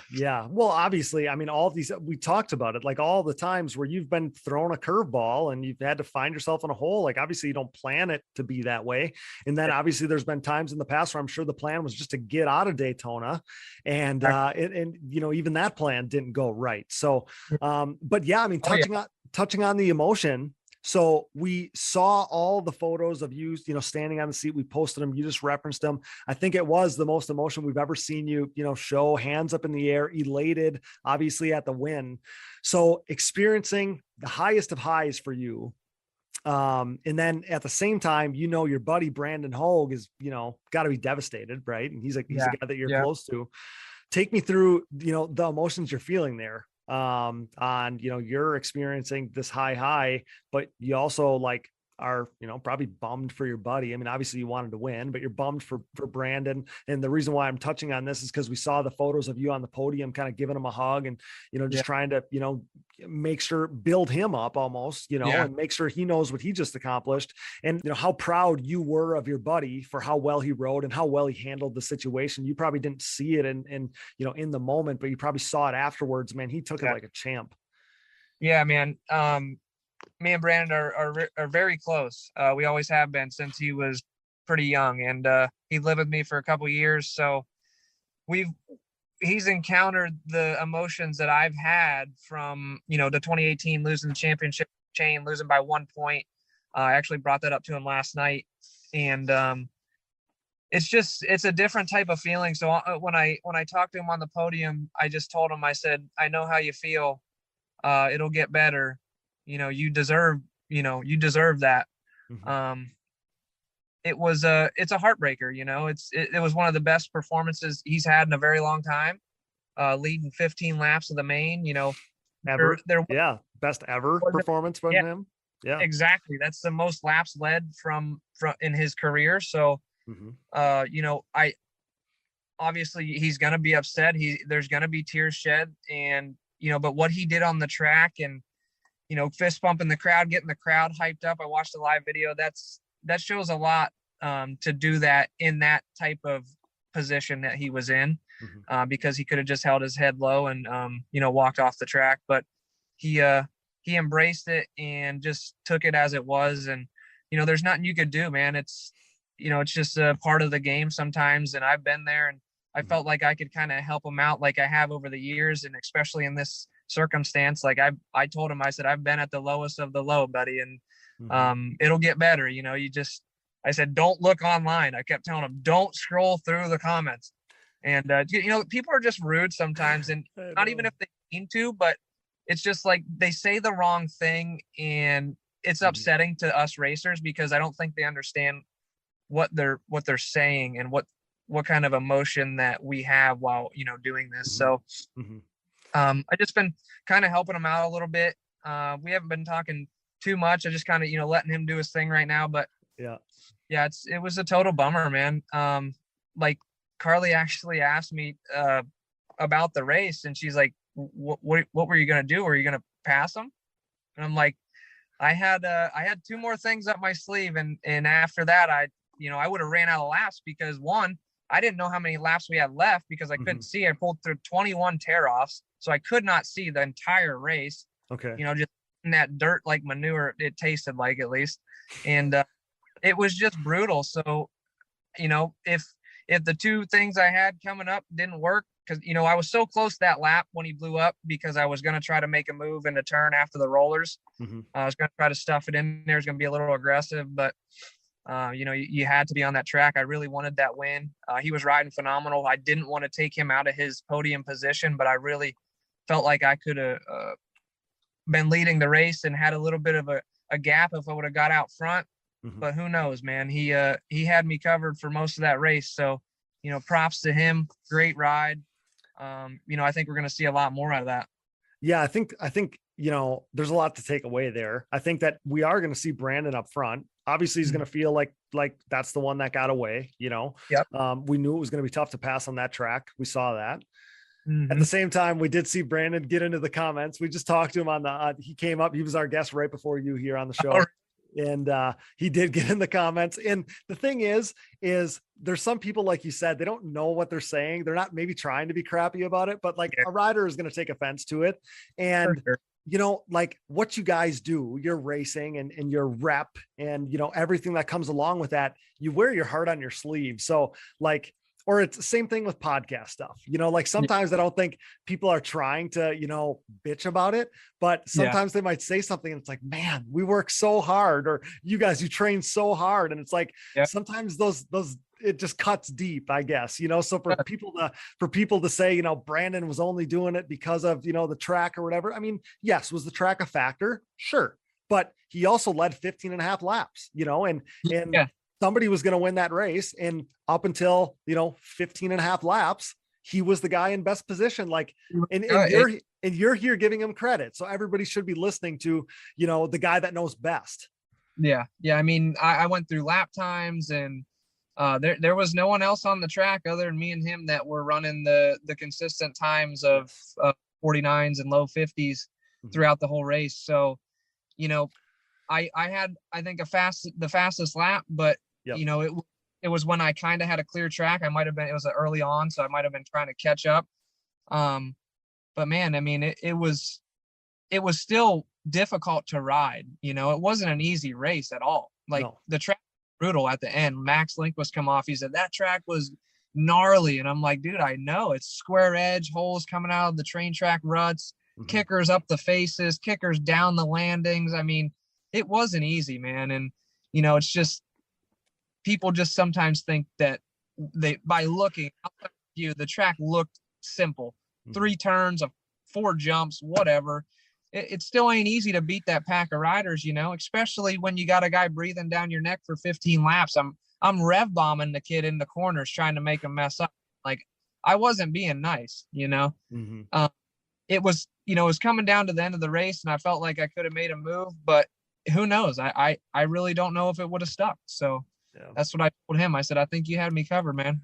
Well, obviously, I mean, all these, we talked about it, like all the times where you've been thrown a curveball and you've had to find yourself in a hole. Like, obviously you don't plan it to be that way. And then obviously there's been times in the past where I'm sure the plan was just to get out of Daytona and even that plan didn't go right. So, but yeah, I mean, touching on the emotion. So we saw all the photos of you, standing on the seat. We posted them. You just referenced them. I think it was the most emotion we've ever seen you, show, hands up in the air, elated, obviously at the win. So experiencing the highest of highs for you. And then at the same time, your buddy, Brandon Hoag is, got to be devastated, right? And he's a guy that you're close to. Take me through, the emotions you're feeling there. You're experiencing this high, but you also are, probably bummed for your buddy. I mean, obviously you wanted to win, but you're bummed for Brandon. And the reason why I'm touching on this is because we saw the photos of you on the podium, kind of giving him a hug and, just trying to, make sure, build him up almost, and make sure he knows what he just accomplished and, how proud you were of your buddy for how well he rode and how well he handled the situation. You probably didn't see it in the moment, but you probably saw it afterwards, man. He took it like a champ. Yeah, man. Me and Brandon are very close. We always have been since he was pretty young, and he lived with me for a couple years. So he's encountered the emotions that I've had from, the 2018 losing the championship chain, losing by 1 point. I actually brought that up to him last night, and it's a different type of feeling. So when I talked to him on the podium, I just told him, I said, I know how you feel. It'll get better. You deserve that. It's a heartbreaker. It was one of the best performances he's had in a very long time, leading 15 laps of the main, ever. Best ever performance from him. Yeah, exactly. That's the most laps led from in his career. So, I obviously he's going to be upset. There's going to be tears shed, and, but what he did on the track and, fist bumping the crowd, getting the crowd hyped up. I watched the live video. That shows a lot, to do that in that type of position that he was in, because he could have just held his head low and, walked off the track, but he embraced it and just took it as it was. And, there's nothing you could do, man. It's just a part of the game sometimes. And I've been there and I felt like I could kind of help him out like I have over the years. And especially in this circumstance, like I told him, I said, I've been at the lowest of the low, buddy. And it'll get better. I said, don't look online. I kept telling him, don't scroll through the comments. And, people are just rude sometimes, and not even if they mean to, but it's just like they say the wrong thing, and it's upsetting to us racers because I don't think they understand what they're saying and what kind of emotion that we have while, doing this. So, I just been kind of helping him out a little bit. We haven't been talking too much. I just kind of, letting him do his thing right now, but it was a total bummer, man. Like Carly actually asked me, about the race, and she's like, what were you going to do? Were you going to pass him? And I'm like, I had 2 more things up my sleeve. And after that, I would have ran out of laps because one, I didn't know how many laps we had left because I couldn't see. I pulled through 21 tear-offs, so I could not see the entire race. Okay. Just in that dirt like manure, it tasted like, at least. And it was just brutal. So, if the 2 things I had coming up didn't work, because, I was so close that lap when he blew up because I was going to try to make a move in the turn after the rollers. I was going to try to stuff it in there. It's going to be a little aggressive, but you had to be on that track. I really wanted that win. He was riding phenomenal. I didn't want to take him out of his podium position, but I really felt like I could have been leading the race and had a little bit of a gap if I would have got out front. But who knows, man? He had me covered for most of that race. So, props to him. Great ride. I think we're going to see a lot more out of that. Yeah, I think, there's a lot to take away there. I think that we are going to see Brandon up front. Obviously he's going to feel like that's the one that got away, Yep. We knew it was going to be tough to pass on that track. We saw that. At the same time, we did see Brandon get into the comments. We just talked to him on he came up, he was our guest right before you here on the show. And he did get in the comments. And the thing is there's some people, like you said, they don't know what they're saying. They're not maybe trying to be crappy about it, but a rider is going to take offense to it. And, what you guys do, your racing and your rep and, everything that comes along with that, you wear your heart on your sleeve. So or it's the same thing with podcast stuff, sometimes I don't think people are trying to, bitch about it, but sometimes they might say something and it's like, man, we work so hard, or you guys, you train so hard. And it's like, sometimes those, it just cuts deep, I guess, so for people to say, Brandon was only doing it because of, the track or whatever. I mean, yes. Was the track a factor? Sure. But he also led 15 and a half laps, and somebody was going to win that race. And up until, 15 and a half laps, he was the guy in best position. And you're here giving him credit. So everybody should be listening to, the guy that knows best. Yeah. Yeah. I mean, I went through lap times and there was no one else on the track other than me and him that were running the consistent times of 49s and low 50s throughout the whole race. So, I had, I think the fastest lap, but it was when I kind of had a clear track. It was early on, so I might've been trying to catch up. But man, I mean, it was still difficult to ride. It wasn't an easy race at all. The track was brutal at the end. Max Lindquist come off. He said that track was gnarly. And I'm like, dude, I know it's square edge, holes coming out of the train track ruts, kickers up the faces, kickers down the landings. I mean, it wasn't easy, man. And, it's just, people just sometimes think that by looking outside view, the track looked simple. 3 turns of 4 jumps, whatever. It still ain't easy to beat that pack of riders, especially when you got a guy breathing down your neck for 15 laps. I'm rev bombing the kid in the corners, trying to make him mess up. I wasn't being nice, it was, it was coming down to the end of the race and I felt like I could have made a move, but who knows? I really don't know if it would have stuck. So that's what I told him. I said, I think you had me covered, man.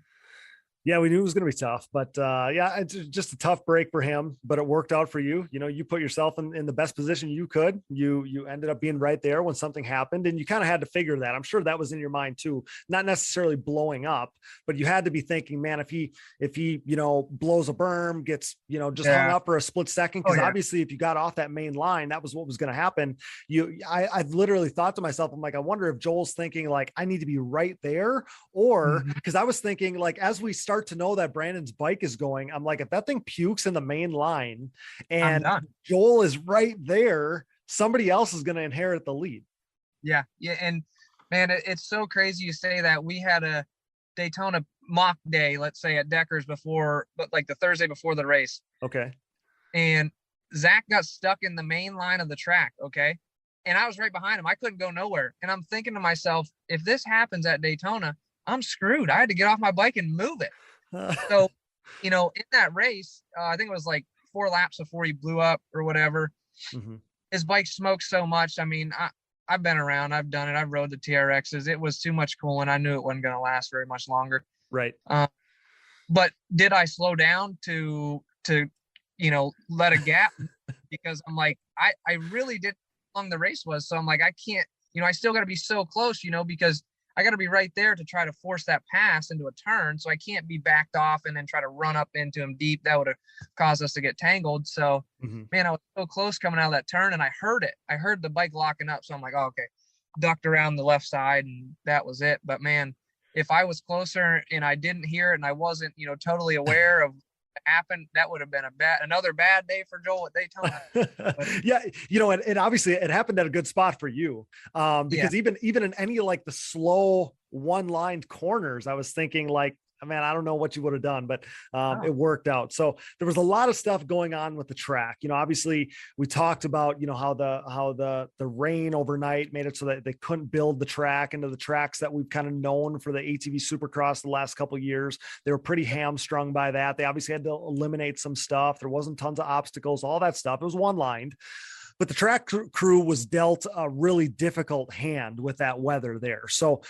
Yeah, we knew it was going to be tough, but it's just a tough break for him, but it worked out for you. You put yourself in the best position you could. You ended up being right there when something happened, and you kind of had to figure that. I'm sure that was in your mind too, not necessarily blowing up, but you had to be thinking, man, if he blows a berm, gets, just hung up for a split second. Cause obviously if you got off that main line, that was what was going to happen. I've literally thought to myself, I'm like, I wonder if Joel's thinking I need to be right there, or cause I was thinking as we start to know that Brandon's bike is going, I'm like, if that thing pukes in the main line and Joel is right there, somebody else is going to inherit the lead. Yeah. And man, it's so crazy you say that. We had a Daytona mock day, let's say at Decker's before, but the Thursday before the race. Okay. And Zach got stuck in the main line of the track. Okay. And I was right behind him. I couldn't go nowhere. And I'm thinking to myself, if this happens at Daytona, I'm screwed. I had to get off my bike and move it. So, in that race, I think it was 4 laps before he blew up or whatever. His bike smoked so much. I mean, I've been around, I've done it. I've rode the TRXs. It was too much coolant. I knew it wasn't going to last very much longer. Right. But did I slow down to let a gap? because I'm like, I really didn't know how long the race was. So I'm like, I can't, I still got to be so close, because I got to be right there to try to force that pass into a turn. So I can't be backed off and then try to run up into him deep. That would have caused us to get tangled. So, man, I was so close coming out of that turn, and I heard it. I heard the bike locking up. So I'm like, oh, okay, ducked around the left side, and that was it. But man, if I was closer and I didn't hear it and I wasn't, totally aware of what happened, that would have been another bad day for Joel at Daytona. Yeah. And obviously it happened at a good spot for you. Because even in any like the slow one-lined corners, I was thinking like, man, I don't know what you would have done, but it worked out. So there was a lot of stuff going on with the track. Obviously we talked about, how the rain overnight made it so that they couldn't build the track into the tracks that we've kind of known for the ATV Supercross the last couple of years. They were pretty hamstrung by that. They obviously had to eliminate some stuff. There wasn't tons of obstacles, all that stuff. It was one-lined. But the track crew was dealt a really difficult hand with that weather there. So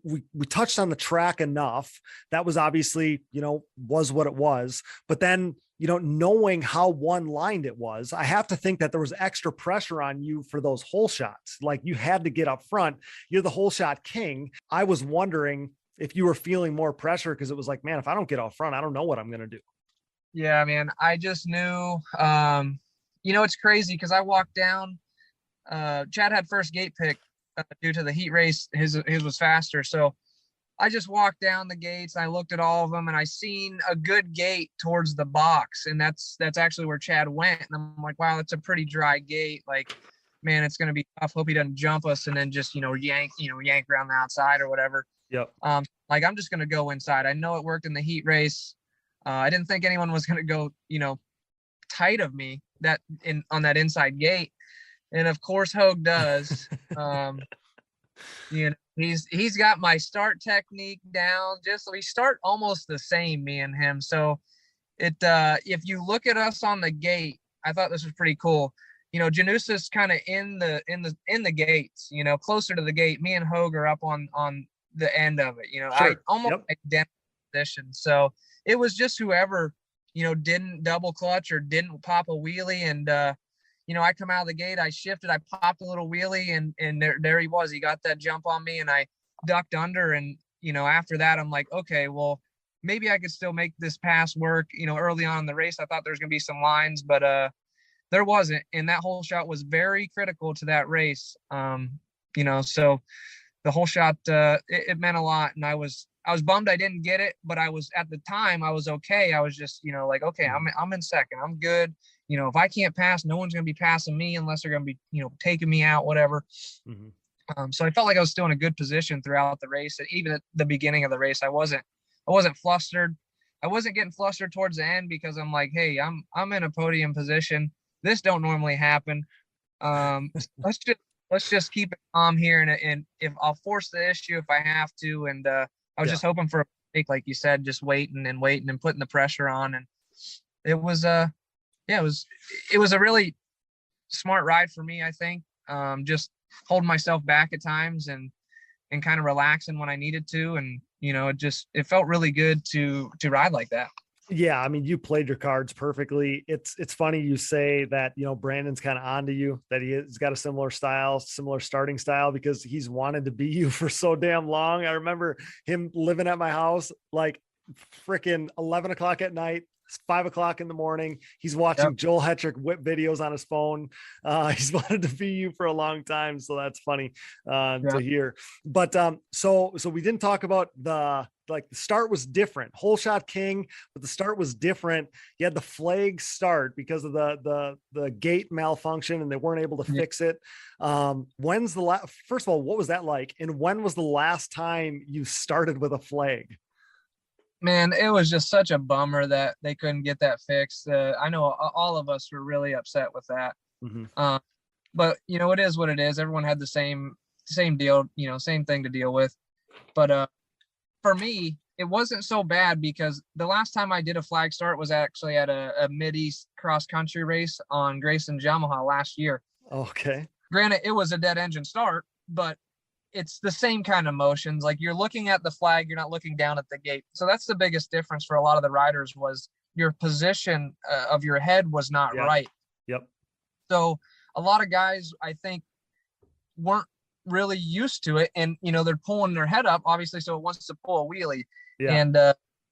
we touched on the track enough. That was obviously, was what it was. But then, knowing how one-lined it was, I have to think that there was extra pressure on you for those hole shots. Like you had to get up front. You're the hole shot king. I was wondering if you were feeling more pressure because it was like, man, if I don't get up front, I don't know what I'm going to do. Yeah, man. I just knew, it's crazy because I walked down, Chad had first gate pick due to the heat race. His was faster. So I just walked down the gates and I looked at all of them and I seen a good gate towards the box. And that's actually where Chad went. And I'm like, wow, that's a pretty dry gate. Like, man, it's going to be tough. Hope he doesn't jump us and then just, yank around the outside or whatever. Yep. Like I'm just going to go inside. I know it worked in the heat race. I didn't think anyone was going to go, tight of me on that inside gate. And of course Hogue does. He's got my start technique down. We start almost the same, me and him. So if you look at us on the gate, I thought this was pretty cool. Janusa's kind of in the gates, closer to the gate. Me and Hogue are up on the end of it. Sure. I almost identical position. So it was just whoever didn't double clutch or didn't pop a wheelie. And, I come out of the gate, I shifted, I popped a little wheelie and there he was. He got that jump on me and I ducked under. And, after that, I'm like, okay, well, maybe I could still make this pass work. Early on in the race, I thought there was going to be some lines, but there wasn't. And that whole shot was very critical to that race. So the whole shot, it meant a lot. And I was bummed I didn't get it, but I was, at the time, I was okay. I was just, like, okay, I'm in second. I'm good. If I can't pass, no one's going to be passing me unless they're going to be, taking me out, whatever. So I felt like I was still in a good position throughout the race. And even at the beginning of the race, I wasn't flustered. I wasn't getting flustered towards the end because I'm like, hey, I'm in a podium position. This don't normally happen. Let's just keep it calm here. And if I'll force the issue if I have to. And I was just hoping for a break, like you said, just waiting and putting the pressure on. And it was it was a really smart ride for me, I think. Just holding myself back at times and kind of relaxing when I needed to. And, it felt really good to ride like that. Yeah. I mean, you played your cards perfectly. It's funny you say that, Brandon's kind of onto you, that he's got a similar starting style, because he's wanted to be you for so damn long. I remember him living at my house, like freaking 11 o'clock at night, 5 o'clock in the morning. He's watching Joel Hetrick whip videos on his phone. He's wanted to be you for a long time. So that's funny to hear. But so we didn't talk about the start was different. Whole shot king, but the start was different. You had the flag start because of the gate malfunction and they weren't able to fix it. When's the first of all, what was that like? And when was the last time you started with a flag? Man, it was just such a bummer that they couldn't get that fixed. I know all of us were really upset with that. But it is what it is. Everyone had the same deal, same thing to deal with. But for me, it wasn't so bad because the last time I did a flag start was actually at a Mid-East cross country race on Grayson Yamaha last year. Okay. Granted, it was a dead engine start, but it's the same kind of motions. Like you're looking at the flag, you're not looking down at the gate. So that's the biggest difference for a lot of the riders was your position of your head was not right. Yep. So a lot of guys, I think, weren't really used to it, and they're pulling their head up, obviously, so it wants to pull a wheelie. And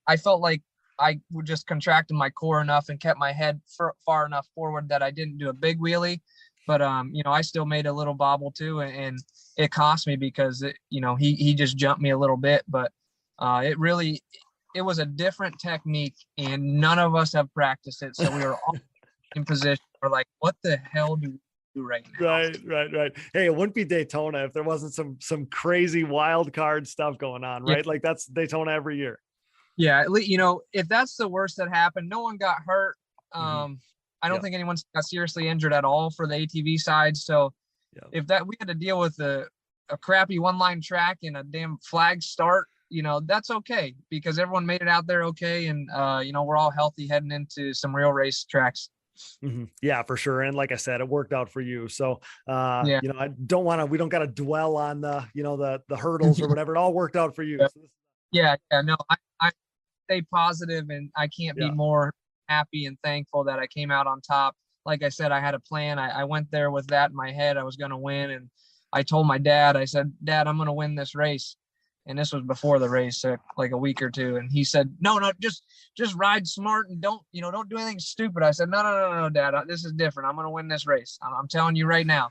I felt like I would just contracted my core enough and kept my head far enough forward that I didn't do a big wheelie. But I still made a little bobble too, and it cost me because he just jumped me a little bit. But it was a different technique, and none of us have practiced it, so we were all in position. We're like, what the hell do we do right now? Right. Hey, it wouldn't be Daytona if there wasn't some crazy wild card stuff going on, right? Like that's Daytona every year. Yeah, if that's the worst that happened, no one got hurt. I don't think anyone got seriously injured at all for the ATV side. So if we had to deal with a crappy one-line track and a damn flag start, that's okay, because everyone made it out there okay. And, we're all healthy heading into some real race tracks. Yeah, for sure. And like I said, it worked out for you. So, I don't want to, we don't got to dwell on the hurdles or whatever. It all worked out for you. No, I stay positive, and I can't be more happy and thankful that I came out on top. Like I said, I had a plan. I went there with that in my head. I was going to win. And I told my dad, I said, Dad, I'm going to win this race. And this was before the race, like a week or two. And he said, no, just ride smart and don't do anything stupid. I said, no, Dad, this is different. I'm going to win this race. I'm telling you right now.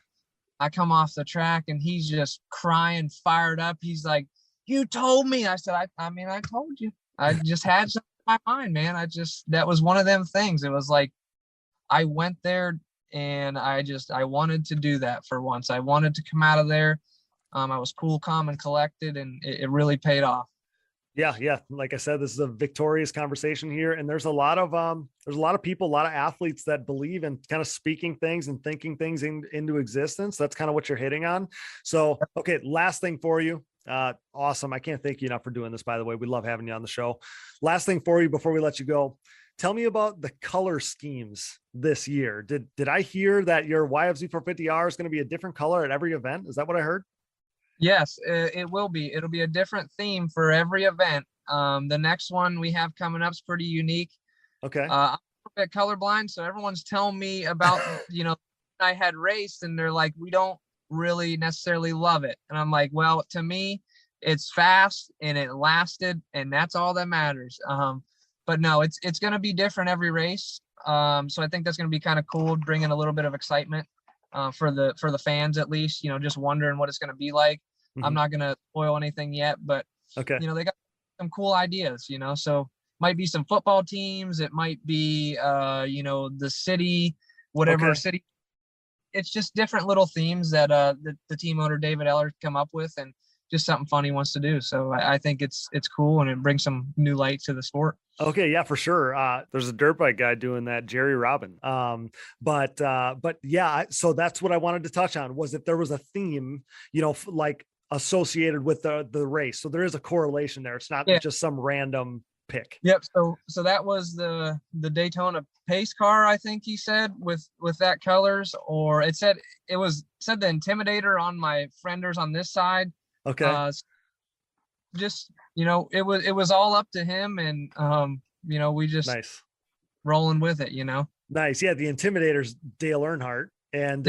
I come off the track and he's just crying, fired up. He's like, you told me. I said, I told you. I just had something in my mind, man. That was one of them things. It was like, I went there and I wanted to do that for once. I wanted to come out of there. I was cool, calm, and collected, and it really paid off. Yeah. Like I said, this is a victorious conversation here. And there's a lot of people, a lot of athletes that believe in kind of speaking things and thinking things into existence. That's kind of what you're hitting on. So, okay. Last thing for you. Awesome. I can't thank you enough for doing this, by the way. We love having you on the show. Last thing for you before we let you go. Tell me about the color schemes this year. Did I hear that your YFZ 450R is going to be a different color at every event? Is that what I heard? Yes, it will be. It'll be a different theme for every event. The next one we have coming up is pretty unique. Okay. I'm a bit colorblind, so everyone's telling me about, I had raced, and they're like, we don't really necessarily love it. And I'm like, well, to me, it's fast and it lasted, and that's all that matters. But no, it's going to be different every race. So I think that's going to be kind of cool, bringing a little bit of excitement. For the fans, at least, just wondering what it's going to be like. I'm not going to spoil anything yet, but okay. They got some cool ideas, so might be some football teams. It might be, the city, whatever city. It's just different little themes that the team owner, David Eller, come up with, and just something fun he wants to do. So I think it's cool, and it brings some new light to the sport. Okay. Yeah, for sure. There's a dirt bike guy doing that, Jerry Robin. But yeah, so that's what I wanted to touch on, was if there was a theme, like associated with the race. So there is a correlation there. It's not just some random pick. Yep. So that was the Daytona pace car, I think he said, with that colors, or it said the Intimidator on my fenders on this side. Okay. Just it was all up to him, and we just nice rolling with it. Nice. Yeah, the Intimidator's Dale Earnhardt, and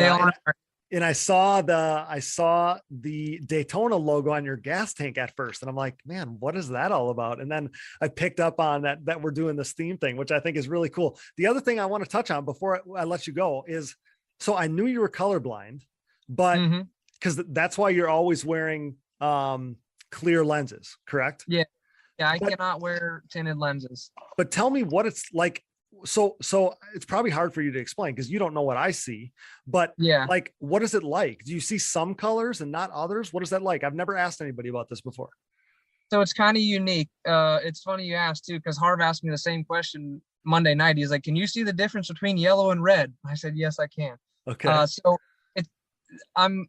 and I saw the Daytona logo on your gas tank at first, and I'm like, man, what is that all about? And then I picked up on that we're doing this theme thing, which I think is really cool. The other thing I want to touch on before I let you go is, so I knew you were colorblind, but because that's why you're always wearing clear lenses, correct? Yeah, I cannot wear tinted lenses. But tell me what it's like. So it's probably hard for you to explain because you don't know what I see, but like, what is it like? Do you see some colors and not others? What is that like? I've never asked anybody about this before. So it's kind of unique. It's funny you asked too, because Harv asked me the same question Monday night. He's like, can you see the difference between yellow and red? I said, yes, I can. Okay. So I'm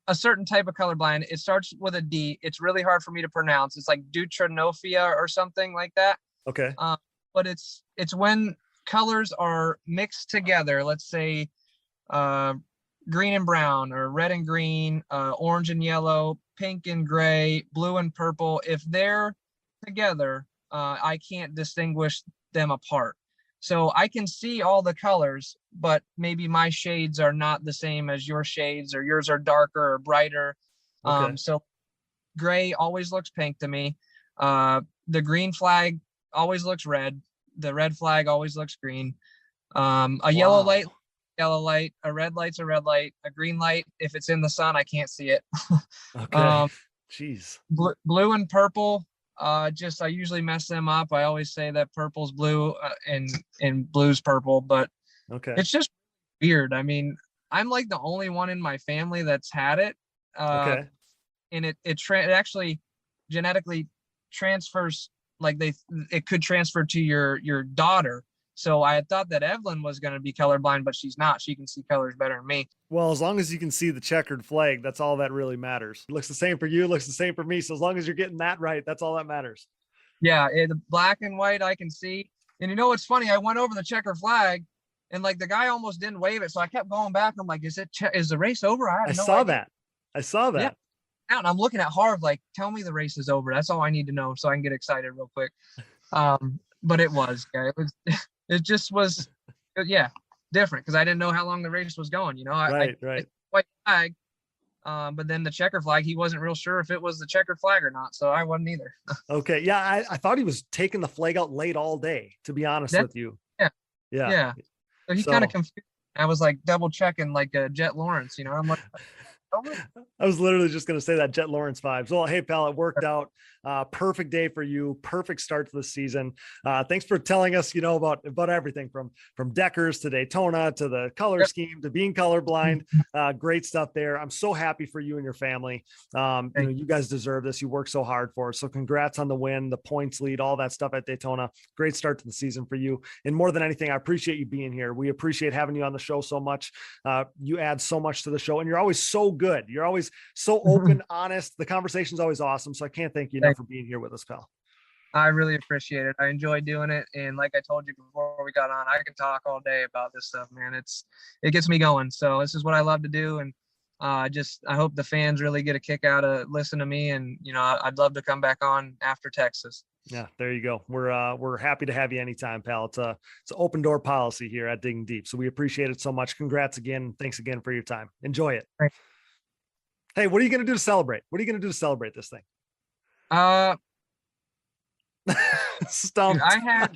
a certain type of colorblind. It starts with a D. It's really hard for me to pronounce. It's like deuteranopia or something like that. Okay. But it's when colors are mixed together. Let's say green and brown, or red and green, orange and yellow, pink and gray, blue and purple. If they're together, I can't distinguish them apart. So I can see all the colors, but maybe my shades are not the same as your shades, or yours are darker or brighter. Okay. So gray always looks pink to me. The green flag always looks red. The red flag always looks green. A yellow light, a red light's a red light, a green light, if it's in the sun, I can't see it. Okay. Jeez. Blue and purple, I usually mess them up. I always say that purple's blue and blue's purple, but okay, it's just weird. I mean, I'm like the only one in my family that's had it. Okay. And it actually genetically transfers, like it could transfer to your daughter. So I had thought that Evelyn was going to be colorblind, but she's not. She can see colors better than me. Well, as long as you can see the checkered flag, that's all that really matters. It looks the same for you, it looks the same for me. So as long as you're getting that right, that's all that matters. Yeah, the black and white I can see. And you know what's funny? I went over the checker flag, and like the guy almost didn't wave it, so I kept going back. I'm like, is the race over? I saw that. Yeah. And I'm looking at Harv like, tell me the race is over. That's all I need to know, so I can get excited real quick. But it was, yeah, it just was, yeah, different because I didn't know how long the race was going. Right. White flag, but then the checker flag, he wasn't real sure if it was the checker flag or not, so I wasn't either. Okay, yeah, I thought he was taking the flag out late all day, to be honest with you. Yeah. So he kind of confused. I was like double checking like Jet Lawrence, I'm like. I was literally just going to say that Jet Lawrence vibes. Well, hey, pal, it worked out. Perfect day for you. Perfect start to the season. Thanks for telling us, about everything from Deckers to Daytona to the color scheme to being colorblind. Great stuff there. I'm so happy for you and your family. You guys deserve this. You work so hard for it. So congrats on the win, the points lead, all that stuff at Daytona. Great start to the season for you. And more than anything, I appreciate you being here. We appreciate having you on the show so much. You add so much to the show, and you're always so good. You're always so open, honest. The conversation's always awesome. So I can't thank you enough for being here with us, pal. I really appreciate it. I enjoy doing it. And like I told you before we got on, I can talk all day about this stuff, man. It gets me going. So this is what I love to do. And I hope the fans really get a kick out of listening to me. And, I'd love to come back on after Texas. Yeah, there you go. We're happy to have you anytime, pal. It's an open door policy here at Digging Deep. So we appreciate it so much. Congrats again. Thanks again for your time. Enjoy it. Thanks. Hey, what are you going to do to celebrate? What are you going to do to celebrate this thing? Stumped. I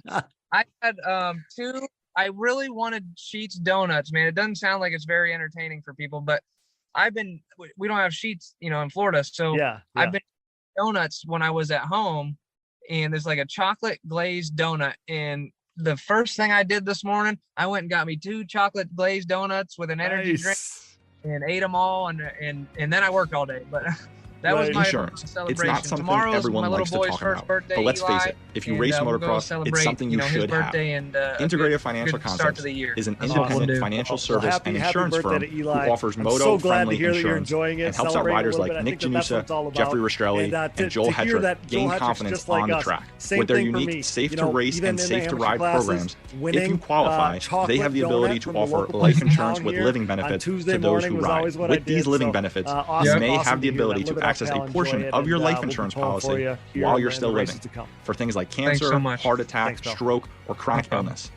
had two. I really wanted Sheets donuts, man. It doesn't sound like it's very entertaining for people, but we don't have Sheets, in Florida. So yeah. I've been donuts when I was at home, and there's like a chocolate glazed donut. And the first thing I did this morning, I went and got me 2 chocolate glazed donuts with an energy drink. And ate them all, and then I worked all day. But that was my insurance. celebration. It's not something Tomorrow's everyone my little likes to boy's talk first about. birthday, But let's face it, if you race motocross, it's something you should have. Integrated Financial Concepts is an independent financial service and insurance firm who offers moto-friendly insurance and helps out riders like Nick Janusa, Jeffrey Rastrelli, and Joel Hetrick gain confidence on the track. With their unique Safe to Race and Safe to Ride programs, if you qualify, they have the ability to offer life insurance with living benefits to those who ride. With these living benefits, you may have the ability to access a portion of your life insurance policy while you're still living for things like cancer, heart attack, stroke, or chronic illness.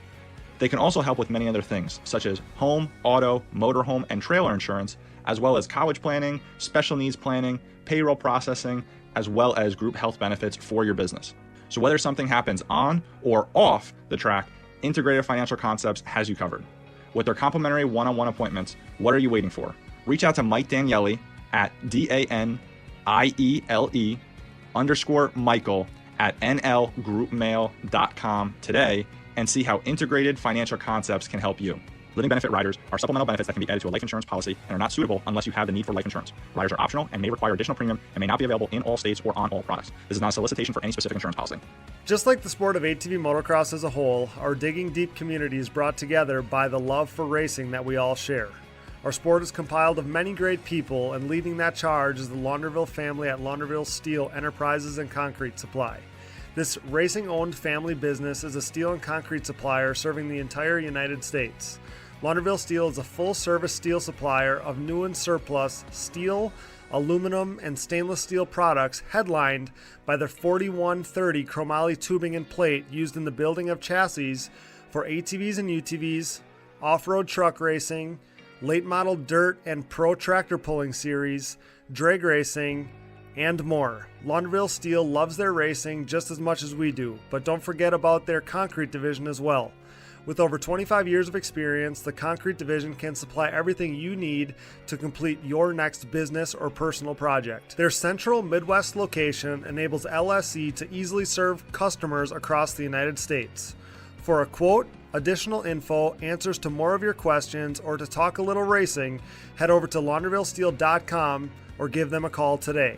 They can also help with many other things, such as home, auto, motorhome, and trailer insurance, as well as college planning, special needs planning, payroll processing, as well as group health benefits for your business. So whether something happens on or off the track, Integrated Financial Concepts has you covered. With their complimentary one-on-one appointments, what are you waiting for? Reach out to Mike Daniele at DANIELE_Michael at nlgroupmail.com today and see how Integrated Financial Concepts can help you. Living benefit riders are supplemental benefits that can be added to a life insurance policy and are not suitable unless you have the need for life insurance. Riders are optional and may require additional premium and may not be available in all states or on all products. This is not a solicitation for any specific insurance policy. Just like the sport of ATV motocross as a whole, our Digging Deep community is brought together by the love for racing that we all share. Our sport is compiled of many great people, and leading that charge is the Launderville family at Launderville Steel Enterprises and Concrete Supply. This racing-owned family business is a steel and concrete supplier serving the entire United States. Launderville Steel is a full-service steel supplier of new and surplus steel, aluminum, and stainless steel products, headlined by their 4130 chromoly tubing and plate used in the building of chassis for ATVs and UTVs, off-road truck racing, late model dirt and pro tractor pulling series, drag racing, and more. Launderville Steel loves their racing just as much as we do, but don't forget about their concrete division as well. With over 25 years of experience, the concrete division can supply everything you need to complete your next business or personal project. Their central Midwest location enables LSE to easily serve customers across the United States. For a quote, additional info, answers to more of your questions, or to talk a little racing, head over to laundervillesteel.com or give them a call today.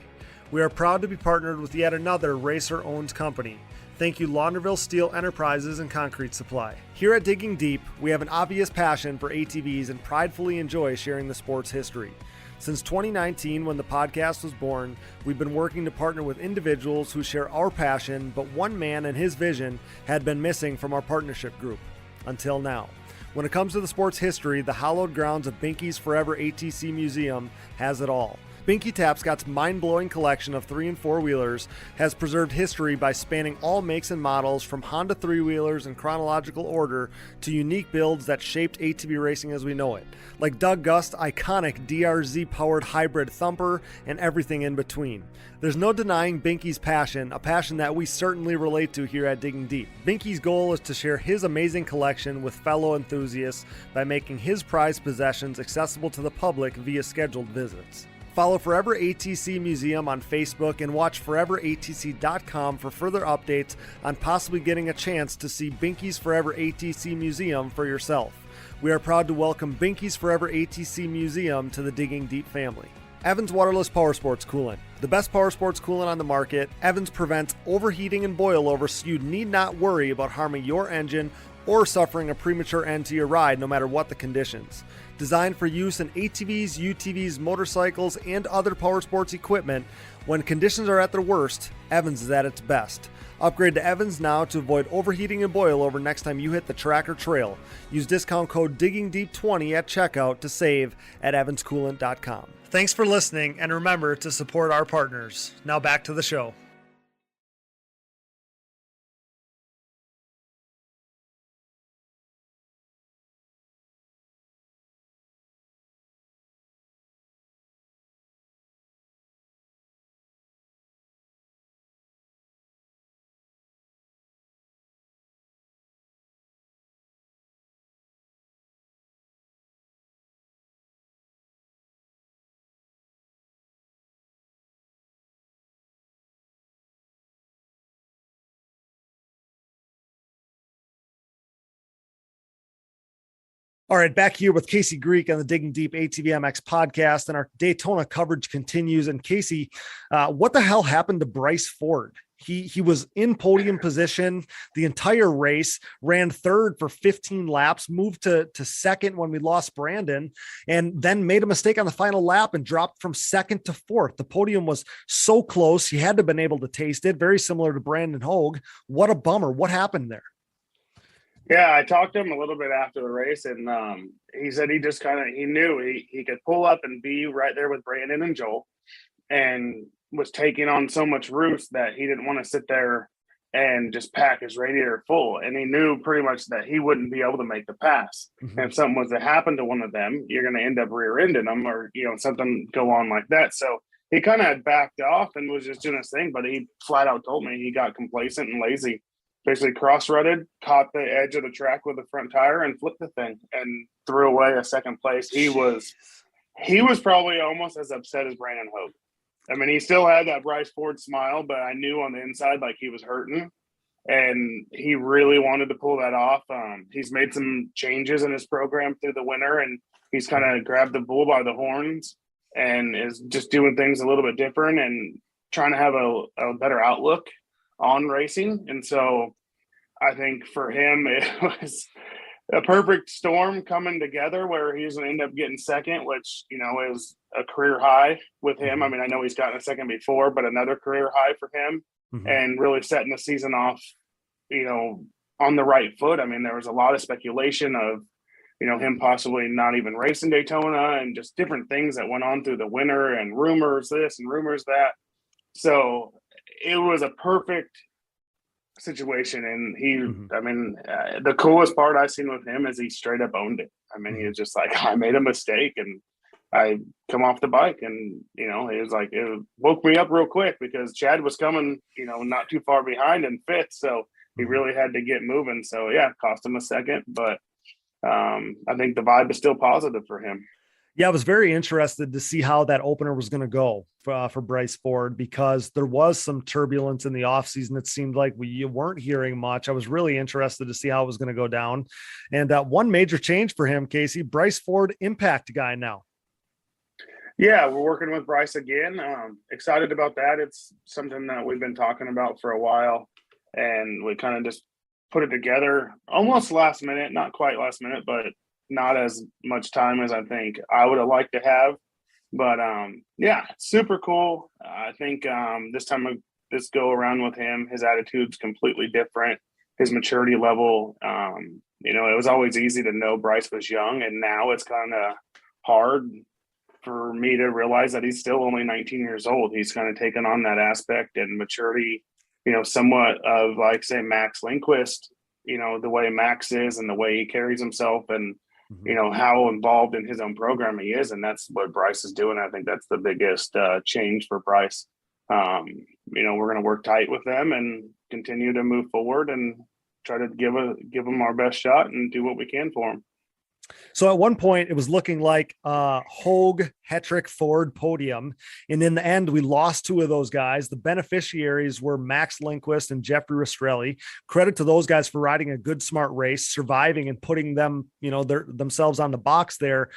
We are proud to be partnered with yet another racer-owned company. Thank you, Launderville Steel Enterprises and Concrete Supply. Here at Digging Deep, we have an obvious passion for ATVs and pridefully enjoy sharing the sport's history. Since 2019, when the podcast was born, we've been working to partner with individuals who share our passion, but one man and his vision had been missing from our partnership group. Until now. When it comes to the sport's history, the hallowed grounds of Binky's Forever ATC Museum has it all. Binky Tapscott's mind-blowing collection of 3 and 4-wheelers has preserved history by spanning all makes and models, from Honda 3-wheelers in chronological order to unique builds that shaped ATV racing as we know it, like Doug Gust's iconic DRZ-powered hybrid thumper and everything in between. There's no denying Binky's passion, a passion that we certainly relate to here at Digging Deep. Binky's goal is to share his amazing collection with fellow enthusiasts by making his prized possessions accessible to the public via scheduled visits. Follow Forever ATC Museum on Facebook and watch foreveratc.com for further updates on possibly getting a chance to see Binky's Forever ATC Museum for yourself. We are proud to welcome Binky's Forever ATC Museum to the Digging Deep family. Evans Waterless Power Sports Coolant. The best power sports coolant on the market, Evans prevents overheating and boilover, so you need not worry about harming your engine or suffering a premature end to your ride, no matter what the conditions. Designed for use in ATVs, UTVs, motorcycles, and other power sports equipment, when conditions are at their worst, Evans is at its best. Upgrade to Evans now to avoid overheating and boilover next time you hit the track or trail. Use discount code DIGGINGDEEP20 at checkout to save at evanscoolant.com. Thanks for listening, and remember to support our partners. Now back to the show. All right, back here with Casey Greek on the Digging Deep ATVMX podcast, and our Daytona coverage continues. And Casey, what the hell happened to Bryce Ford? He was in podium position the entire race, ran third for 15 laps, moved to second when we lost Brandon, and then made a mistake on the final lap and dropped from second to fourth. The podium was so close. He had to have been able to taste it, very similar to Brandon Hogue. What a bummer. What happened there? Yeah, I talked to him a little bit after the race, and he said he just he knew he could pull up and be right there with Brandon and Joel, and was taking on so much roost that he didn't want to sit there and just pack his radiator full. And he knew pretty much that he wouldn't be able to make the pass. Mm-hmm. And if something was to happen to one of them, you're going to end up rear-ending them, or something go on like that. So he kind of backed off and was just doing his thing, but he flat out told me he got complacent and lazy. Basically cross-rutted, caught the edge of the track with the front tire and flipped the thing and threw away a second place. He was probably almost as upset as Brandon Hogue. I mean, he still had that Bryce Ford smile, but I knew on the inside like he was hurting, and he really wanted to pull that off. He's made some changes in his program through the winter, and he's kind of grabbed the bull by the horns and is just doing things a little bit different and trying to have a better outlook on racing. And so I think for him, it was a perfect storm coming together where he's going to end up getting second, which, is a career high with him. I mean, I know he's gotten a second before, but another career high for him, and really setting the season off, on the right foot. I mean, there was a lot of speculation of, him possibly not even racing Daytona and just different things that went on through the winter and rumors this and rumors that. So it was a perfect situation. And he, I mean, the coolest part I've seen with him is he straight up owned it. I mean, he was just like, I made a mistake and I come off the bike, and, you know, he was like, it woke me up real quick because Chad was coming, you know, not too far behind in fifth. So he really had to get moving. So yeah, it cost him a second, but I think the vibe is still positive for him. Yeah, I was very interested to see how that opener was going to go for Bryce Ford, because there was some turbulence in the offseason. It seemed like you weren't hearing much. I was really interested to see how it was going to go down. And one major change for him, Casey, Bryce Ford impact guy now. Yeah, we're working with Bryce again. Excited about that. It's something that we've been talking about for a while, and we kind of just put it together almost last minute, not quite last minute, but not as much time as I think I would have liked to have. But yeah, super cool. I think this go around with him, his attitude's completely different. His maturity level, you know, it was always easy to know Bryce was young, and now it's kind of hard for me to realize that he's still only 19 years old. He's kind of taken on that aspect and maturity, you know, somewhat of, like, say, Max Lindquist, you know, the way Max is and the way he carries himself, and you know, how involved in his own program he is. And that's what Bryce is doing. I think that's the biggest change for Bryce. You know, we're going to work tight with them and continue to move forward and try to give them our best shot and do what we can for them. So at one point it was looking like Hogue, Hetrick, Ford podium. And in the end, we lost two of those guys. The beneficiaries were Max Lindquist and Jeffrey Rastrelli. Credit to those guys for riding a good, smart race, surviving and putting them, you know, themselves on the box there.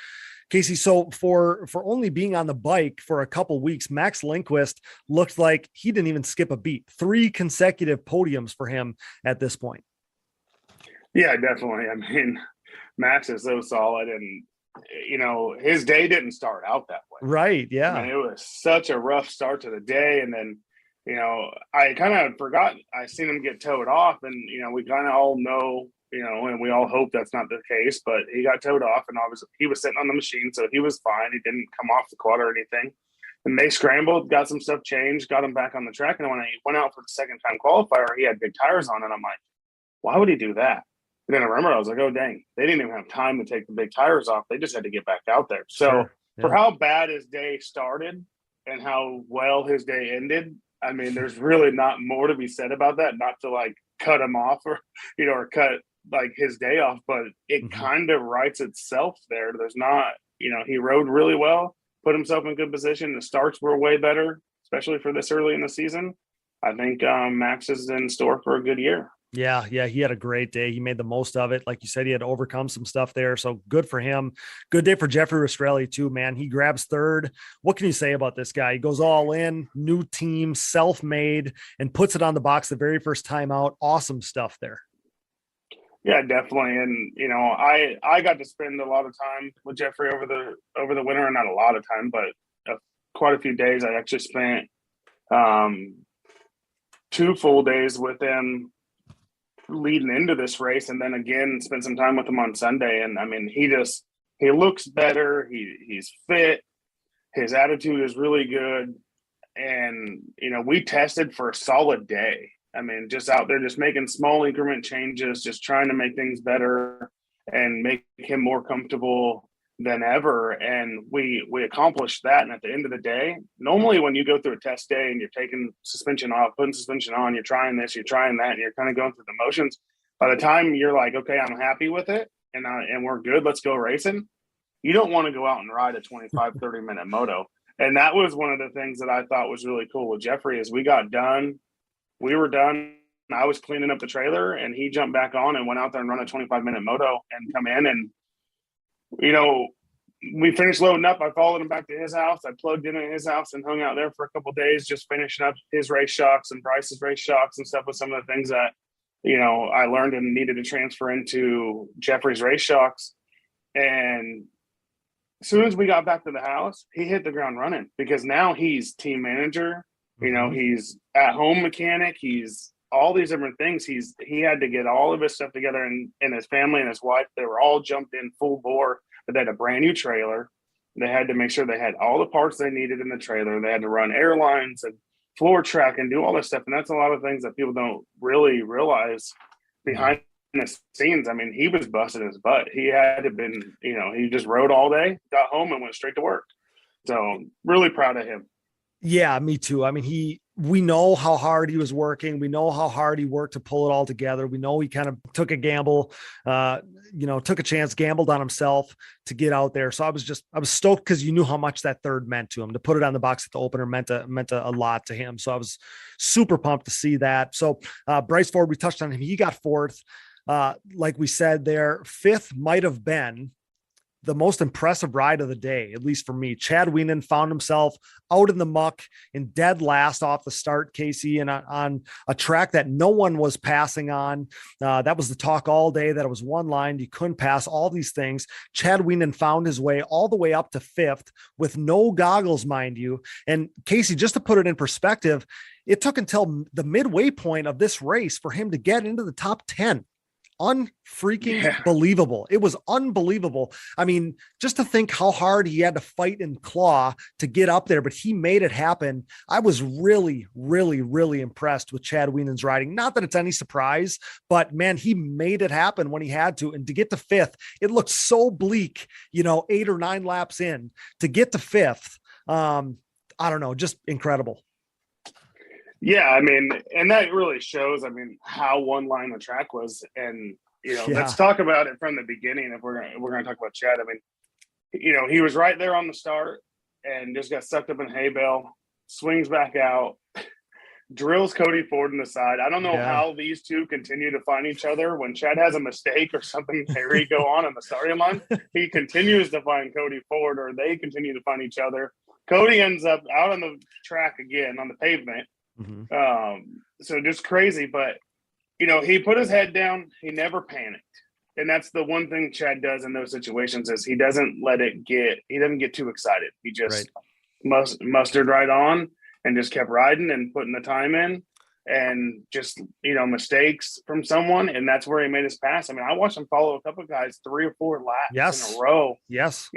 Casey, so for only being on the bike for a couple weeks, Max Lindquist looked like he didn't even skip a beat. 3 consecutive podiums for him at this point. Yeah, definitely. I mean, Max is so solid, and, you know, his day didn't start out that way. Right. Yeah. I mean, it was such a rough start to the day. And then, you know, I kind of forgot, I seen him get towed off, and, you know, we kind of all know, you know, and we all hope that's not the case, but he got towed off, and he was sitting on the machine. So he was fine. He didn't come off the quad or anything. And they scrambled, got some stuff changed, got him back on the track. And when he went out for the second time qualifier, he had big tires on, and I'm like, why would he do that? And then I remember, I was like, oh, dang, they didn't even have time to take the big tires off. They just had to get back out there. So Sure. Yeah. For how bad his day started and how well his day ended, I mean, there's really not more to be said about that, not to, like, cut him off or, you know, or cut, like, his day off, but it kind of writes itself there. There's not, you know, he rode really well, put himself in good position. The starts were way better, especially for this early in the season. I think Max is in store for a good year. Yeah. He had a great day. He made the most of it. Like you said, he had to overcome some stuff there. So good for him. Good day for Jeffrey Rastrelli too, man. He grabs third. What can you say about this guy? He goes all in, new team, self-made, and puts it on the box the very first time out. Awesome stuff there. Yeah, definitely. And, you know, I got to spend a lot of time with Jeffrey over the winter, not a lot of time, but quite a few days. I actually spent 2 full days with him leading into this race, and then again spent some time with him on Sunday. And I mean, he looks better. He's fit. His attitude is really good. And, you know, we tested for a solid day. I mean, just out there, just making small increment changes, just trying to make things better and make him more comfortable than ever. And we accomplished that. And at the end of the day, normally when you go through a test day and you're taking suspension off, putting suspension on, you're trying this, you're trying that, and you're kind of going through the motions. By the time you're like, okay, I'm happy with it and we're good, let's go racing, you don't want to go out and ride a 25, 30-minute moto. And that was one of the things that I thought was really cool with Jeffrey is we got done. We were done. I was cleaning up the trailer, and he jumped back on and went out there and run a 25-minute moto and come in. And, you know, we finished loading up. I followed him back to his house. I plugged in at his house and hung out there for a couple of days, just finishing up his race shocks and Bryce's race shocks and stuff with some of the things that, you know, I learned and needed to transfer into Jeffrey's race shocks. And as soon as we got back to the house, he hit the ground running because now he's team manager. You know, he's at home mechanic. He's all these different things. He had to get all of his stuff together, and his family and his wife, they were all jumped in full bore, but they had a brand new trailer. They had to make sure they had all the parts they needed in the trailer. They had to run airlines and floor track and do all this stuff. And that's a lot of things that people don't really realize behind the scenes. I mean, he was busting his butt. He had to been, he just rode all day, got home and went straight to work. So really proud of him. Yeah, me too. I mean, we know how hard he was working. We know how hard he worked to pull it all together. We know he kind of took a gamble, took a chance, gambled on himself to get out there. So I was stoked because you knew how much that third meant to him. To put it on the box at the opener meant a lot to him. So I was super pumped to see that. So Bryce Ford, we touched on him. He got fourth. Like we said there, fifth might have been the most impressive ride of the day, at least for me. Chad Wienen found himself out in the muck in dead last off the start, Casey, and on a track that no one was passing on. That was the talk all day, that it was one line. You couldn't pass, all these things. Chad Wienen found his way all the way up to fifth with no goggles, mind you. And Casey, just to put it in perspective, it took until the midway point of this race for him to get into the top 10. Unfreaking believable. It was unbelievable. I mean, just to think how hard he had to fight and claw to get up there, but he made it happen. I was really, really, really impressed with Chad Wienen's riding. Not that it's any surprise, but man, he made it happen when he had to. And to get to fifth, it looked so bleak, 8 or 9 laps in. To get to fifth, I don't know, just incredible. Yeah, I mean, and that really shows, how one line the track was. And, let's talk about it from the beginning if we're going to talk about Chad. I mean, he was right there on the start and just got sucked up in hay bale, swings back out, drills Cody Ford in the side. I don't know how these two continue to find each other. When Chad has a mistake or something hairy go on the starting line, he continues to find Cody Ford, or they continue to find each other. Cody ends up out on the track again on the pavement. Mm-hmm. So just crazy, but he put his head down. He never panicked, and that's the one thing Chad does in those situations is he doesn't get too excited. He just mustered right on and just kept riding and putting the time in, and just mistakes from someone, and that's where he made his pass. I mean, I watched him follow a couple of guys 3 or 4 laps in a row. Yes,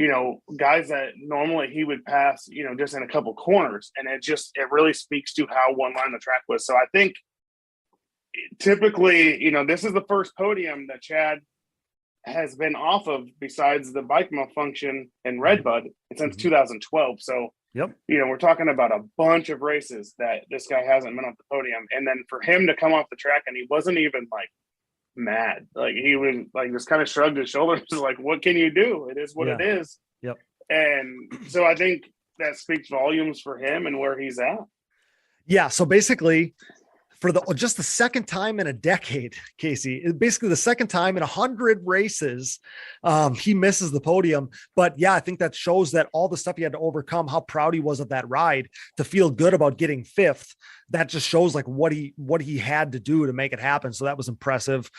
guys that normally he would pass, just in a couple corners, and it really speaks to how one line the track was. So I think typically, this is the first podium that Chad has been off of besides the bike malfunction in Redbud since 2012. So. Yep. We're talking about a bunch of races that this guy hasn't been off the podium. And then for him to come off the track and he wasn't even mad. He was just kind of shrugged his shoulders like, what can you do? It is what it is. Yep. And so I think that speaks volumes for him and where he's at. Yeah. So basically for just the second time in a decade, Casey, basically the second time in 100 races, he misses the podium. But yeah, I think that shows that all the stuff he had to overcome, how proud he was of that ride to feel good about getting fifth. That just shows what he had to do to make it happen. So that was impressive.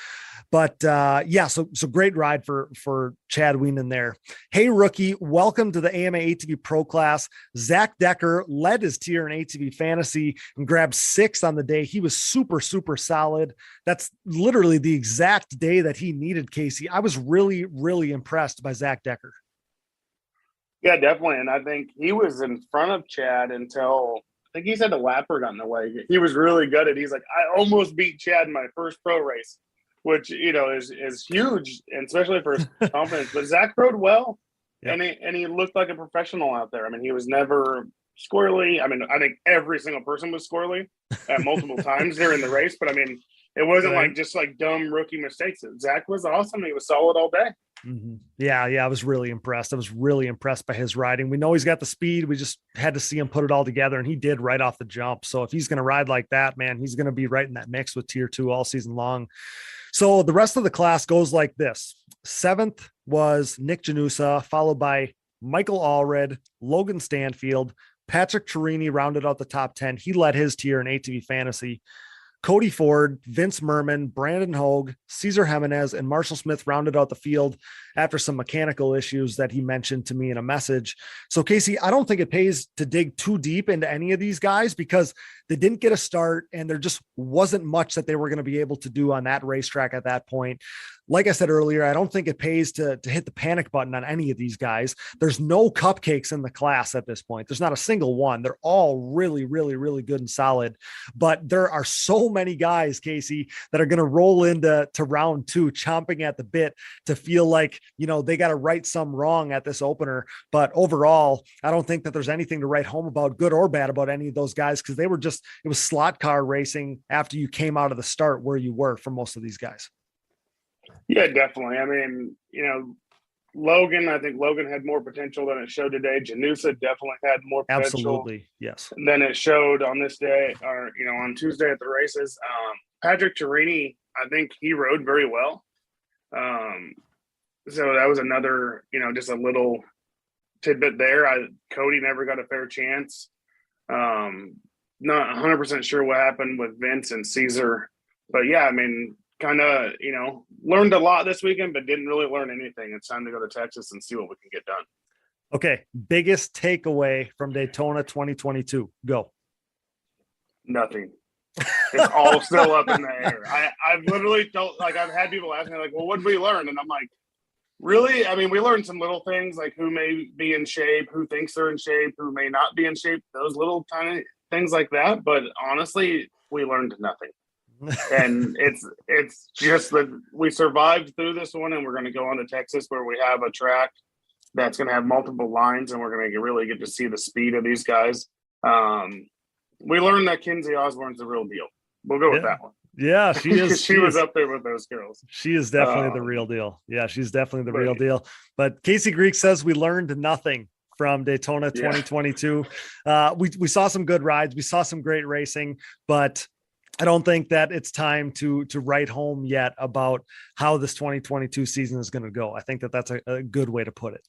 But so great ride for Chad Wienen there. Hey, rookie, welcome to the AMA ATV Pro Class. Zach Decker led his tier in ATV Fantasy and grabbed 6th on the day. He was super, super solid. That's literally the exact day that he needed, Casey. I was really, really impressed by Zach Decker. Yeah, definitely. And I think he was in front of Chad until I think he said the lapper got in the way. He was really good at. He's like, I almost beat Chad in my first pro race, which is huge, and especially for his confidence. But Zach rode well, and he looked like a professional out there. I mean, he was never squirrely. I mean, I think every single person was squirrely at multiple times during the race, but I mean, it wasn't just dumb rookie mistakes. Zach was awesome. He was solid all day. Mm-hmm. Yeah. I was really impressed. I was really impressed by his riding. We know he's got the speed. We just had to see him put it all together, and he did right off the jump. So if he's going to ride like that, man, he's going to be right in that mix with tier 2 all season long. So the rest of the class goes like this. 7th was Nick Janusa, followed by Michael Allred, Logan Stanfield, Patrick Turini rounded out the top 10. He led his tier in ATV Fantasy. Cody Ford, Vince Merman, Brandon Hogue, Cesar Jimenez, and Marshall Smith rounded out the field after some mechanical issues that he mentioned to me in a message. So, Casey, I don't think it pays to dig too deep into any of these guys because they didn't get a start, and there just wasn't much that they were going to be able to do on that racetrack at that point. Like I said earlier, I don't think it pays to hit the panic button on any of these guys. There's no cupcakes in the class at this point. There's not a single one. They're all really, really, really good and solid. But there are so many guys, Casey, that are going to roll into round 2, chomping at the bit to feel like, they got to right some wrong at this opener. But overall, I don't think that there's anything to write home about, good or bad, about any of those guys, because it was slot car racing after you came out of the start where you were for most of these guys. Yeah, definitely. I mean, I think Logan had more potential than it showed today. Janusa definitely had more potential. Absolutely, yes. Than it showed on this day, or on Tuesday at the races. Patrick Torini, I think he rode very well. So that was another, just a little tidbit there. Cody never got a fair chance. Not 100% sure what happened with Vince and Caesar, but yeah, I mean, kind of, learned a lot this weekend, but didn't really learn anything. It's time to go to Texas and see what we can get done. Okay. Biggest takeaway from Daytona 2022. Go. Nothing. It's all still up in the air. I've literally felt like I've had people ask me like, well, what did we learn? And I'm like, really? I mean, we learned some little things like who may be in shape, who thinks they're in shape, who may not be in shape, those little tiny things like that. But honestly, we learned nothing. And it's just that we survived through this one, and we're going to go on to Texas where we have a track that's going to have multiple lines, and we're going to really get to see the speed of these guys. We learned that Kinsey Osborne's the real deal. We'll go with that one. Yeah, she is. she was up there with those girls. She is definitely the real deal. Yeah, she's definitely the real deal. But Casey Greek says we learned nothing from Daytona 2022. We saw some good rides. We saw some great racing, but I don't think that it's time to write home yet about how this 2022 season is going to go. I think that that's a good way to put it.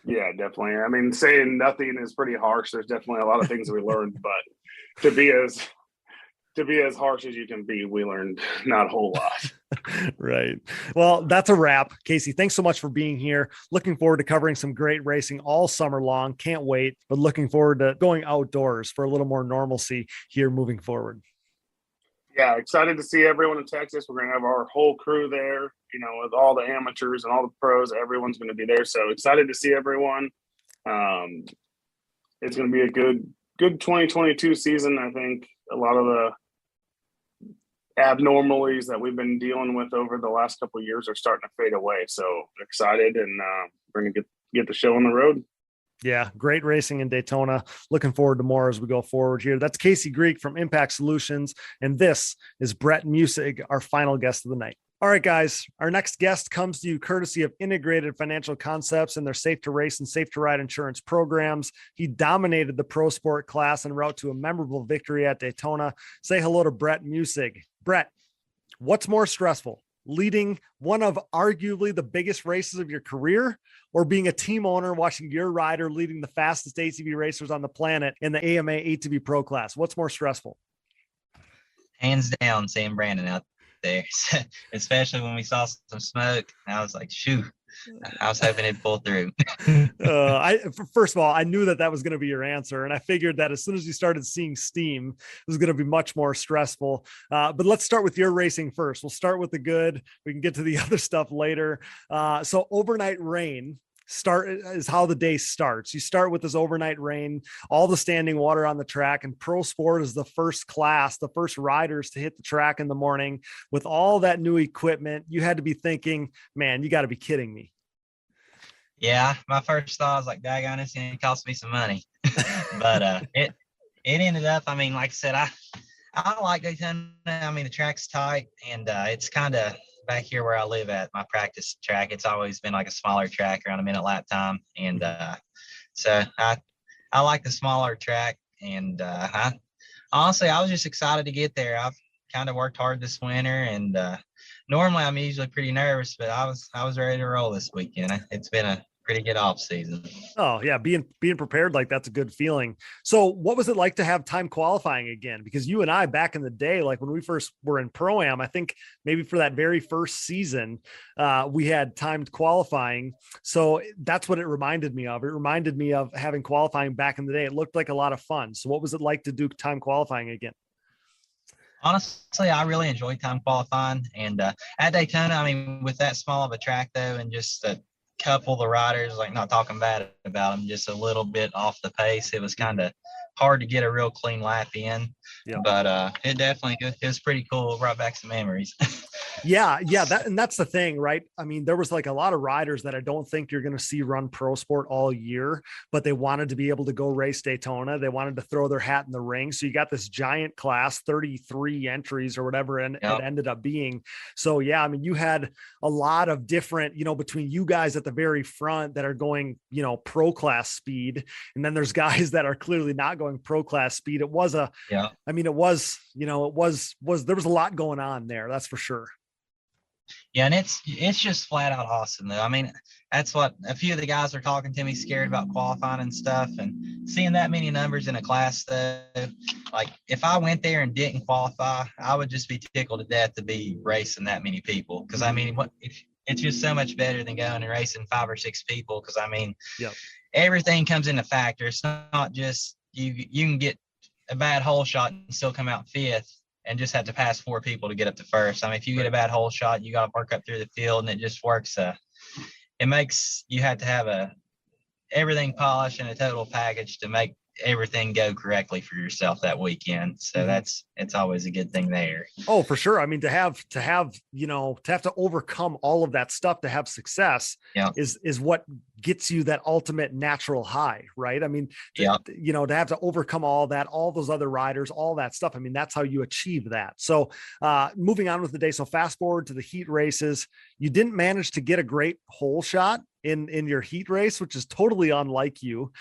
Yeah, definitely. I mean, saying nothing is pretty harsh. There's definitely a lot of things we learned, but to be as harsh as you can be, we learned not a whole lot. Right. Well, that's a wrap. Casey, thanks so much for being here. Looking forward to covering some great racing all summer long. Can't wait, but looking forward to going outdoors for a little more normalcy here moving forward. Yeah, excited to see everyone in Texas. We're going to have our whole crew there, with all the amateurs and all the pros. Everyone's going to be there. So excited to see everyone. It's going to be a good 2022 season. I think a lot of the abnormalities that we've been dealing with over the last couple of years are starting to fade away. So excited, and we're going to get the show on the road. Yeah, great racing in Daytona. Looking forward to more as we go forward here. That's Casey Greek from Impact Solutions, and this is Brett Musick, our final guest of the night. All right, guys, our next guest comes to you courtesy of Integrated Financial Concepts and their Safe to Race and Safe to Ride insurance programs. He dominated the pro sport class en route to a memorable victory at Daytona. Say hello to Brett Musick. Brett, what's more stressful, leading one of arguably the biggest races of your career, or being a team owner watching your rider leading the fastest ATV racers on the planet in the AMA ATV Pro class? What's more stressful? Hands down, seeing Brandon out there, especially when we saw some smoke. I was like, shoot, I was hoping it'd pull through. First of all, I knew that was going to be your answer, and I figured that as soon as you started seeing steam, it was going to be much more stressful. But let's start with your racing first. We'll start with the good. We can get to the other stuff later. So overnight rain is how the day starts. You start with this overnight rain, all the standing water on the track, and pro sport is the first class, the first riders to hit the track in the morning with all that new equipment. You had to be thinking, man, you got to be kidding me. Yeah, my first thought was like, daggone, it's going to cost me some money. But it ended up, I mean, like I said, I like Daytona. I mean, the track's tight, and it's kind of back here where I live at my practice track. It's always been like a smaller track, around a minute lap time. And so I like the smaller track. And honestly, I was just excited to get there. I've kind of worked hard this winter, and normally I'm usually pretty nervous, but I was ready to roll this weekend. It's been a pretty good off season. Oh yeah. Being prepared, like that's a good feeling. So what was it like to have time qualifying again? Because you and I back in the day, like when we first were in Pro-Am, I think maybe for that very first season, we had timed qualifying. So that's what it reminded me of. It reminded me of having qualifying back in the day. It looked like a lot of fun. So what was it like to do time qualifying again? Honestly, I really enjoyed time qualifying. And at Daytona, I mean, with that small of a track though, and just a couple of the riders, like not talking bad about them, just a little bit off the pace, it was kind of hard to get a real clean lap in. Yeah. But it definitely, it was pretty cool. It brought back some memories. Yeah. That's the thing, right? I mean, there was like a lot of riders that I don't think you're going to see run pro sport all year, but they wanted to be able to go race Daytona. They wanted to throw their hat in the ring. So you got this giant class, 33 entries or whatever, and it ended up being. So yeah, I mean, you had a lot of different, between you guys at the very front that are going, pro class speed. And then there's guys that are clearly not going pro class speed. It was there was a lot going on there. That's for sure. Yeah, and it's just flat out awesome though. I mean, that's what a few of the guys are talking to me, scared about qualifying and stuff, and seeing that many numbers in a class though, like if I went there and didn't qualify, I would just be tickled to death to be racing that many people. Because I mean, it's just so much better than going and racing 5 or 6 people. Because I mean, everything comes into factor. It's not just you can get a bad hole shot and still come out 5th. And just have to pass 4 people to get up to first. I mean, if you get a bad hole shot, you got to work up through the field, and it just works. It makes you have to have everything polished and a total package to make everything go correctly for yourself that weekend. So it's always a good thing there. Oh, for sure. I mean, to have to overcome all of that stuff to have success is what gets you that ultimate natural high, right? I mean, to have to overcome all that, all those other riders, all that stuff. I mean, that's how you achieve that. So moving on with the day. So fast forward to the heat races, you didn't manage to get a great hole shot in your heat race, which is totally unlike you.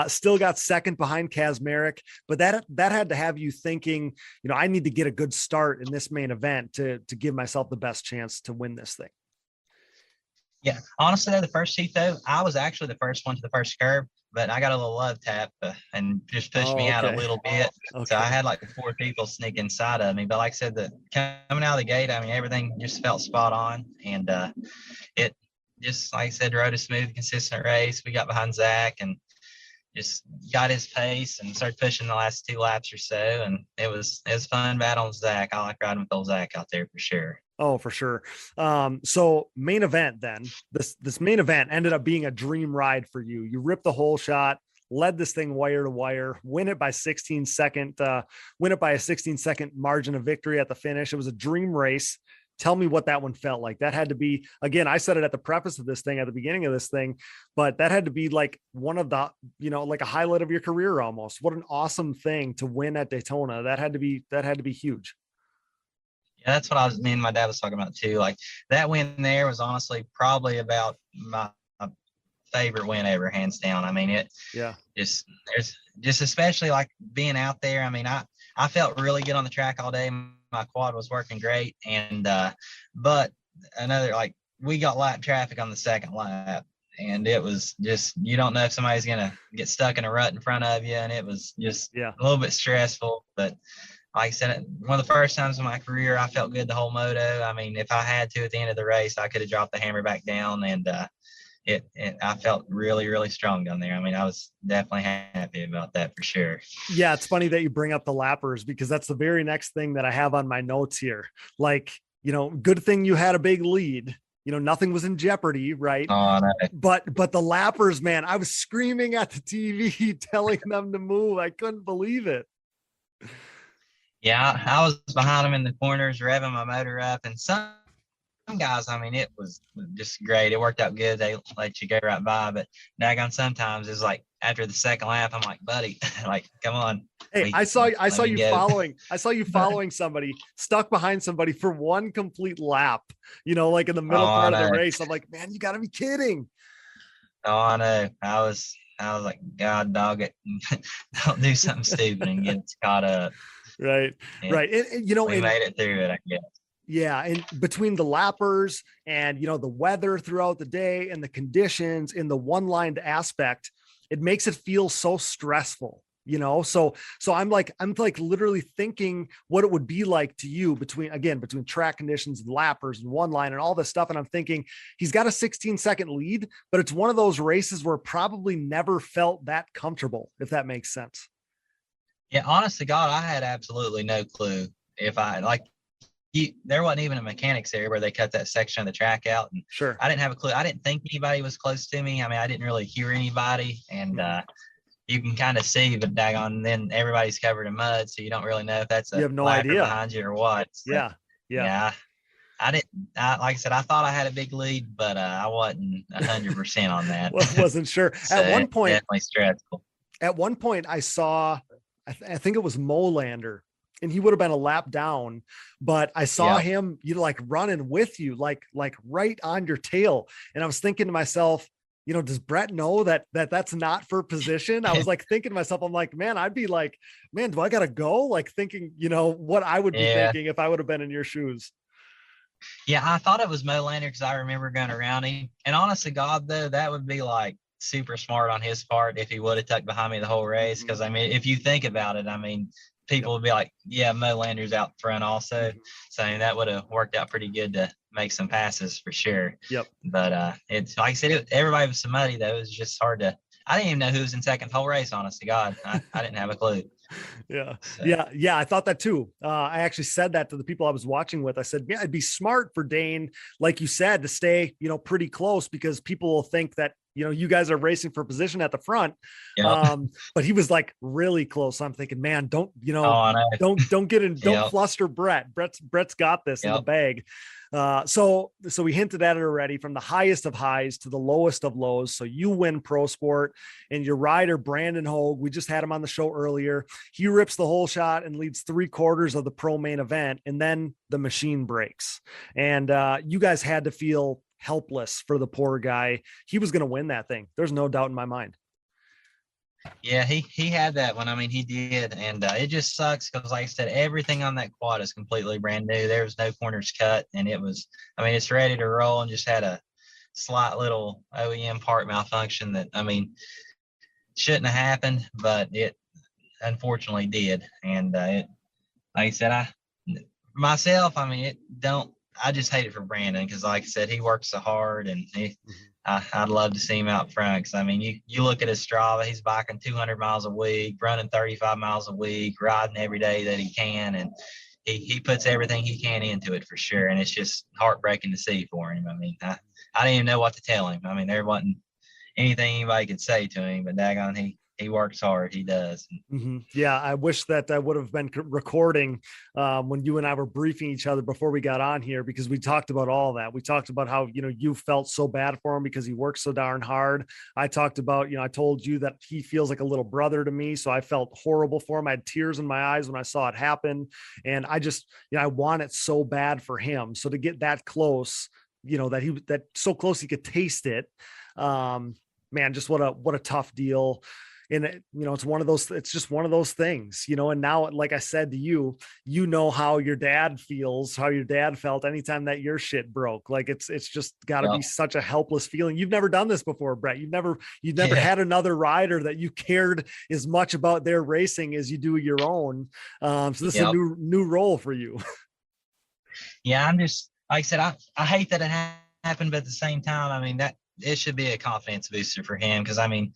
Still got second behind Kazmarek, but that had to have you thinking, I need to get a good start in this main event to give myself the best chance to win this thing. Yeah, honestly, the first heat though, I was actually the first one to the first curve, but I got a little love tap and just pushed me out a little bit. So I had like 4 people sneak inside of me. But like I said, coming out of the gate, I mean, everything just felt spot on, and it just, like I said, rode a smooth, consistent race. We got behind Zach and just got his pace and started pushing the last 2 laps or so. And it was fun battling Zach. I like riding with old Zach out there for sure. Oh, for sure. So main event then, this main event ended up being a dream ride for you. You ripped the whole shot, led this thing wire to wire, win it by a 16-second margin of victory at the finish. It was a dream race. Tell me what that one felt like. That had to be, again, I said it at the preface of this thing, at the beginning of this thing, but that had to be like one of the, like a highlight of your career almost. What an awesome thing to win at Daytona. That had to be huge. Yeah, that's what me and my dad was talking about too. Like that win there was honestly probably about my favorite win ever, hands down. I mean, just especially like being out there. I mean, I felt really good on the track all day. My quad was working great. And, but we got lap traffic on the second lap, and it was just, you don't know if somebody's going to get stuck in a rut in front of you. And it was just a little bit stressful, but like I said, one of the first times in my career, I felt good the whole moto. I mean, if I had to at the end of the race, I could have dropped the hammer back down, and I felt really, really strong down there. I mean, I was definitely happy about that for sure. Yeah, it's funny that you bring up the lappers, because that's the very next thing that I have on my notes here. Like, good thing you had a big lead. Nothing was in jeopardy, right? Oh, no. But the lappers, man, I was screaming at the TV, telling them to move. I couldn't believe it. Yeah, I was behind them in the corners, revving my motor up, and some guys, I mean, it was just great. It worked out good. They let you go right by, but daggone, sometimes it's like after the second lap, I'm like, buddy, like, come on. Hey, I saw you following somebody, stuck behind somebody for one complete lap, like in the middle part of the race. I'm like, man, you gotta be kidding. Oh, I know. I was like, God dog it. Don't do something stupid and get caught up. Right. And right. And we made it through it, I guess. Yeah. And between the lappers and, the weather throughout the day and the conditions in the one lined aspect, it makes it feel so stressful, So I'm like literally thinking what it would be like to you between track conditions and lappers and one line and all this stuff. And I'm thinking he's got a 16-second lead, but it's one of those races where probably never felt that comfortable, if that makes sense. Yeah. Honest to God, I had absolutely no clue if there wasn't even a mechanics area where they cut that section of the track out. And sure. I didn't have a clue. I didn't think anybody was close to me. I mean, I didn't really hear anybody. And you can kind of see the daggone, then everybody's covered in mud. So you don't really know if that's you have no idea behind you or what. So, yeah. I didn't, like I said, I thought I had a big lead, but I wasn't 100% on that. Well, wasn't sure. So at one point, definitely stressful. At one point I saw, I think it was Molander, and he would have been a lap down, but I saw him, running with you, like right on your tail. And I was thinking to myself, does Brett know that that's not for position? I was thinking to myself, I'm like, man, I'd be like, man, do I got to go? Like thinking, what I would be thinking if I would have been in your shoes. Yeah. I thought it was Molander because I remember going around him, and honest to God though, that would be like super smart on his part if he would have tucked behind me the whole race. Cause I mean, if you think about it, I mean, people would be like, yeah, Molander's out front also. So I mean, that would have worked out pretty good to make some passes for sure. Yep. But it's like I said, everybody was so muddy though. It was just hard to, I didn't even know who was in second the whole race, honest to God. I didn't have a clue. Yeah. So. Yeah. I thought that too. I actually said that to the people I was watching with. I said, yeah, it'd be smart for Dane, like you said, to stay, pretty close, because people will think that, you guys are racing for position at the front. Yep. But he was like really close. I'm thinking, man, don't get in, don't fluster Brett. Brett's got this in the bag. So we hinted at it already, from the highest of highs to the lowest of lows. So you win Pro Sport, and your rider, Brandon Hoag, we just had him on the show earlier. He rips the whole shot and leads 3/4 of the pro main event. And then the machine breaks, and you guys had to feel helpless for the poor guy. He was going to win that thing. There's no doubt in my mind. Yeah, he had that one. I mean, he did. And it just sucks because, like I said, everything on that quad is completely brand new. There was no corners cut, and it's ready to roll, and just had a slight little OEM part malfunction that, I mean, shouldn't have happened, but it unfortunately did. And like I said, I just hate it for Brandon because, like I said, he works so hard, and I'd love to see him out front. Because I mean, you look at his Strava, he's biking 200 miles a week, running 35 miles a week, riding every day that he can, and he puts everything he can into it for sure. And it's just heartbreaking to see for him. I mean, I didn't even know what to tell him. I mean, there wasn't anything anybody could say to him, but daggone, he works hard. He does. Mm-hmm. Yeah. I wish that I would have been recording when you and I were briefing each other before we got on here, because we talked about all that. We talked about how, you felt so bad for him because he works so darn hard. I talked about, I told you that he feels like a little brother to me. So I felt horrible for him. I had tears in my eyes when I saw it happen. And I just, I want it so bad for him. So to get that close, that so close he could taste it. Man, just what a tough deal. And it's just one of those things, and now, like I said to you, how your dad feels, how your dad felt anytime that your shit broke. Like it's just gotta be such a helpless feeling. You've never done this before, Brett. You've never had another rider that you cared as much about their racing as you do your own. So this is a new role for you. Yeah. I'm just, like I said, I hate that it happened, but at the same time, I mean, that it should be a confidence booster for him. Cause I mean,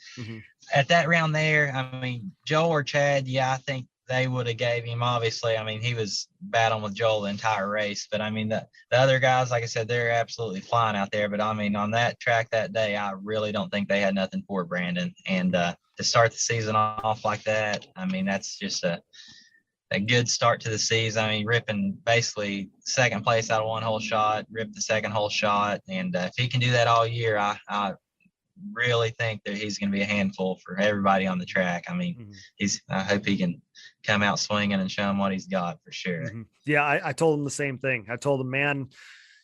at that round there, I mean, Joel or Chad, I think they would have gave him, obviously. I mean, he was battling with Joel the entire race, but I mean, the other guys, like I said, they're absolutely flying out there. But I mean, on that track that day, I really don't think they had nothing for Brandon. And to start the season off like that, I mean, that's just a good start to the season. I mean, ripping basically second place out of one hole shot, ripped the second hole shot. And if he can do that all year, I really think that he's going to be a handful for everybody on the track. I mean, I hope he can come out swinging and show him what he's got for sure. Yeah. I told him the same thing. I told him, man,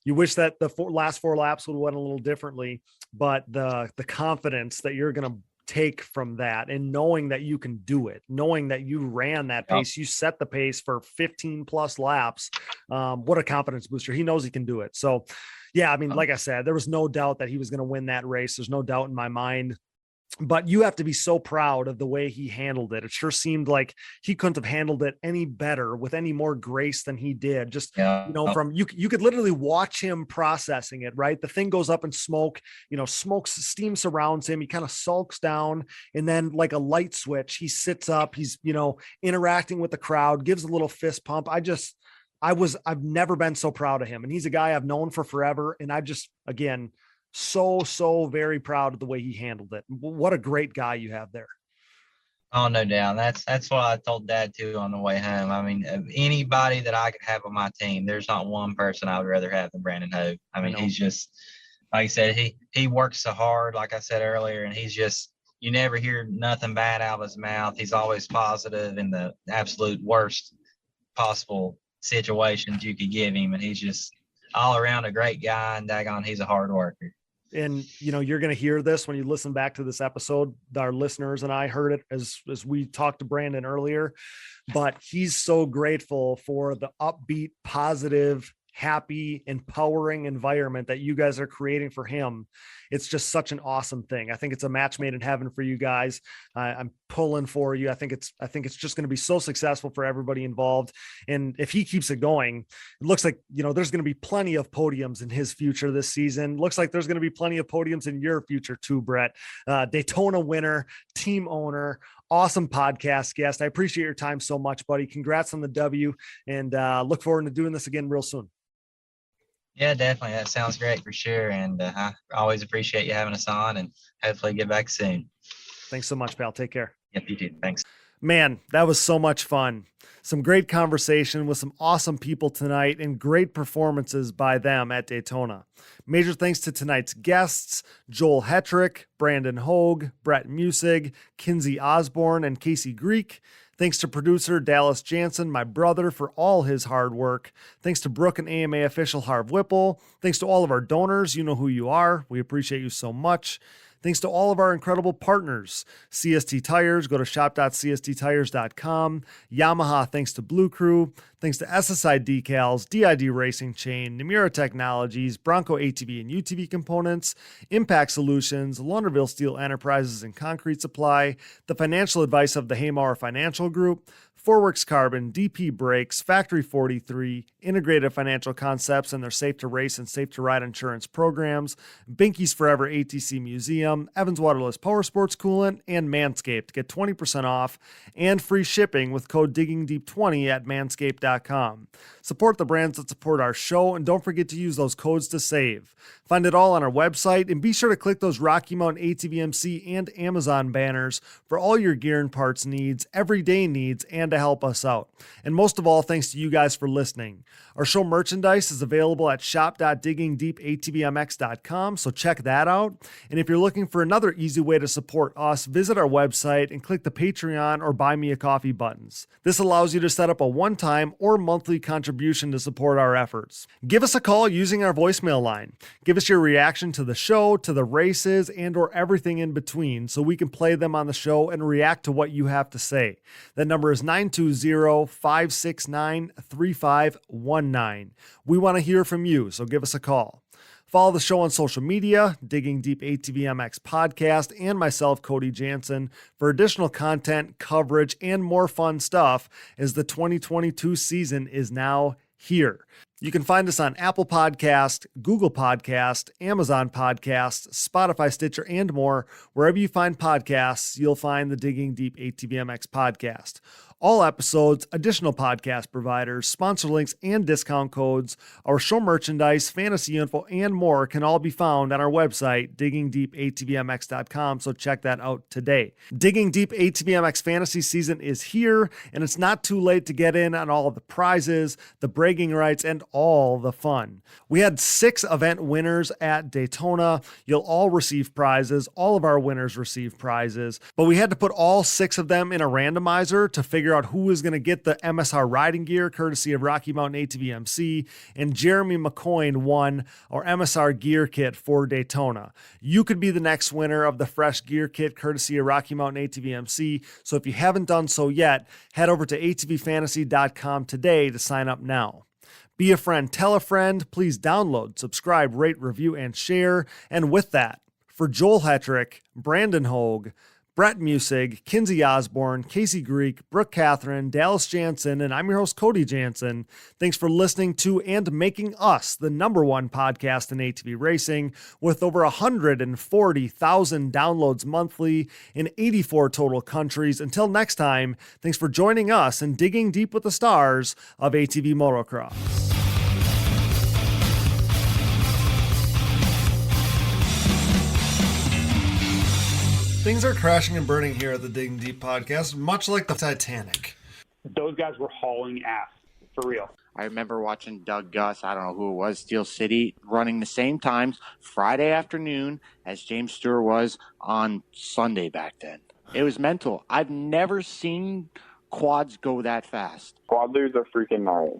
you wish that the last 4 laps would have went a little differently, but the confidence that you're going to take from that, and knowing that you can do it, knowing that you ran that pace, you set the pace for 15 plus laps. What a confidence booster. He knows he can do it. So yeah, I mean, like I said, there was no doubt that he was going to win that race. There's no doubt in my mind. But you have to be so proud of the way he handled it. It sure seemed like he couldn't have handled it any better, with any more grace than he did. Just, from you could literally watch him processing it, right? The thing goes up in smoke, steam surrounds him. He kind of sulks down, and then like a light switch, he sits up, he's, interacting with the crowd, gives a little fist pump. I've never been so proud of him. And he's a guy I've known for forever. And again, so very proud of the way he handled it. What a great guy you have there. Oh, no doubt. That's what I told Dad too on the way home. I mean, anybody that I could have on my team, there's not one person I would rather have than Brandon Hogue. I mean, he's just, like I said, he works so hard, like I said earlier, and he's just, you never hear nothing bad out of his mouth. He's always positive in the absolute worst possible situations you could give him. And he's just all around a great guy, and daggone, he's a hard worker. And, you're going to hear this when you listen back to this episode. Our listeners and I heard it as we talked to Brandon earlier, but he's so grateful for the upbeat, positive, happy, empowering environment that you guys are creating for him. It's just such an awesome thing. I think it's a match made in heaven for you guys. I'm pulling for you. I think it's just going to be so successful for everybody involved. And if he keeps it going, it looks like, there's going to be plenty of podiums in his future this season. Looks like there's going to be plenty of podiums in your future too, Brett. Daytona winner, team owner, awesome podcast guest. I appreciate your time so much, buddy. Congrats on the W, and look forward to doing this again real soon. Yeah, definitely. That sounds great for sure. And I always appreciate you having us on, and hopefully get back soon. Thanks so much, pal. Take care. Yep, you too. Thanks. Man, that was so much fun. Some great conversation with some awesome people tonight, and great performances by them at Daytona. Major thanks to tonight's guests, Joel Hetrick, Brandon Hoag, Brett Musick, Kinsey Osborne, and Casey Greek. Thanks to producer Dallas Jansen, my brother, for all his hard work. Thanks to Brooke and AMA official Harv Whipple. Thanks to all of our donors. You know who you are. We appreciate you so much. Thanks to all of our incredible partners. CST Tires, go to shop.csttires.com. Yamaha, thanks to Blue Crew. Thanks to SSI Decals, DID Racing Chain, Namura Technologies, Bronco ATV and UTV Components, Impact Solutions, Launderville Steel Enterprises and Concrete Supply, the financial advice of the Haymauer Financial Group, Forworks Carbon, DP Brakes, Factory 43, Integrated Financial Concepts and their Safe to Race and Safe to Ride insurance programs, Binky's Forever ATC Museum, Evans Waterless Power Sports Coolant, and Manscaped. Get 20% off and free shipping with code DiggingDeep20 at manscaped.com. Support the brands that support our show, and don't forget to use those codes to save. Find it all on our website, and be sure to click those Rocky Mountain ATVMC and Amazon banners for all your gear and parts needs, everyday needs, and to help us out. And most of all, thanks to you guys for listening. Our show merchandise is available at shop.diggingdeepatvmx.com, so check that out. And if you're looking for another easy way to support us, visit our website and click the Patreon or Buy Me a Coffee buttons. This allows you to set up a one-time or monthly contribution to support our efforts. Give us a call using our voicemail line. Give us your reaction to the show, to the races, and or everything in between, so we can play them on the show and react to what you have to say. That number is 920-569-3519. We want to hear from you, so give us a call. Follow the show on social media, Digging Deep ATVMX Podcast, and myself, Cody Jansen, for additional content, coverage, and more fun stuff as the 2022 season is now here. You can find us on Apple Podcast, Google Podcast, Amazon Podcasts, Spotify, Stitcher, and more. Wherever you find podcasts, you'll find the Digging Deep ATVMX Podcast. All episodes, additional podcast providers, sponsor links, and discount codes, our show merchandise, fantasy info, and more can all be found on our website, diggingdeepatvmx.com, so check that out today. Digging Deep ATVMX fantasy season is here, and it's not too late to get in on all of the prizes, the bragging rights, and all the fun. We had 6 event winners at Daytona. You'll all receive prizes. All of our winners receive prizes, but we had to put all 6 of them in a randomizer to figure out who was going to get the MSR riding gear, courtesy of Rocky Mountain ATVMC, and Jeremy McCoyne won our MSR gear kit for Daytona. You could be the next winner of the fresh gear kit, courtesy of Rocky Mountain ATVMC. So if you haven't done so yet, head over to atvfantasy.com today to sign up now. Be a friend, tell a friend, please download, subscribe, rate, review, and share. And with that, for Joel Hetrick, Brandon Hoag, Brett Musick, Kinsey Osborne, Casey Greek, Brooke Catherine, Dallas Jansen, and I'm your host, Cody Jansen. Thanks for listening to and making us the #1 podcast in ATV racing, with over 140,000 downloads monthly in 84 total countries. Until next time, thanks for joining us in Digging Deep with the Stars of ATV Motocross. Things are crashing and burning here at the Digging Deep podcast, much like the Titanic. Those guys were hauling ass, for real. I remember watching Doug Gus, I don't know who it was, Steel City, running the same times Friday afternoon as James Stewart was on Sunday back then. It was mental. I've never seen quads go that fast. Quad leaders are freaking gnarly.